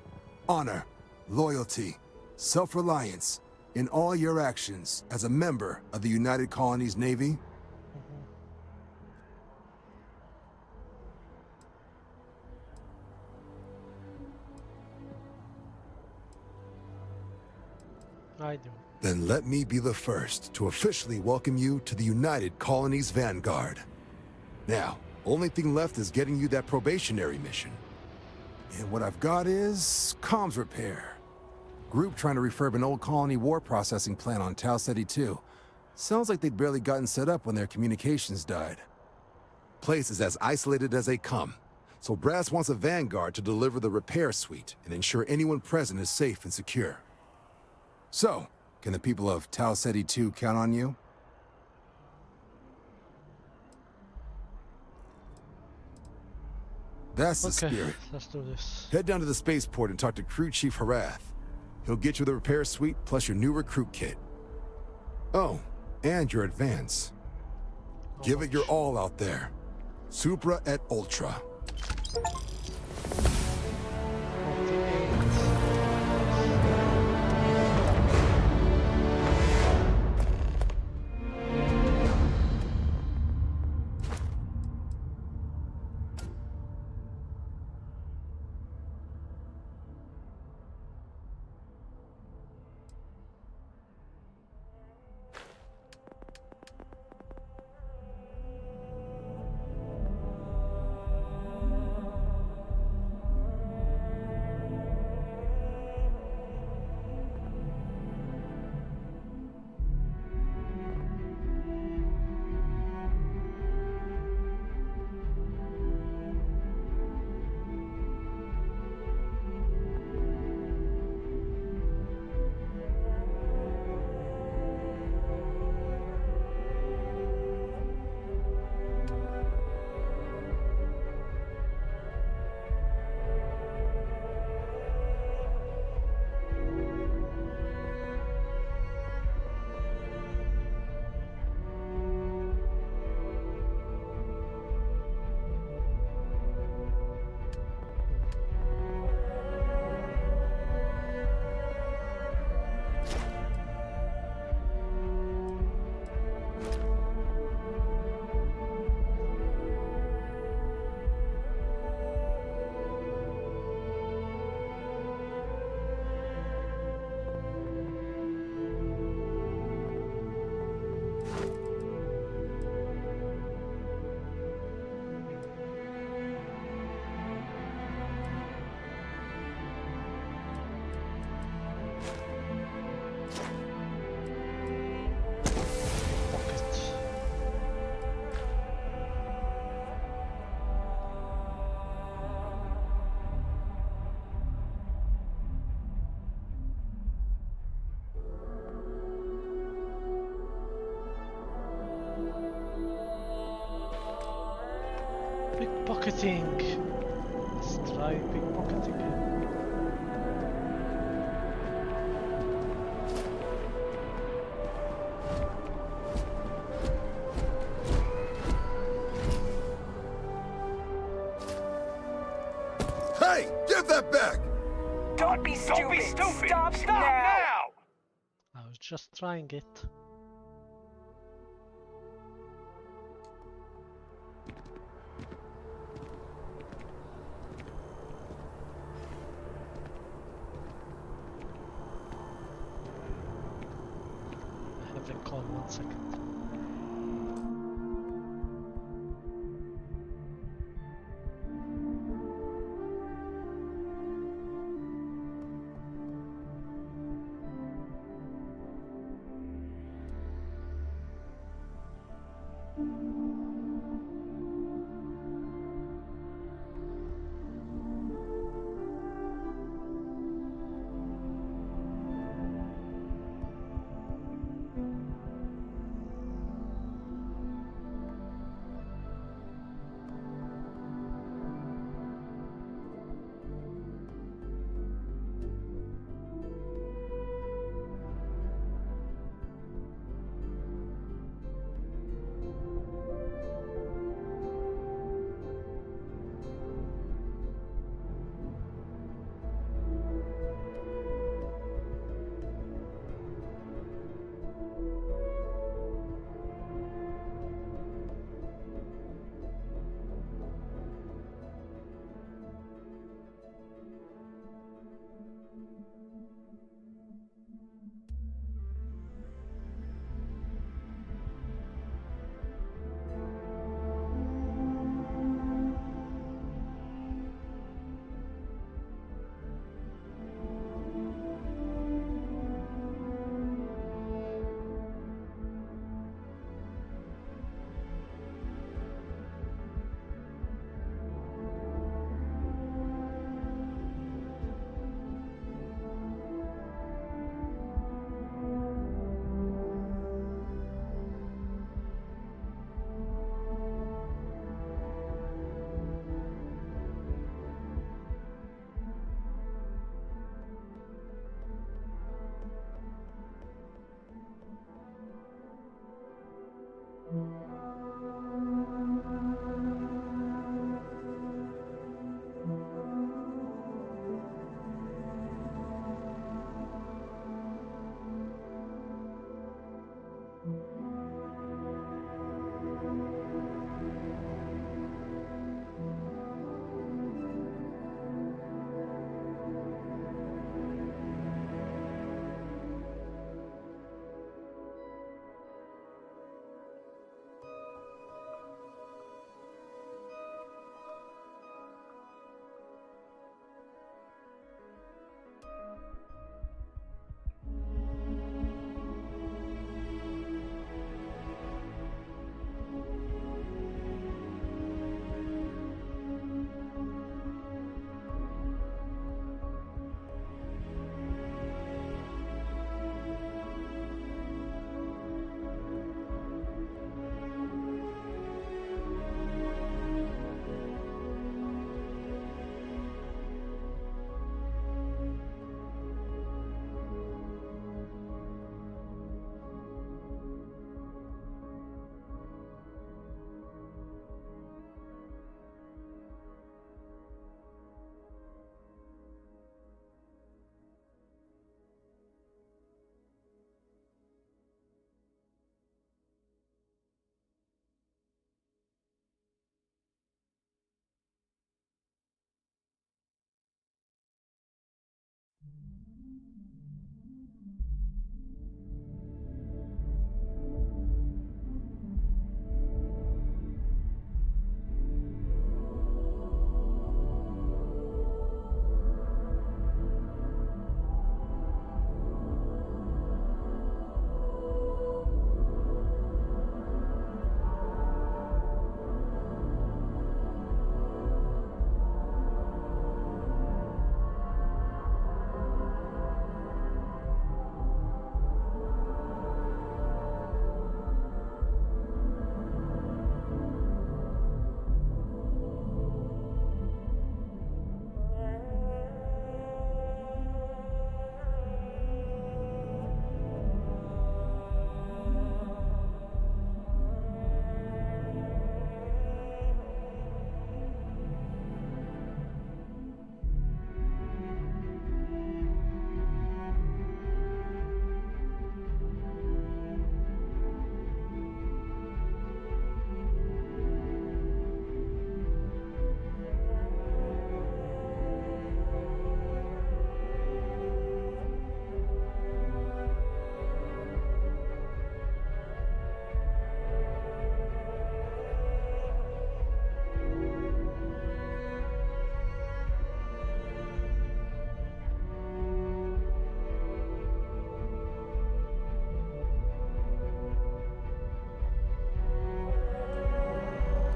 honor, loyalty, self-reliance in all your actions as a member of the United Colonies Navy? I do. Then let me be the first to officially welcome you to the United Colonies Vanguard. Now, only thing left is getting you that probationary mission. And what I've got is comms repair. Group trying to refurb an old colony war processing plant on Tau Ceti 2. Sounds like they'd barely gotten set up when their communications died. Place is as isolated as they come, so Brass wants a Vanguard to deliver the repair suite and ensure anyone present is safe and secure. So, can the people of Tau Ceti 2 count on you? That's the spirit. Let's do this. Head down to the spaceport and talk to Crew Chief Harath. He'll get you the repair suite plus your new recruit kit. Oh, and your advance. Give it your all out there. Supra et Ultra. pickpocketing. Let's try pickpocketing him. Hey, give that back! Don't be stupid! Stop now! I was just trying it. I haven't called 1 second.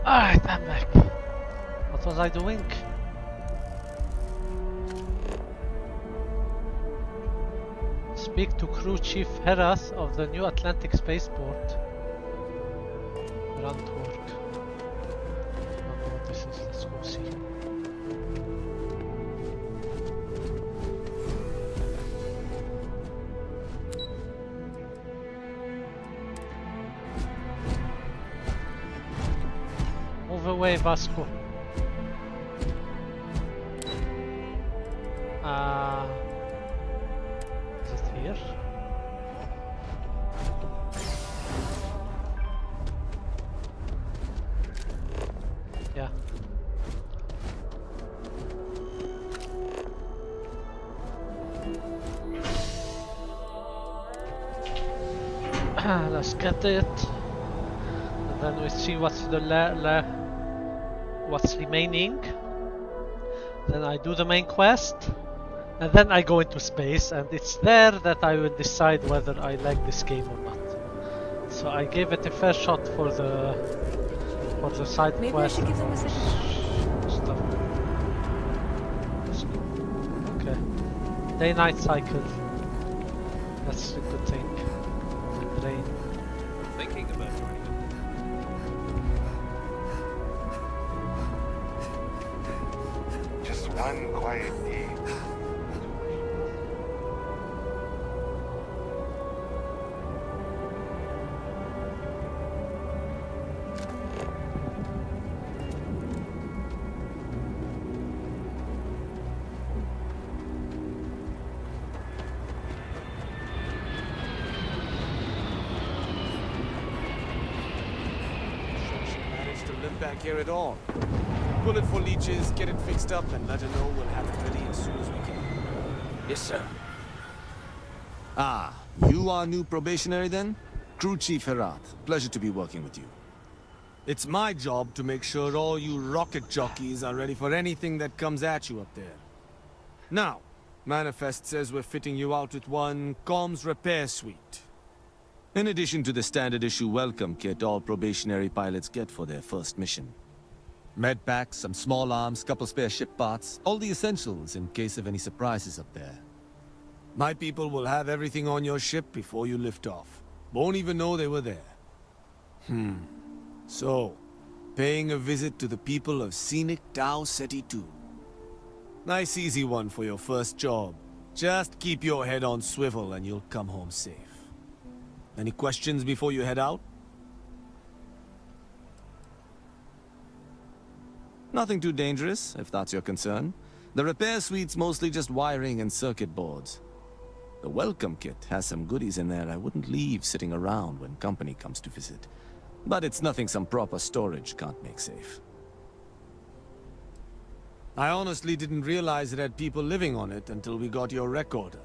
Alright, I'm back. What was I doing? Speak to Crew Chief Herath of the New Atlantic Spaceport. Grunt work. I don't know what this is. Let's go see. Move away, Vasco. Is it here? Yeah. Let's get it. And then we see what's the what's remaining. Then I do the main quest. And then I go into space, and it's there that I will decide whether I like this game or not. So I gave it a fair shot for the side Maybe quest. I should give them a second. Stuff. Let's go. Okay. Day-night cycle. That's a good thing. The brain. Thinking about joining Just one quiet day. Back here at all. Pull it for leeches, get it fixed up, and let her know we'll have it ready as soon as we can. Yes, sir. Ah, you are new probationary then? Crew Chief Herath. Pleasure to be working with you. It's my job to make sure all you rocket jockeys are ready for anything that comes at you up there. Now, Manifest says we're fitting you out with one comms repair suite. In addition to the standard issue welcome kit all probationary pilots get for their first mission. Med packs, some small arms, couple spare ship parts, all the essentials in case of any surprises up there. My people will have everything on your ship before you lift off. Won't even know they were there. So, paying a visit to the people of scenic Tau Ceti 2. Nice easy one for your first job. Just keep your head on swivel and you'll come home safe. Any questions before you head out? Nothing too dangerous, if that's your concern. The repair suite's mostly just wiring and circuit boards. The welcome kit has some goodies in there I wouldn't leave sitting around when company comes to visit. But it's nothing some proper storage can't make safe. I honestly didn't realize it had people living on it until we got your recorder.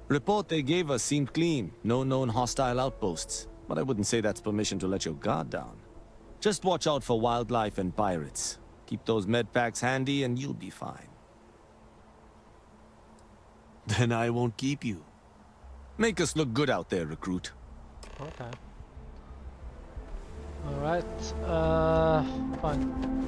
Report they gave us seemed clean. No known hostile outposts. But I wouldn't say that's permission to let your guard down. Just watch out for wildlife and pirates. Keep those med packs handy and you'll be fine. Then I won't keep you. Make us look good out there, recruit. Okay. Alright, fine.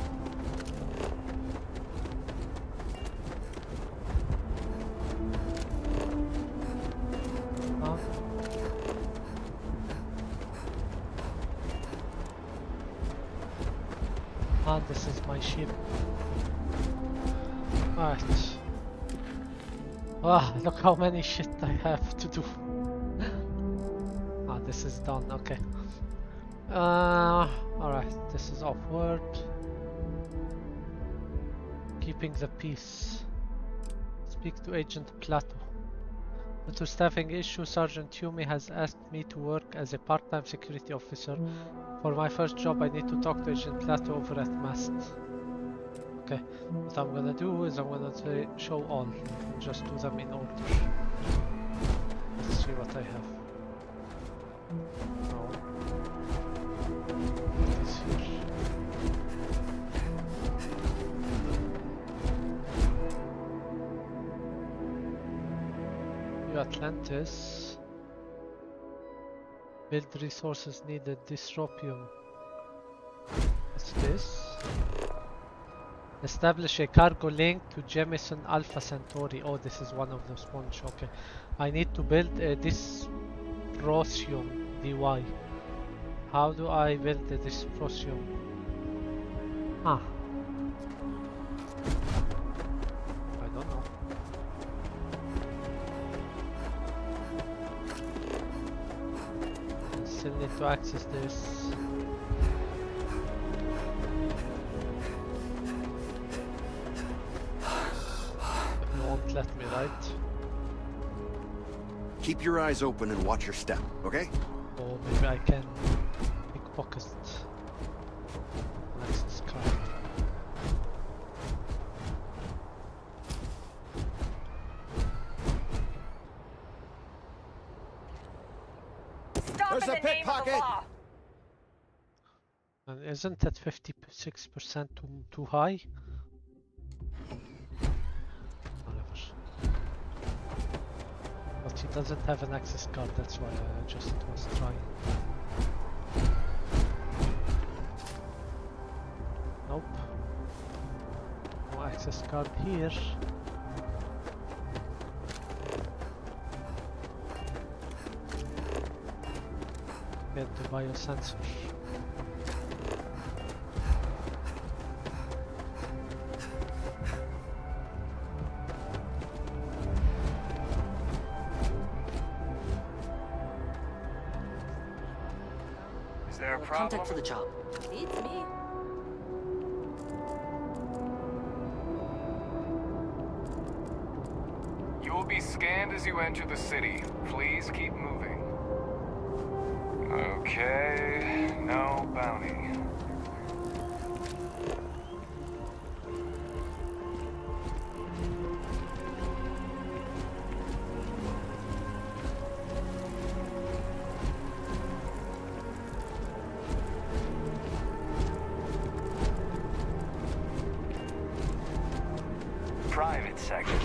Ah, this is my ship. Right. Ah, look how many shit I have to do. Ah, this is done, okay. Alright, this is offward. Keeping the peace. Speak to Agent Plato. Due to staffing issue, Sergeant Hume has asked me to work as a part-time security officer. For my first job, I need to talk to Agent Plato over at Mast. Okay, what I'm gonna do is I'm gonna say show all. Just do them in order. Let's see what I have. No. What is here? New Atlantis. Build resources needed. Distropium. What's this? Establish a cargo link to Jemison Alpha Centauri. Oh, this is one of the sponge. Okay. I need to build a dysprosium dy. How do I build the dysprosium? Ah. I don't know. Still need to access this. You won't let me, right? Keep your eyes open and watch your step, okay? Or maybe I can pickpocket an access card. There's a pickpocket! And isn't that 56% too high? Whatever. But he doesn't have an access card, that's why I just was trying. Nope. No access card here. Get the biosensor. Is there a problem? Contact for the job. It's me. You will be scanned as you enter the city. Please keep moving. Okay, no bounty. Private sector.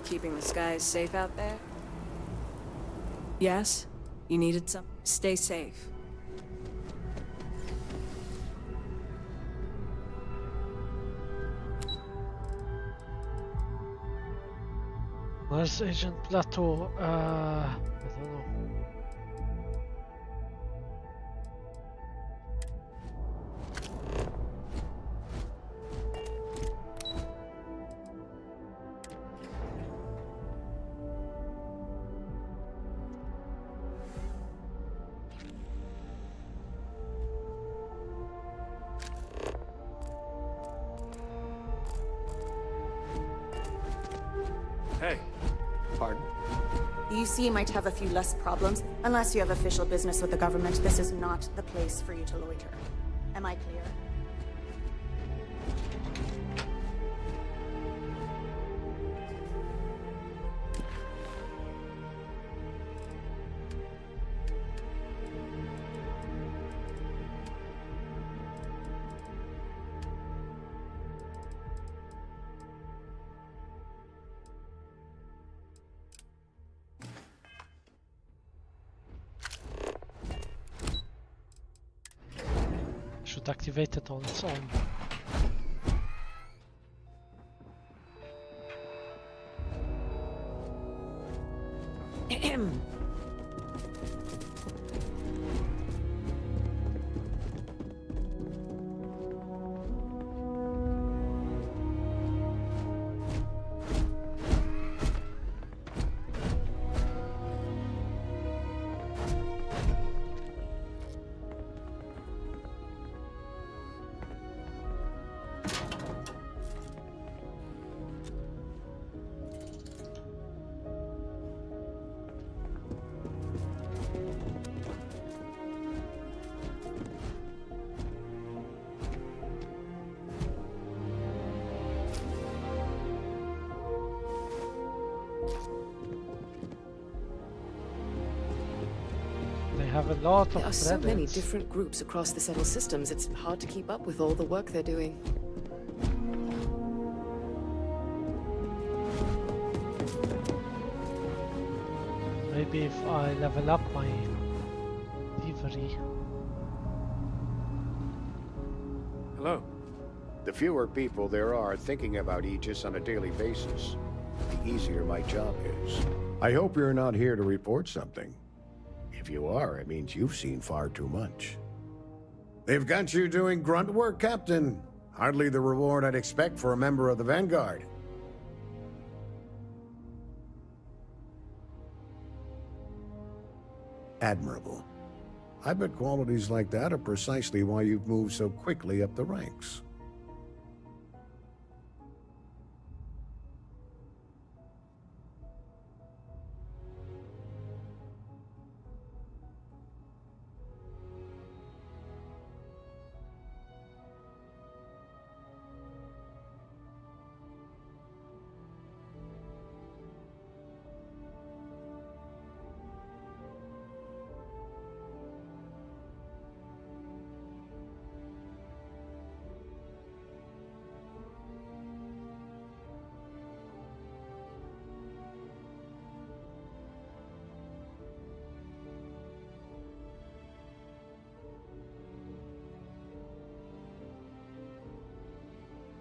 Keeping the skies safe out there? Yes? You needed some? Stay safe. Where's Agent Plateau? I don't know. Hey. Pardon? The UC might have a few less problems. Unless you have official business with the government, this is not the place for you to loiter. Am I clear? Should activate it on its own. They have a lot of There are so many credits. different groups across the settled systems, it's hard to keep up with all the work they're doing. Maybe if I level up my thievery. Hello. The fewer people there are thinking about Aegis on a daily basis, the easier my job is. I hope you're not here to report something. If you are, it means you've seen far too much. They've got you doing grunt work, Captain. Hardly the reward I'd expect for a member of the Vanguard. Admirable. I bet qualities like that are precisely why you've moved so quickly up the ranks.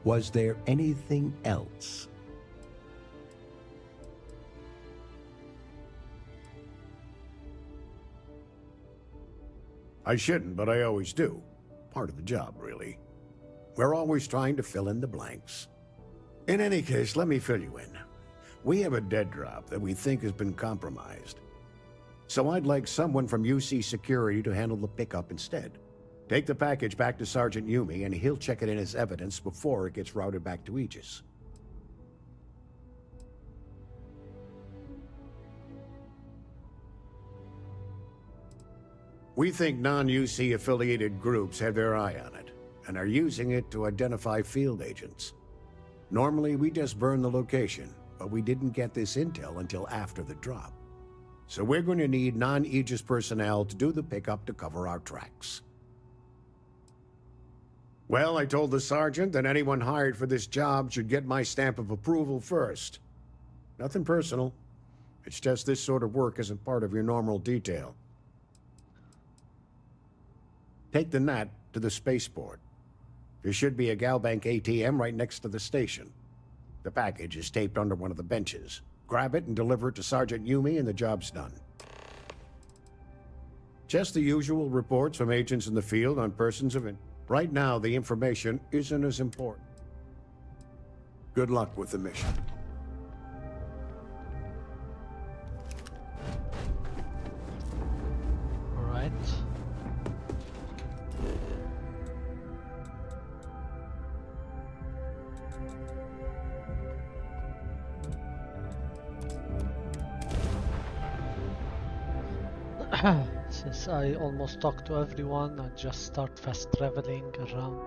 Was there anything else? I shouldn't, but I always do. Part of the job, really. We're always trying to fill in the blanks. In any case, let me fill you in. We have a dead drop that we think has been compromised. So I'd like someone from UC Security to handle the pickup instead. Take the package back to Sergeant Yumi, and he'll check it in as evidence before it gets routed back to Aegis. We think non-UC affiliated groups have their eye on it, and are using it to identify field agents. Normally, we just burn the location, but we didn't get this intel until after the drop. So we're going to need non-Aegis personnel to do the pickup to cover our tracks. Well, I told the sergeant that anyone hired for this job should get my stamp of approval first. Nothing personal. It's just this sort of work isn't part of your normal detail. Take the Nat to the spaceport. There should be a Galbank ATM right next to the station. The package is taped under one of the benches. Grab it and deliver it to Sergeant Yumi and the job's done. Just the usual reports from agents in the field on persons of interest. Right now, the information isn't as important. Good luck with the mission. All right. Since I almost talked to everyone, I just start fast traveling around.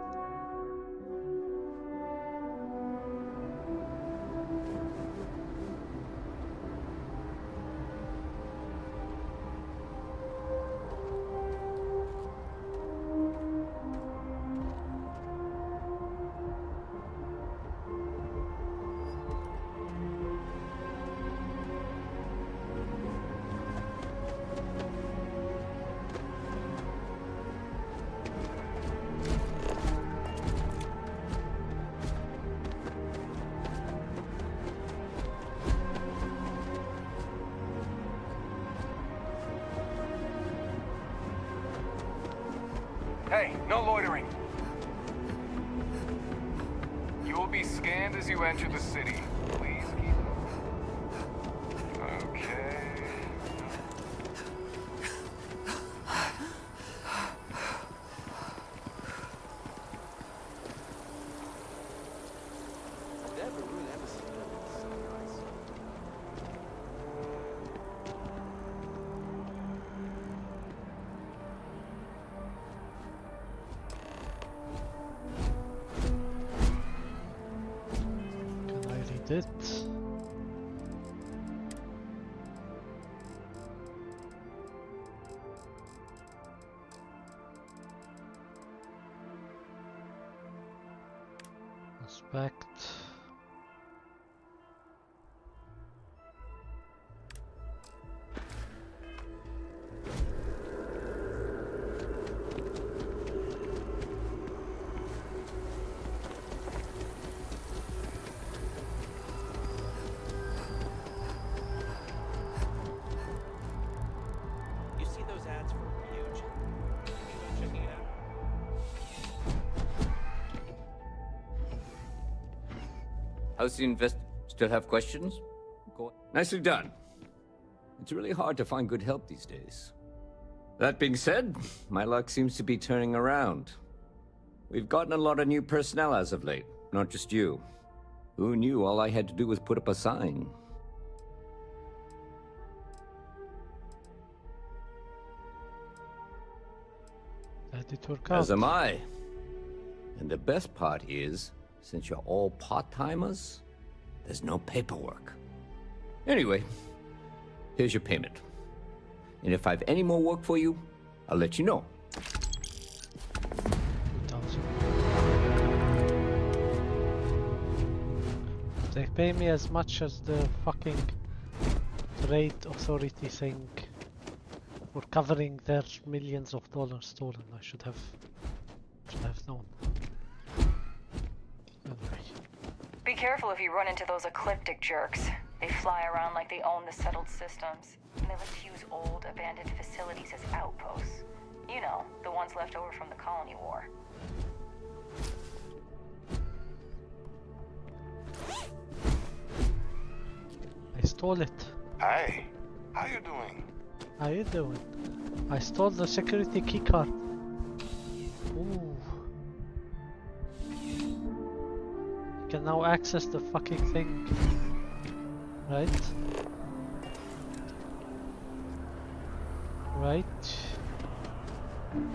Hey, no loitering. You will be scanned as you enter the city. Please keep moving. Okay. Can I read it? You see those ads for huge? Checking it out. How's the invest? Still have questions? Go on. Nicely done. It's really hard to find good help these days. That being said, my luck seems to be turning around. We've gotten a lot of new personnel as of late, not just you. Who knew all I had to do was put up a sign? That did work out. As am I. And the best part is, since you're all part-timers, there's no paperwork. Anyway, here's your payment. And if I have any more work for you, I'll let you know. 2,000. They pay me as much as the fucking trade authority thing for covering their millions of dollars stolen. I should have known. Anyway. Be careful if you run into those ecliptic jerks. They fly around like they own the settled systems, and they like to use old, abandoned facilities as outposts. You know, the ones left over from the colony war. I stole it. Hey, how you doing? How you doing? I stole the security keycard. Ooh. You can now access the fucking thing. Right? Right.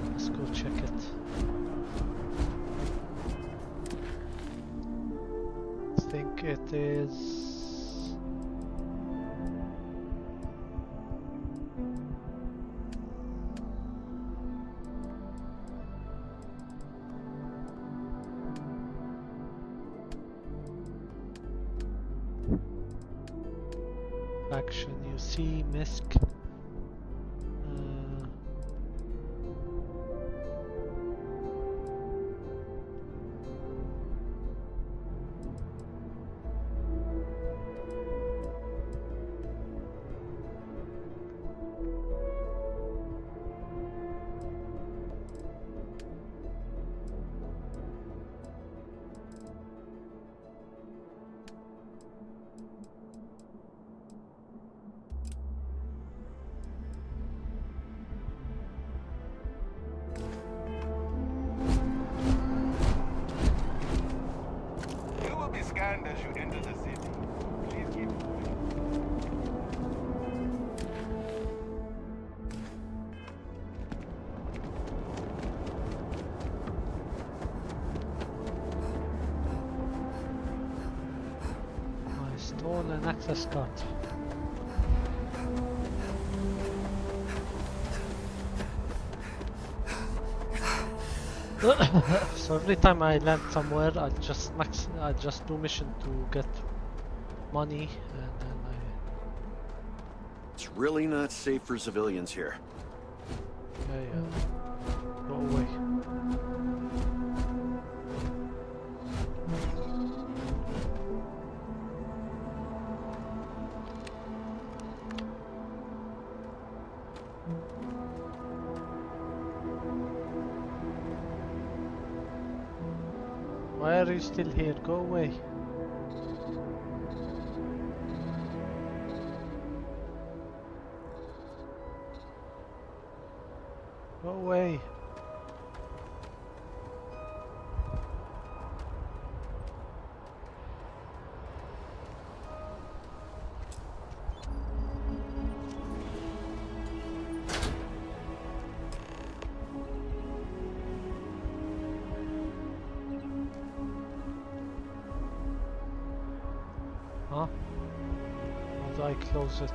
Let's go check it. I think it is... Action, you see, misc. You will be scanned as you enter the city. Please keep moving. I stole an access card. So every time I land somewhere, I just do mission to get money, and then It's really not safe for civilians here. yeah, go away. Why are you still here? Go away. Go away. Huh? How do I close it?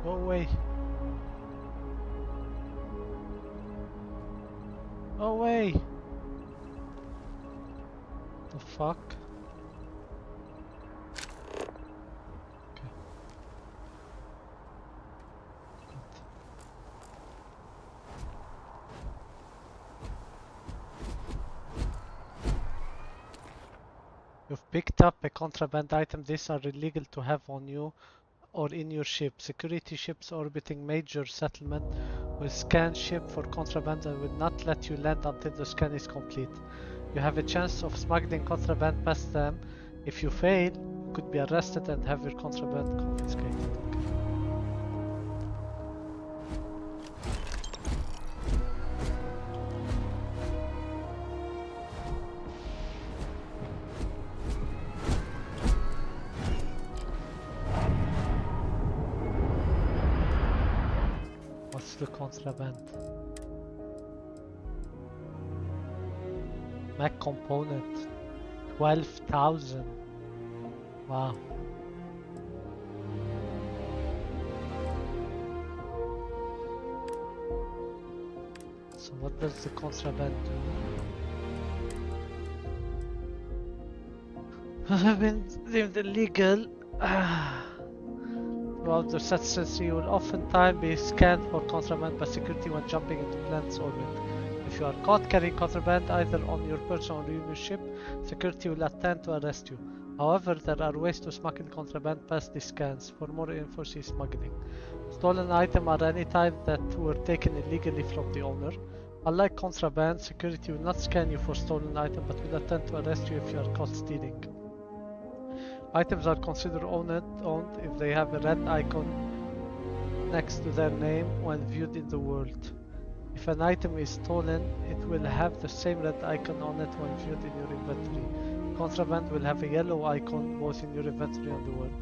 Go away. Go away. The fuck? You've picked up a contraband item. These are illegal to have on you or in your ship. Security ships orbiting major settlement will scan ship for contraband and will not let you land until the scan is complete. You have a chance of smuggling contraband past them. If you fail, you could be arrested and have your contraband confiscated. What's the contraband? Mac component. 12,000. Wow. So what does the contraband do? Have been deemed illegal. Throughout the sentence, you will oftentimes be scanned for contraband by security when jumping into planet's orbit. If you are caught carrying contraband either on your person or in your ship, security will attempt to arrest you. However, there are ways to smuggle contraband past the scans. For more info, see smuggling. Stolen items are any type that were taken illegally from the owner. Unlike contraband, security will not scan you for stolen items but will attempt to arrest you if you are caught stealing. Items are considered owned if they have a red icon next to their name when viewed in the world. If an item is stolen, it will have the same red icon on it when viewed in your inventory. Contraband will have a yellow icon both in your inventory and the world.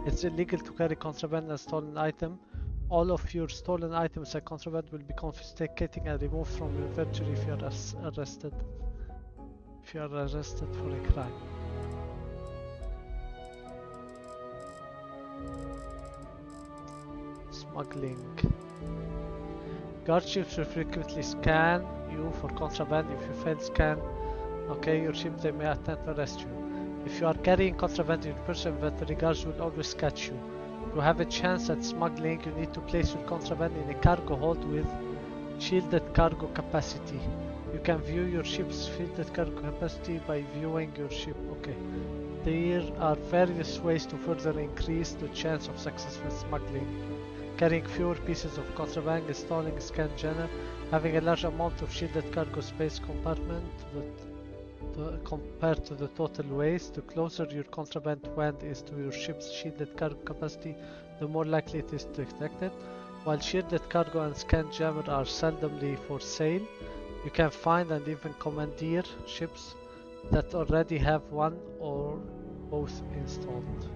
It's illegal to carry contraband and stolen item. All of your stolen items and contraband will be confiscated and removed from your inventory if you are arrested. If you are arrested for a crime. Smuggling. Guard ships will frequently scan you for contraband. If you fail scan, your ship, they may attempt to arrest you. If you are carrying contraband in your personal inventory, guards will always catch you. To have a chance at smuggling, you need to place your contraband in a cargo hold with shielded cargo capacity. You can view your ship's shielded cargo capacity by viewing your ship. There are various ways to further increase the chance of successful smuggling. Carrying fewer pieces of contraband, installing a scan jammer, having a large amount of shielded cargo space compartment compared to the total waste. The closer your contraband wand is to your ship's shielded cargo capacity, the more likely it is detected. While shielded cargo and scan jammer are seldomly for sale, you can find and even commandeer ships that already have one or both installed.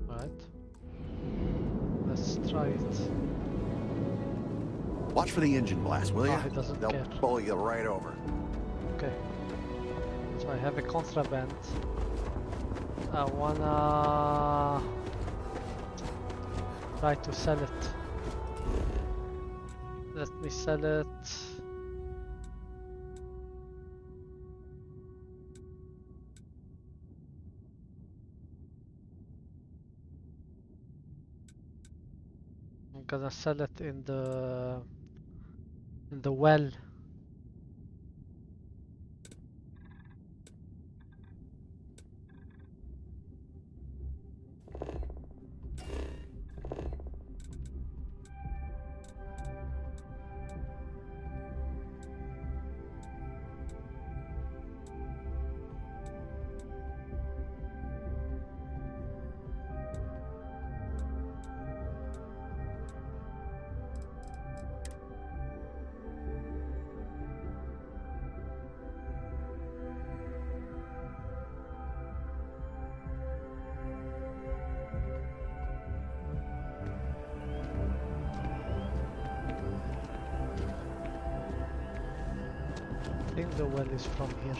Right. Let's try it. Watch for the engine blast, will ya? He doesn't They'll care. bowl you right over. Okay. So I have a contraband. I wanna try to sell it. Let me sell it. I'm gonna sell it in the well. I think the well is from here.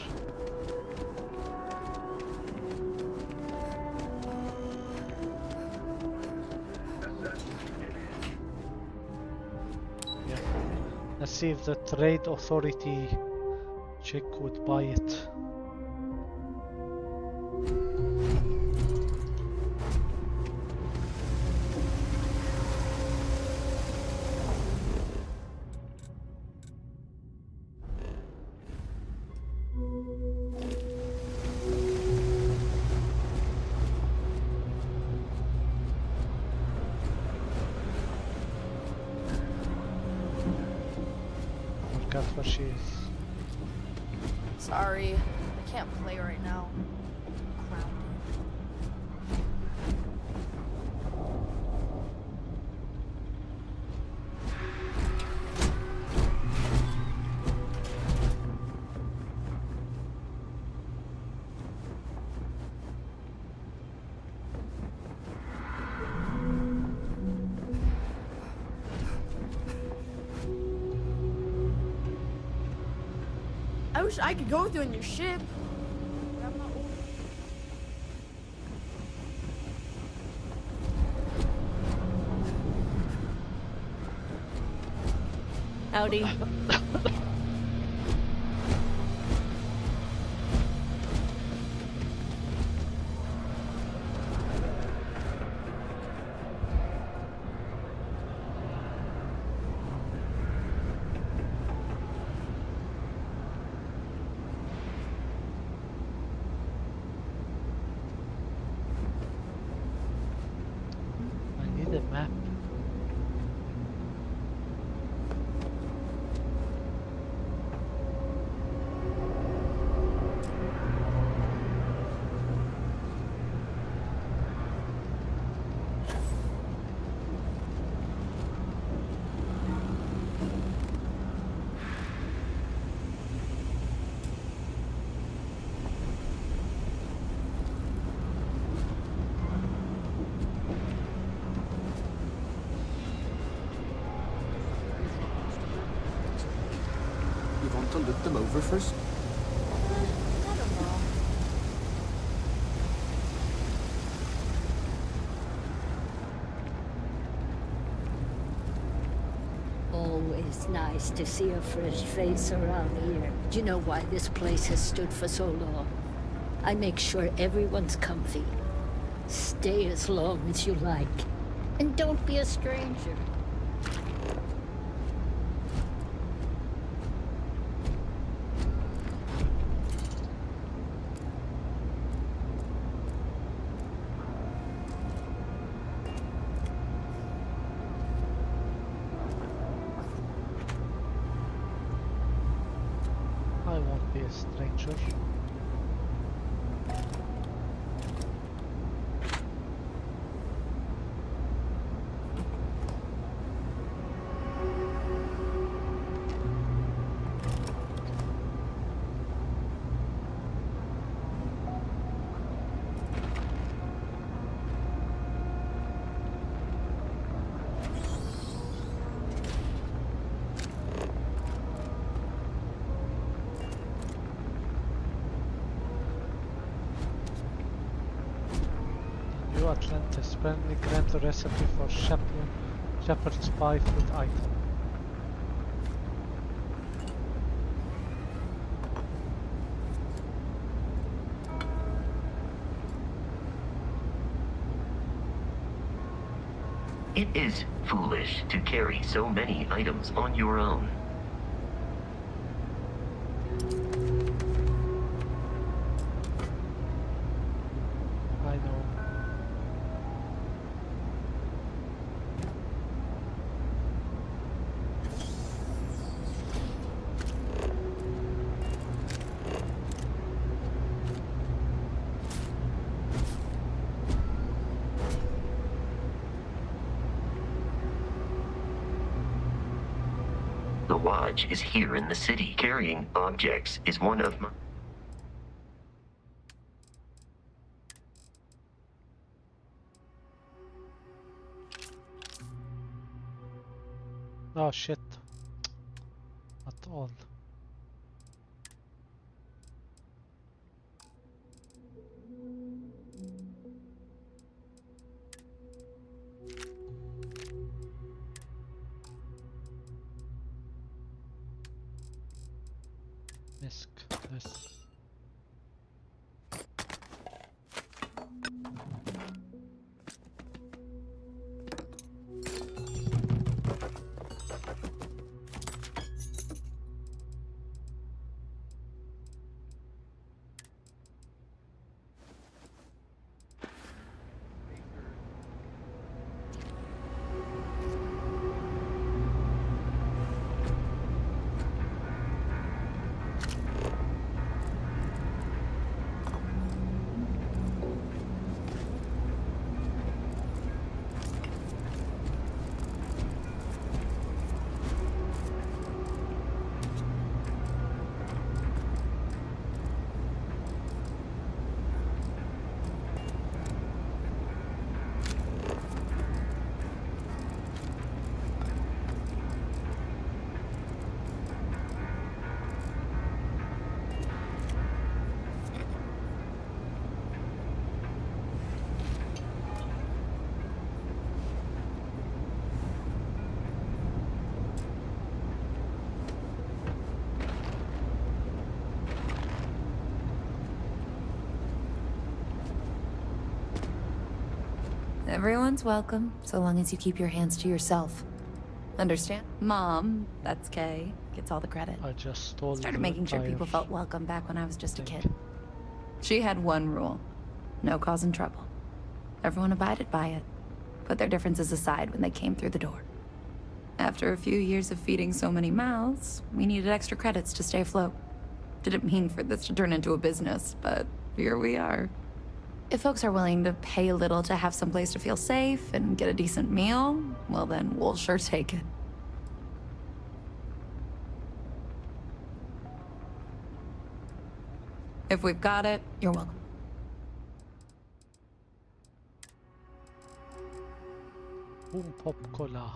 Let's see if the trade authority chick would buy it. Forgot where she is. Sorry, I can't play right now. I wish I could go with you on your ship. But I'm not old. Howdy. I need a map. You want to look them over first? Always nice to see a fresh face around here. Do you know why this place has stood for so long? I make sure everyone's comfy. Stay as long as you like. And don't be a stranger. I won't be a stranger. New Atlantis. Apparently grant the recipe for shepherd's pie food item. It is foolish to carry so many items on your own. I know. The Watch is here in the city. Carrying objects is one of my... Oh shit. Not all. Nice. Everyone's welcome, so long as you keep your hands to yourself. Understand? Mom, that's Kay, gets all the credit. I just stole Started making sure people tires. felt welcome back when I was just a kid. She had one rule. No causing trouble. Everyone abided by it. Put their differences aside when they came through the door. After a few years of feeding so many mouths, we needed extra credits to stay afloat. Didn't mean for this to turn into a business, but here we are. If folks are willing to pay a little to have someplace to feel safe and get a decent meal, well then, we'll sure take it. If we've got it, you're welcome. Boom pop cola.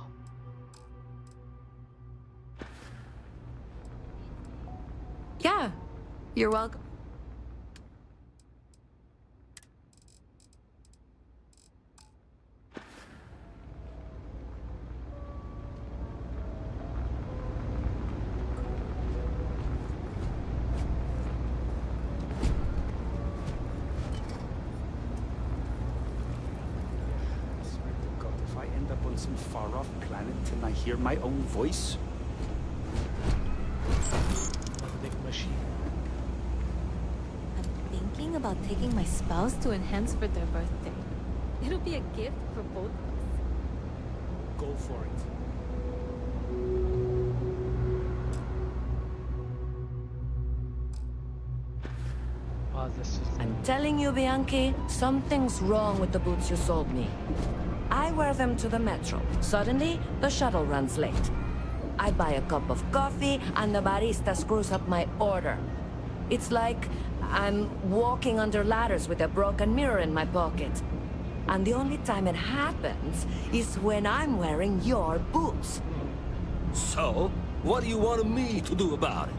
Yeah, you're welcome. God, if I end up on some far-off planet and I hear my own voice. Big machine. I'm thinking about taking my spouse to Enhance for their birthday. It'll be a gift for both of us. Go for it. Ah, this is I'm telling you, Bianchi, something's wrong with the boots you sold me. I wear them to the metro. Suddenly, the shuttle runs late. I buy a cup of coffee, and the barista screws up my order. It's like I'm walking under ladders with a broken mirror in my pocket. And the only time it happens is when I'm wearing your boots. So, what do you want me to do about it?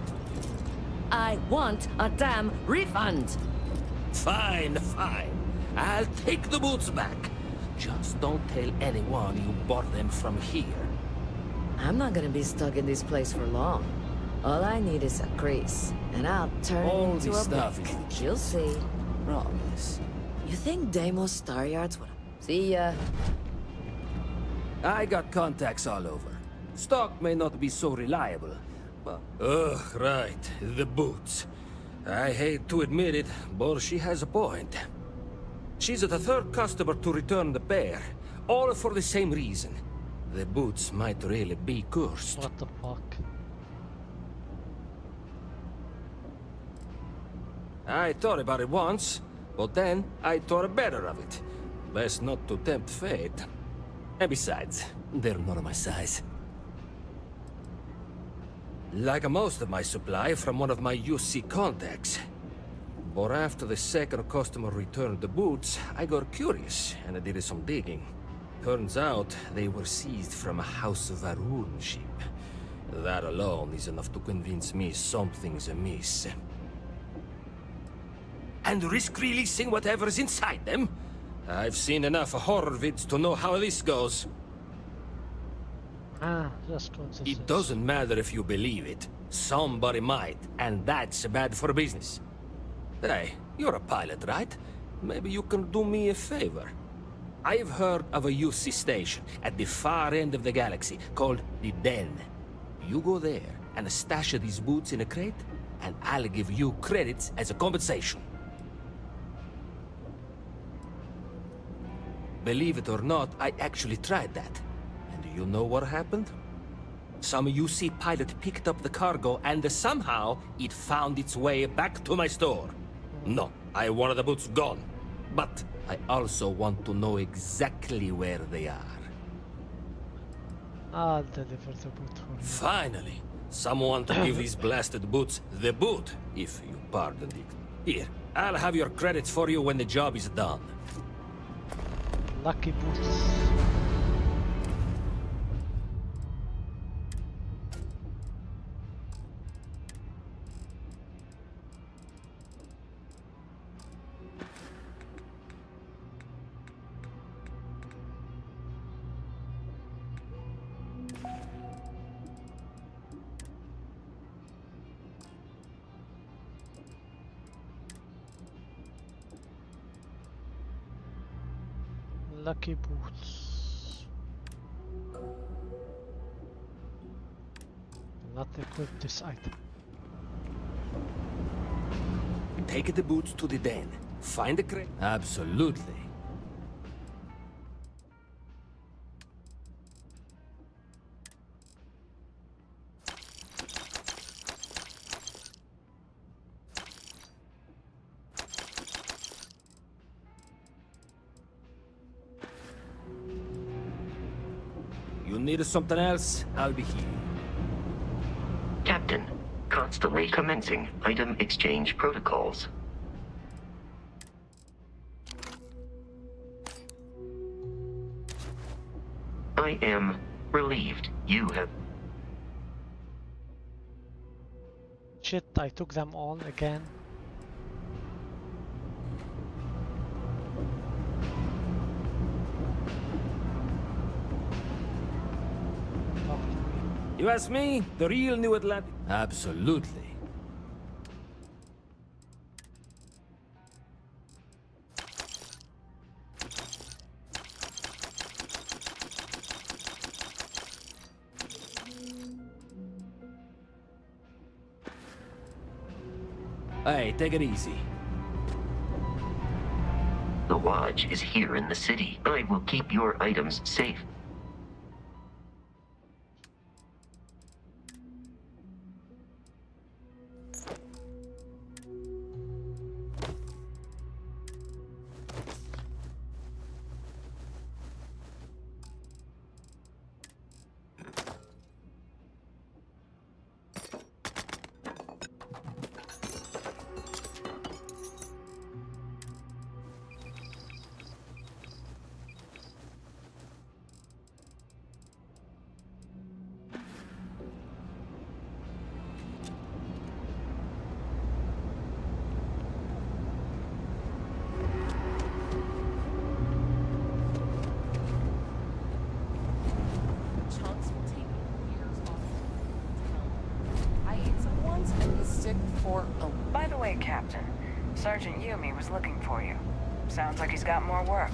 I want a damn refund. Fine, fine. I'll take the boots back. Just don't tell anyone you bought them from here. I'm not gonna be stuck in this place for long. All I need is a crease, and I'll turn All it into this a stuff brick. is- You'll see. Promise. You think Deimos Star Yards would... See ya. I got contacts all over. Stock may not be so reliable, but... Ugh, right. The boots. I hate to admit it, but she has a point. She's the third customer to return the pair, all for the same reason. The boots might really be cursed. what the fuck? I thought about it once, but then I thought better of it. Best not to tempt fate. And besides, they're not my size. Like most of my supply from one of my UC contacts. But after the second customer returned the boots, I got curious and I did some digging. Turns out they were seized from a House of Arun ship. That alone is enough to convince me something's amiss. And risk releasing whatever's inside them? I've seen enough horror vids to know how this goes. Just coincidences. It doesn't matter if you believe it. Somebody might, and that's bad for business. Hey, you're a pilot, right? Maybe you can do me a favor. I've heard of a UC station at the far end of the galaxy called the Den. You go there and stash these boots in a crate, and I'll give you credits as a compensation. Believe it or not, I actually tried that. And do you know what happened? Some UC pilot picked up the cargo, and somehow it found its way back to my store. No, I wanted the boots gone. But I also want to know exactly where they are. I'll deliver the boot for you. Finally, someone to give these blasted boots the boot, if you pardon it. Here, I'll have your credits for you when the job is done. Lucky boots. Lucky boots. Not equip this item. Take the boots to the Den. Find the crate. Absolutely. You need something else? I'll be here. Captain, constantly commencing item exchange protocols. I am relieved you have... Shit, I took them all again. You ask me, the real New Atlantic? Absolutely. Hey, take it easy. The Lodge is here in the city. I will keep your items safe. By the way, Captain, Sergeant Yumi was looking for you. Sounds like he's got more work.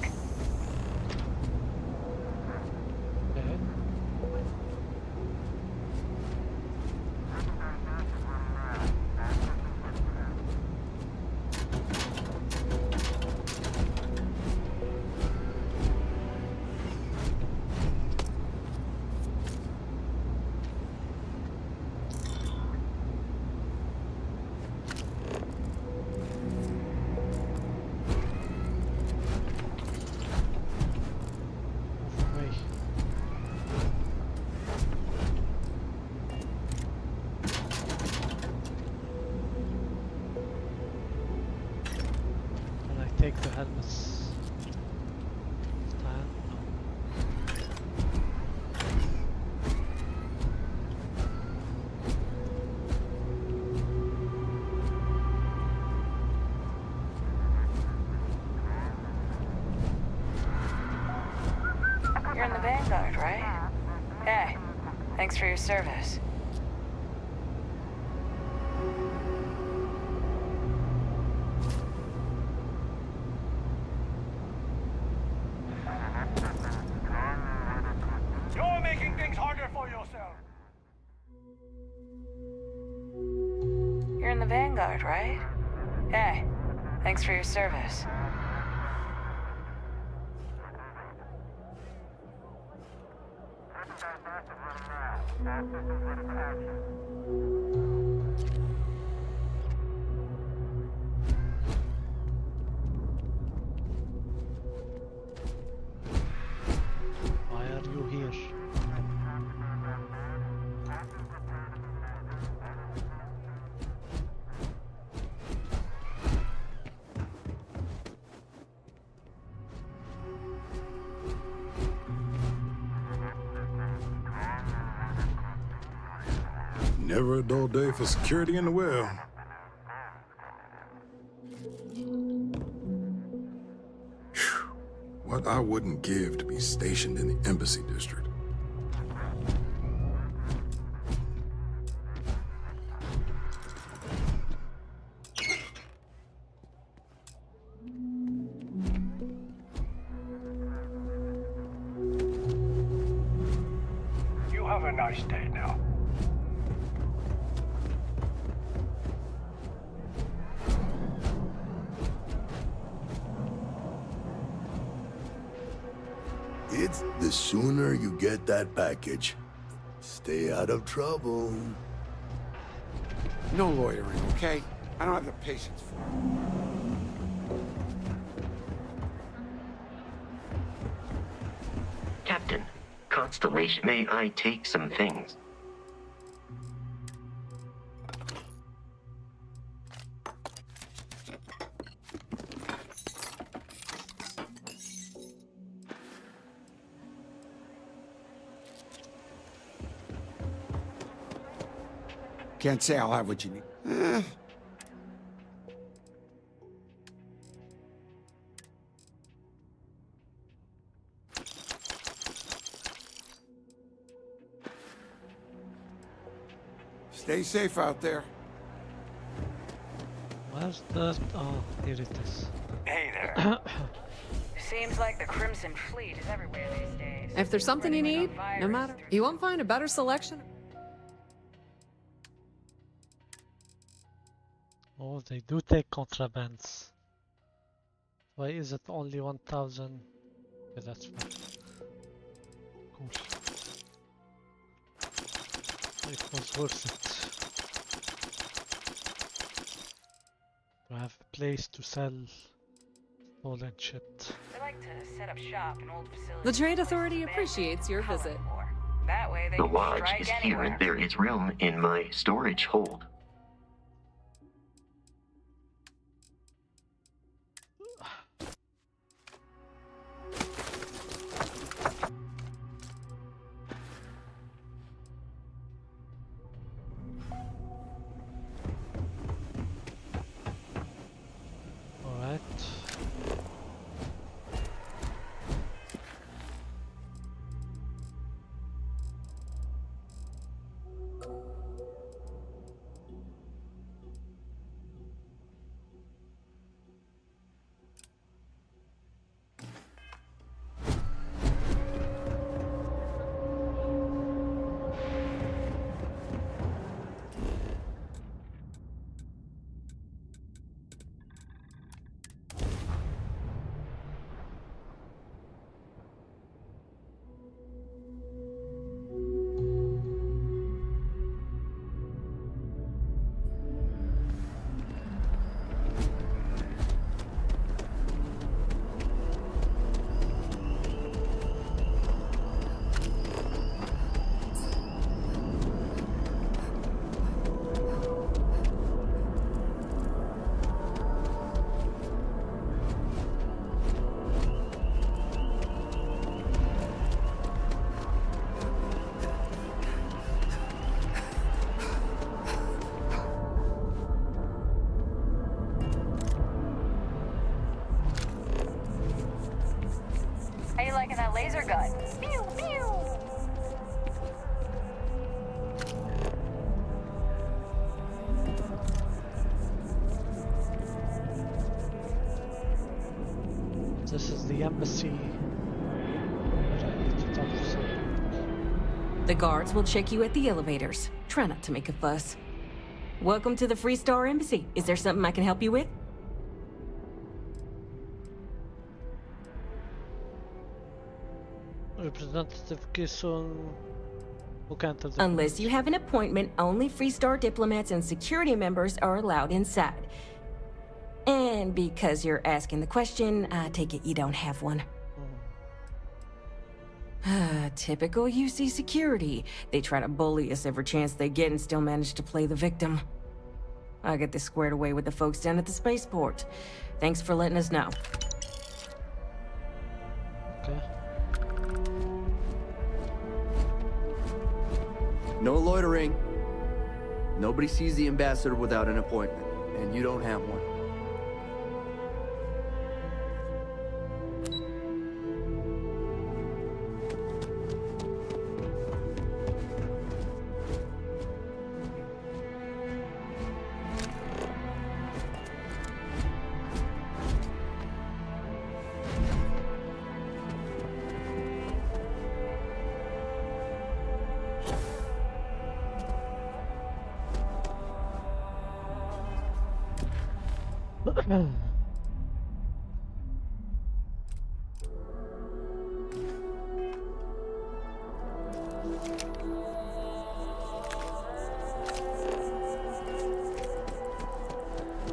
Take the helmets. You're in the Vanguard, right? Hey, Thanks for your service. You're making things harder for yourself. You're in the Vanguard, right? Hey, thanks for your service. Why are you here? Never a dull day for security in the well. Phew. What I wouldn't give to be stationed in the Embassy District. You have a nice day now. It's the sooner you get that package. Stay out of trouble. No lawyering, okay? I don't have the patience for it. Captain, Constellation, may I take some things? Can't say I'll have what you need. Stay safe out there. Where's the... Oh, here it is. Hey there. Seems like the Crimson Fleet is everywhere these days. If there's something you Spreading need, like a no virus matter, through you won't find a better selection. Oh, they do take contrabands. Why is it only 1,000? Okay, that's fine. Cool. It was worth it. To have a place to sell stolen shit. They like to set up shop in old facilities. The Trade Authority appreciates your visit. That way they The can lodge strike is here anywhere. and there is room in my storage hold. Alright. How you liking that laser gun? Pew, pew. embassy. I need to talk to someone. The guards will check you at the elevators. Try not to make a fuss. Welcome to the Free Star Embassy. Is there something I can help you with? Representative Kisson. Unless you have an appointment, only Free Star diplomats and security members are allowed inside. And because you're asking the question, I take it you don't have one. Typical UC security. They try to bully us every chance they get and still manage to play the victim. I'll get this squared away with the folks down at the spaceport. Thanks for letting us know. Okay. No loitering. Nobody sees the ambassador without an appointment, and you don't have one.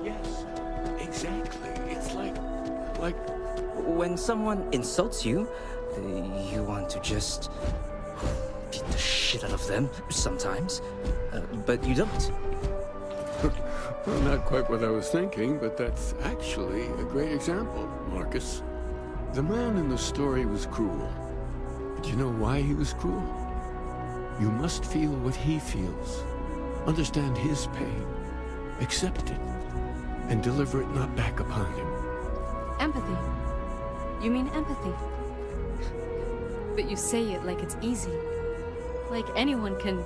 Yes, exactly. It's like when someone insults you, you want to just beat the shit out of them sometimes, but you don't. Well, not quite what I was thinking, but that's actually a great example, Marcus. The man in the story was cruel. But you know why he was cruel? You must feel what he feels. Understand his pain. Accept it. And deliver it not back upon him. Empathy. You mean empathy? But you say it like it's easy. Like anyone can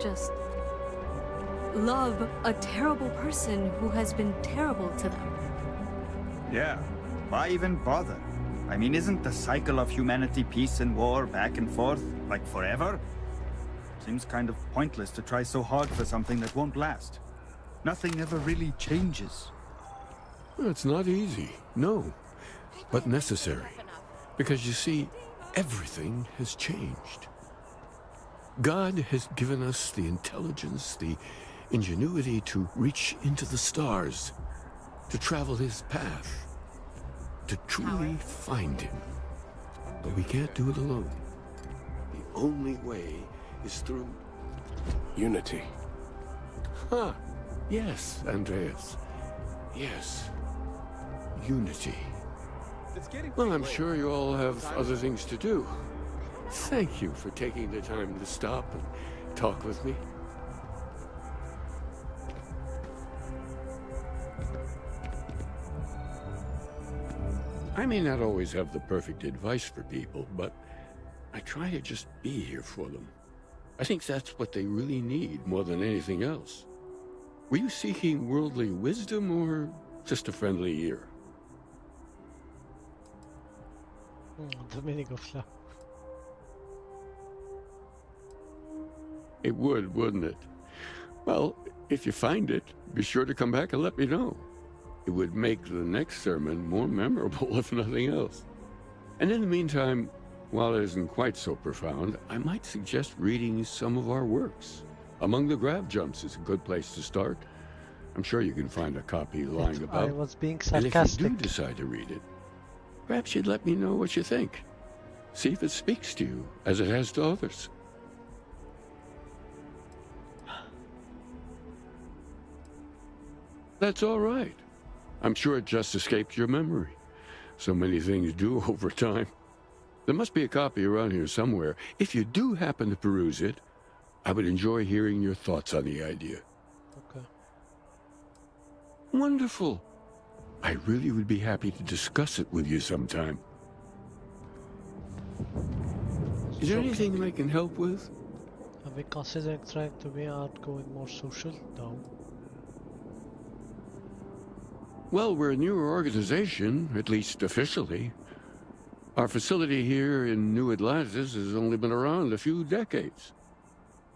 just love a terrible person who has been terrible to them. Yeah, why even bother? I mean, isn't the cycle of humanity peace and war back and forth, like forever? Seems kind of pointless to try so hard for something that won't last. Nothing ever really changes. Well, it's not easy, no, but necessary. Because you see, everything has changed. God has given us the intelligence, the ingenuity to reach into the stars, to travel his path, to truly find him. But we can't do it alone. The only way is through unity. Huh. Yes, Andreas. Yes. Unity. Well, I'm sure you all have other things to do. Thank you for taking the time to stop and talk with me. I may not always have the perfect advice for people, but I try to just be here for them. I think that's what they really need more than anything else. Were you seeking worldly wisdom or just a friendly ear? The meaning of love. It would, wouldn't it? Well, if you find it, be sure to come back and let me know. It would make the next sermon more memorable, if nothing else. And in the meantime, while it isn't quite so profound, I might suggest reading some of our works. Among the Grab Jumps is a good place to start. I'm sure you can find a copy lying about. I was being And if sarcastic. you do decide to read it, perhaps you'd let me know what you think. See if it speaks to you, as it has to others. That's all right. I'm sure it just escaped your memory. So many things do over time. There must be a copy around here somewhere. If you do happen to peruse it, I would enjoy hearing your thoughts on the idea. Okay. Wonderful. I really would be happy to discuss it with you sometime. Is there anything I can help with? Are we considering trying to be outgoing, more social? No. Well, we're a newer organization, at least officially. Our facility here in New Atlantis has only been around a few decades.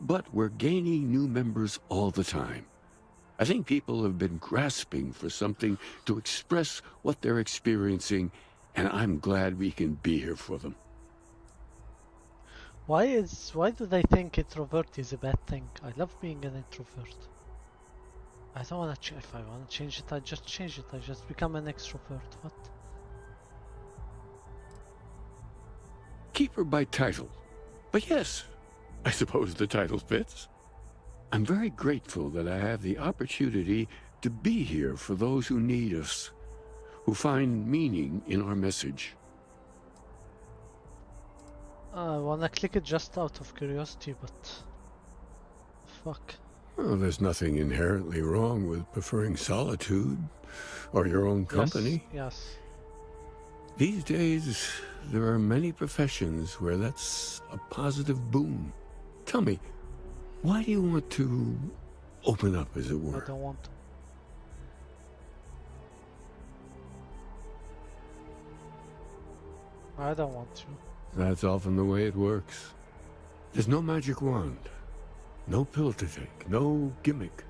But we're gaining new members all the time. I think people have been grasping for something to express what they're experiencing, and I'm glad we can be here for them. Why do they think introvert is a bad thing? I love being an introvert. I don't want to. If I want to change it, I just change it. I just become an extrovert. What? Keeper by title. But yes, I suppose the title fits. I'm very grateful that I have the opportunity to be here for those who need us, who find meaning in our message. I wanna click it just out of curiosity, but fuck. Well, there's nothing inherently wrong with preferring solitude or your own company. Yes. These days, there are many professions where that's a positive boon. Tell me, why do you want to open up, as it were? I don't want to. I don't want to. That's often the way it works. There's no magic wand, no pill to take, no gimmick.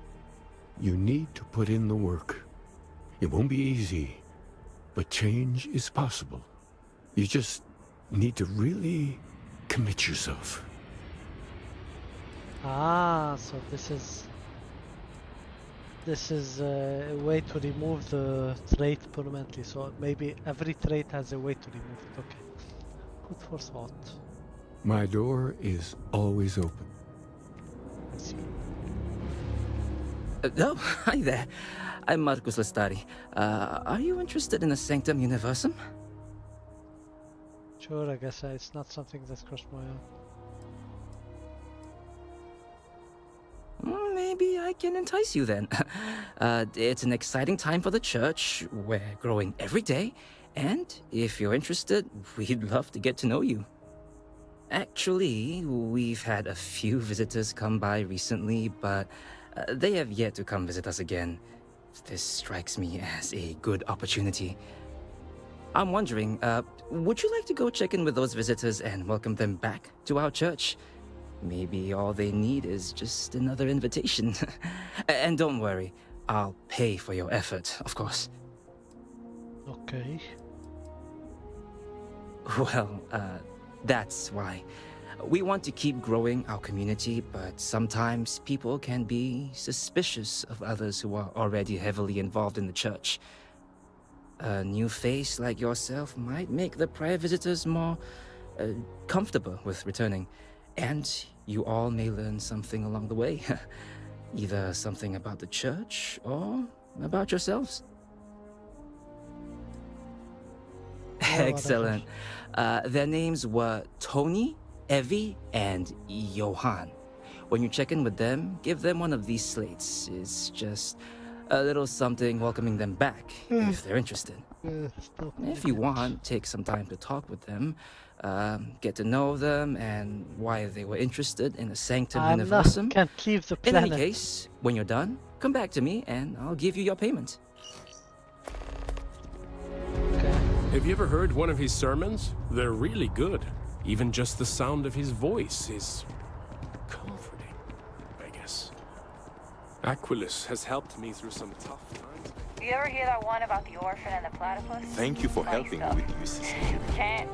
You need to put in the work. It won't be easy, but change is possible. You just need to really commit yourself. Ah, so this is a way to remove the trait permanently. So maybe every trait has a way to remove it. Okay. Food for thought. My door is always open. I see. Oh, hi there. I'm Marcus Lestari. Are you interested in the Sanctum Universum? Sure, I guess it's not something that's crossed my own. Maybe I can entice you then. It's an exciting time for the church. We're growing every day. And if you're interested, we'd love to get to know you. Actually, we've had a few visitors come by recently, but they have yet to come visit us again. This strikes me as a good opportunity. I'm wondering, would you like to go check in with those visitors and welcome them back to our church? Maybe all they need is just another invitation. And don't worry, I'll pay for your effort, of course. Okay. Well, that's why. We want to keep growing our community, but sometimes people can be suspicious of others who are already heavily involved in the church. A new face like yourself might make the prior visitors more comfortable with returning. And you all may learn something along the way. Either something about the church or about yourselves. Excellent. Their names were Tony, Evie, and Johan. When you check in with them, give them one of these slates. It's just a little something welcoming them back, if they're interested. If you want, take some time to talk with them, get to know them, and why they were interested in the Sanctum Universum. Can't leave the In planet. any case, when you're done, come back to me, and I'll give you your payment. Have you ever heard one of his sermons? They're really good. Even just the sound of his voice is comforting, I guess. Aquilus has helped me through some tough times. You ever hear that one about the orphan and the platypus? Thank you for Funny helping stuff. me with UCC. Can't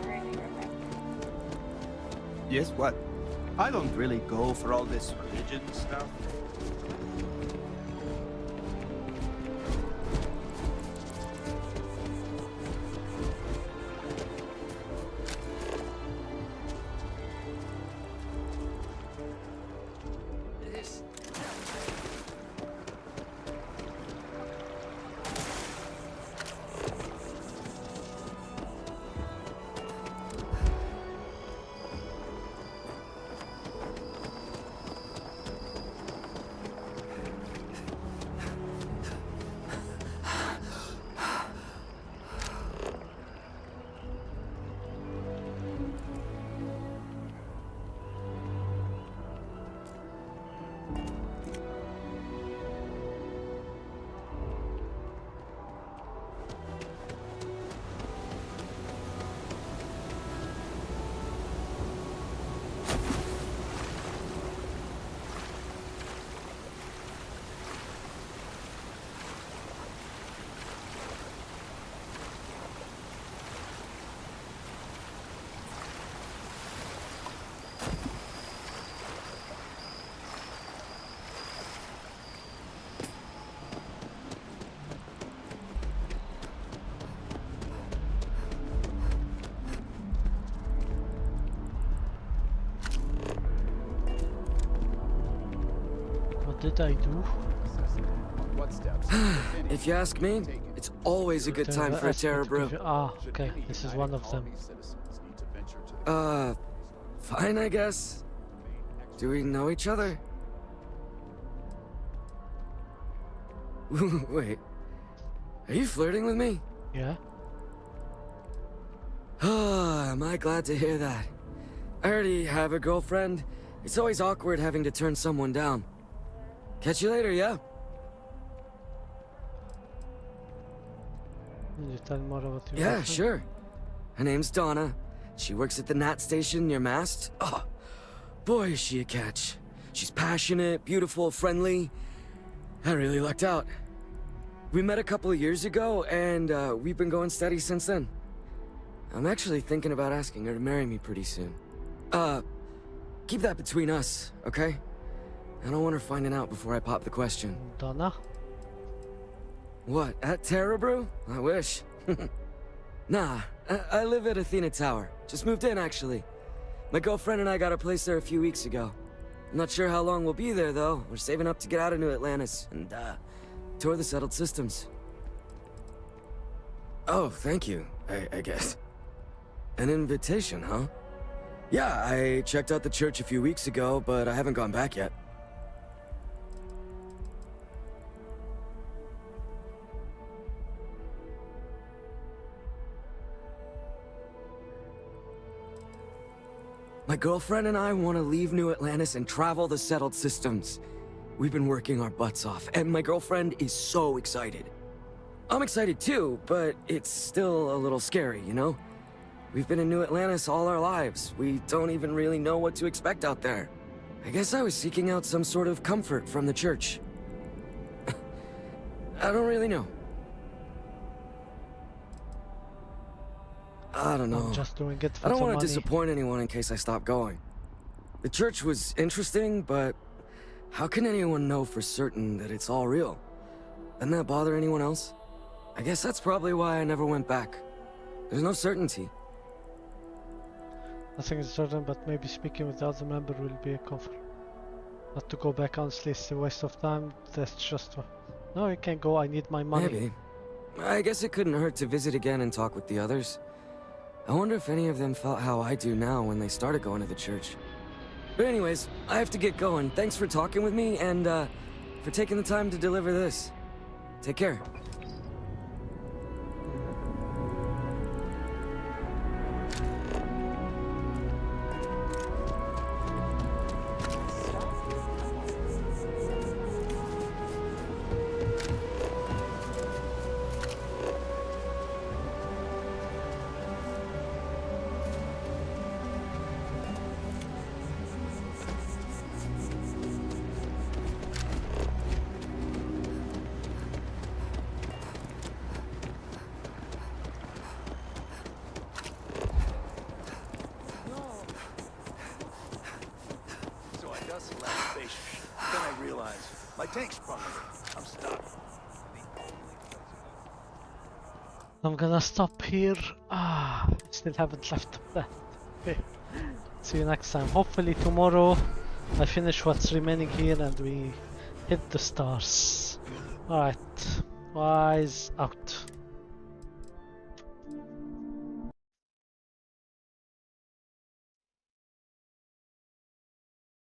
really remember. Yes, what? I don't really go for all this religion stuff. did I do? If you ask me, it's always a good time for a Terror Brew. Ah, okay, this is one of them. Fine, I guess. Do we know each other? Wait. Are you flirting with me? Yeah. Am I glad to hear that. I already have a girlfriend. It's always awkward having to turn someone down. Catch you later, yeah? Can you tell more about your Yeah, girlfriend? sure. Her name's Donna. She works at the NAT station near Mast. Oh, boy, is she a catch. She's passionate, beautiful, friendly. I really lucked out. We met a couple of years ago, and we've been going steady since then. I'm actually thinking about asking her to marry me pretty soon. Keep that between us, okay? I don't want her finding out before I pop the question. Donna? What, at Terror Brew? I wish. Nah, I live at Athena Tower. Just moved in, actually. My girlfriend and I got a place there a few weeks ago. I'm not sure how long we'll be there, though. We're saving up to get out of New Atlantis and, tour the settled systems. Oh, thank you, I guess. An invitation, huh? Yeah, I checked out the church a few weeks ago, but I haven't gone back yet. My girlfriend and I want to leave New Atlantis and travel the settled systems. We've been working our butts off, and my girlfriend is so excited. I'm excited too, but it's still a little scary, you know? We've been in New Atlantis all our lives. We don't even really know what to expect out there. I guess I was seeking out some sort of comfort from the church. I don't really know. I don't know. I'm just doing it for I don't the want money. to disappoint anyone in case I stop going. The church was interesting, but how can anyone know for certain that it's all real? Doesn't that bother anyone else? I guess that's probably why I never went back. There's no certainty. Nothing is certain, but maybe speaking with the other member will be a comfort. Not to go back, honestly, it's a waste of time. That's just... No, you can't go, I need my money. Maybe. I guess it couldn't hurt to visit again and talk with the others. I wonder if any of them felt how I do now when they started going to the church. But anyways, I have to get going. Thanks for talking with me and for taking the time to deliver this. Take care. I'm gonna stop here. Still haven't left that. Okay. See you next time. Hopefully tomorrow I finish what's remaining here and we hit the stars. Alright. Wise out.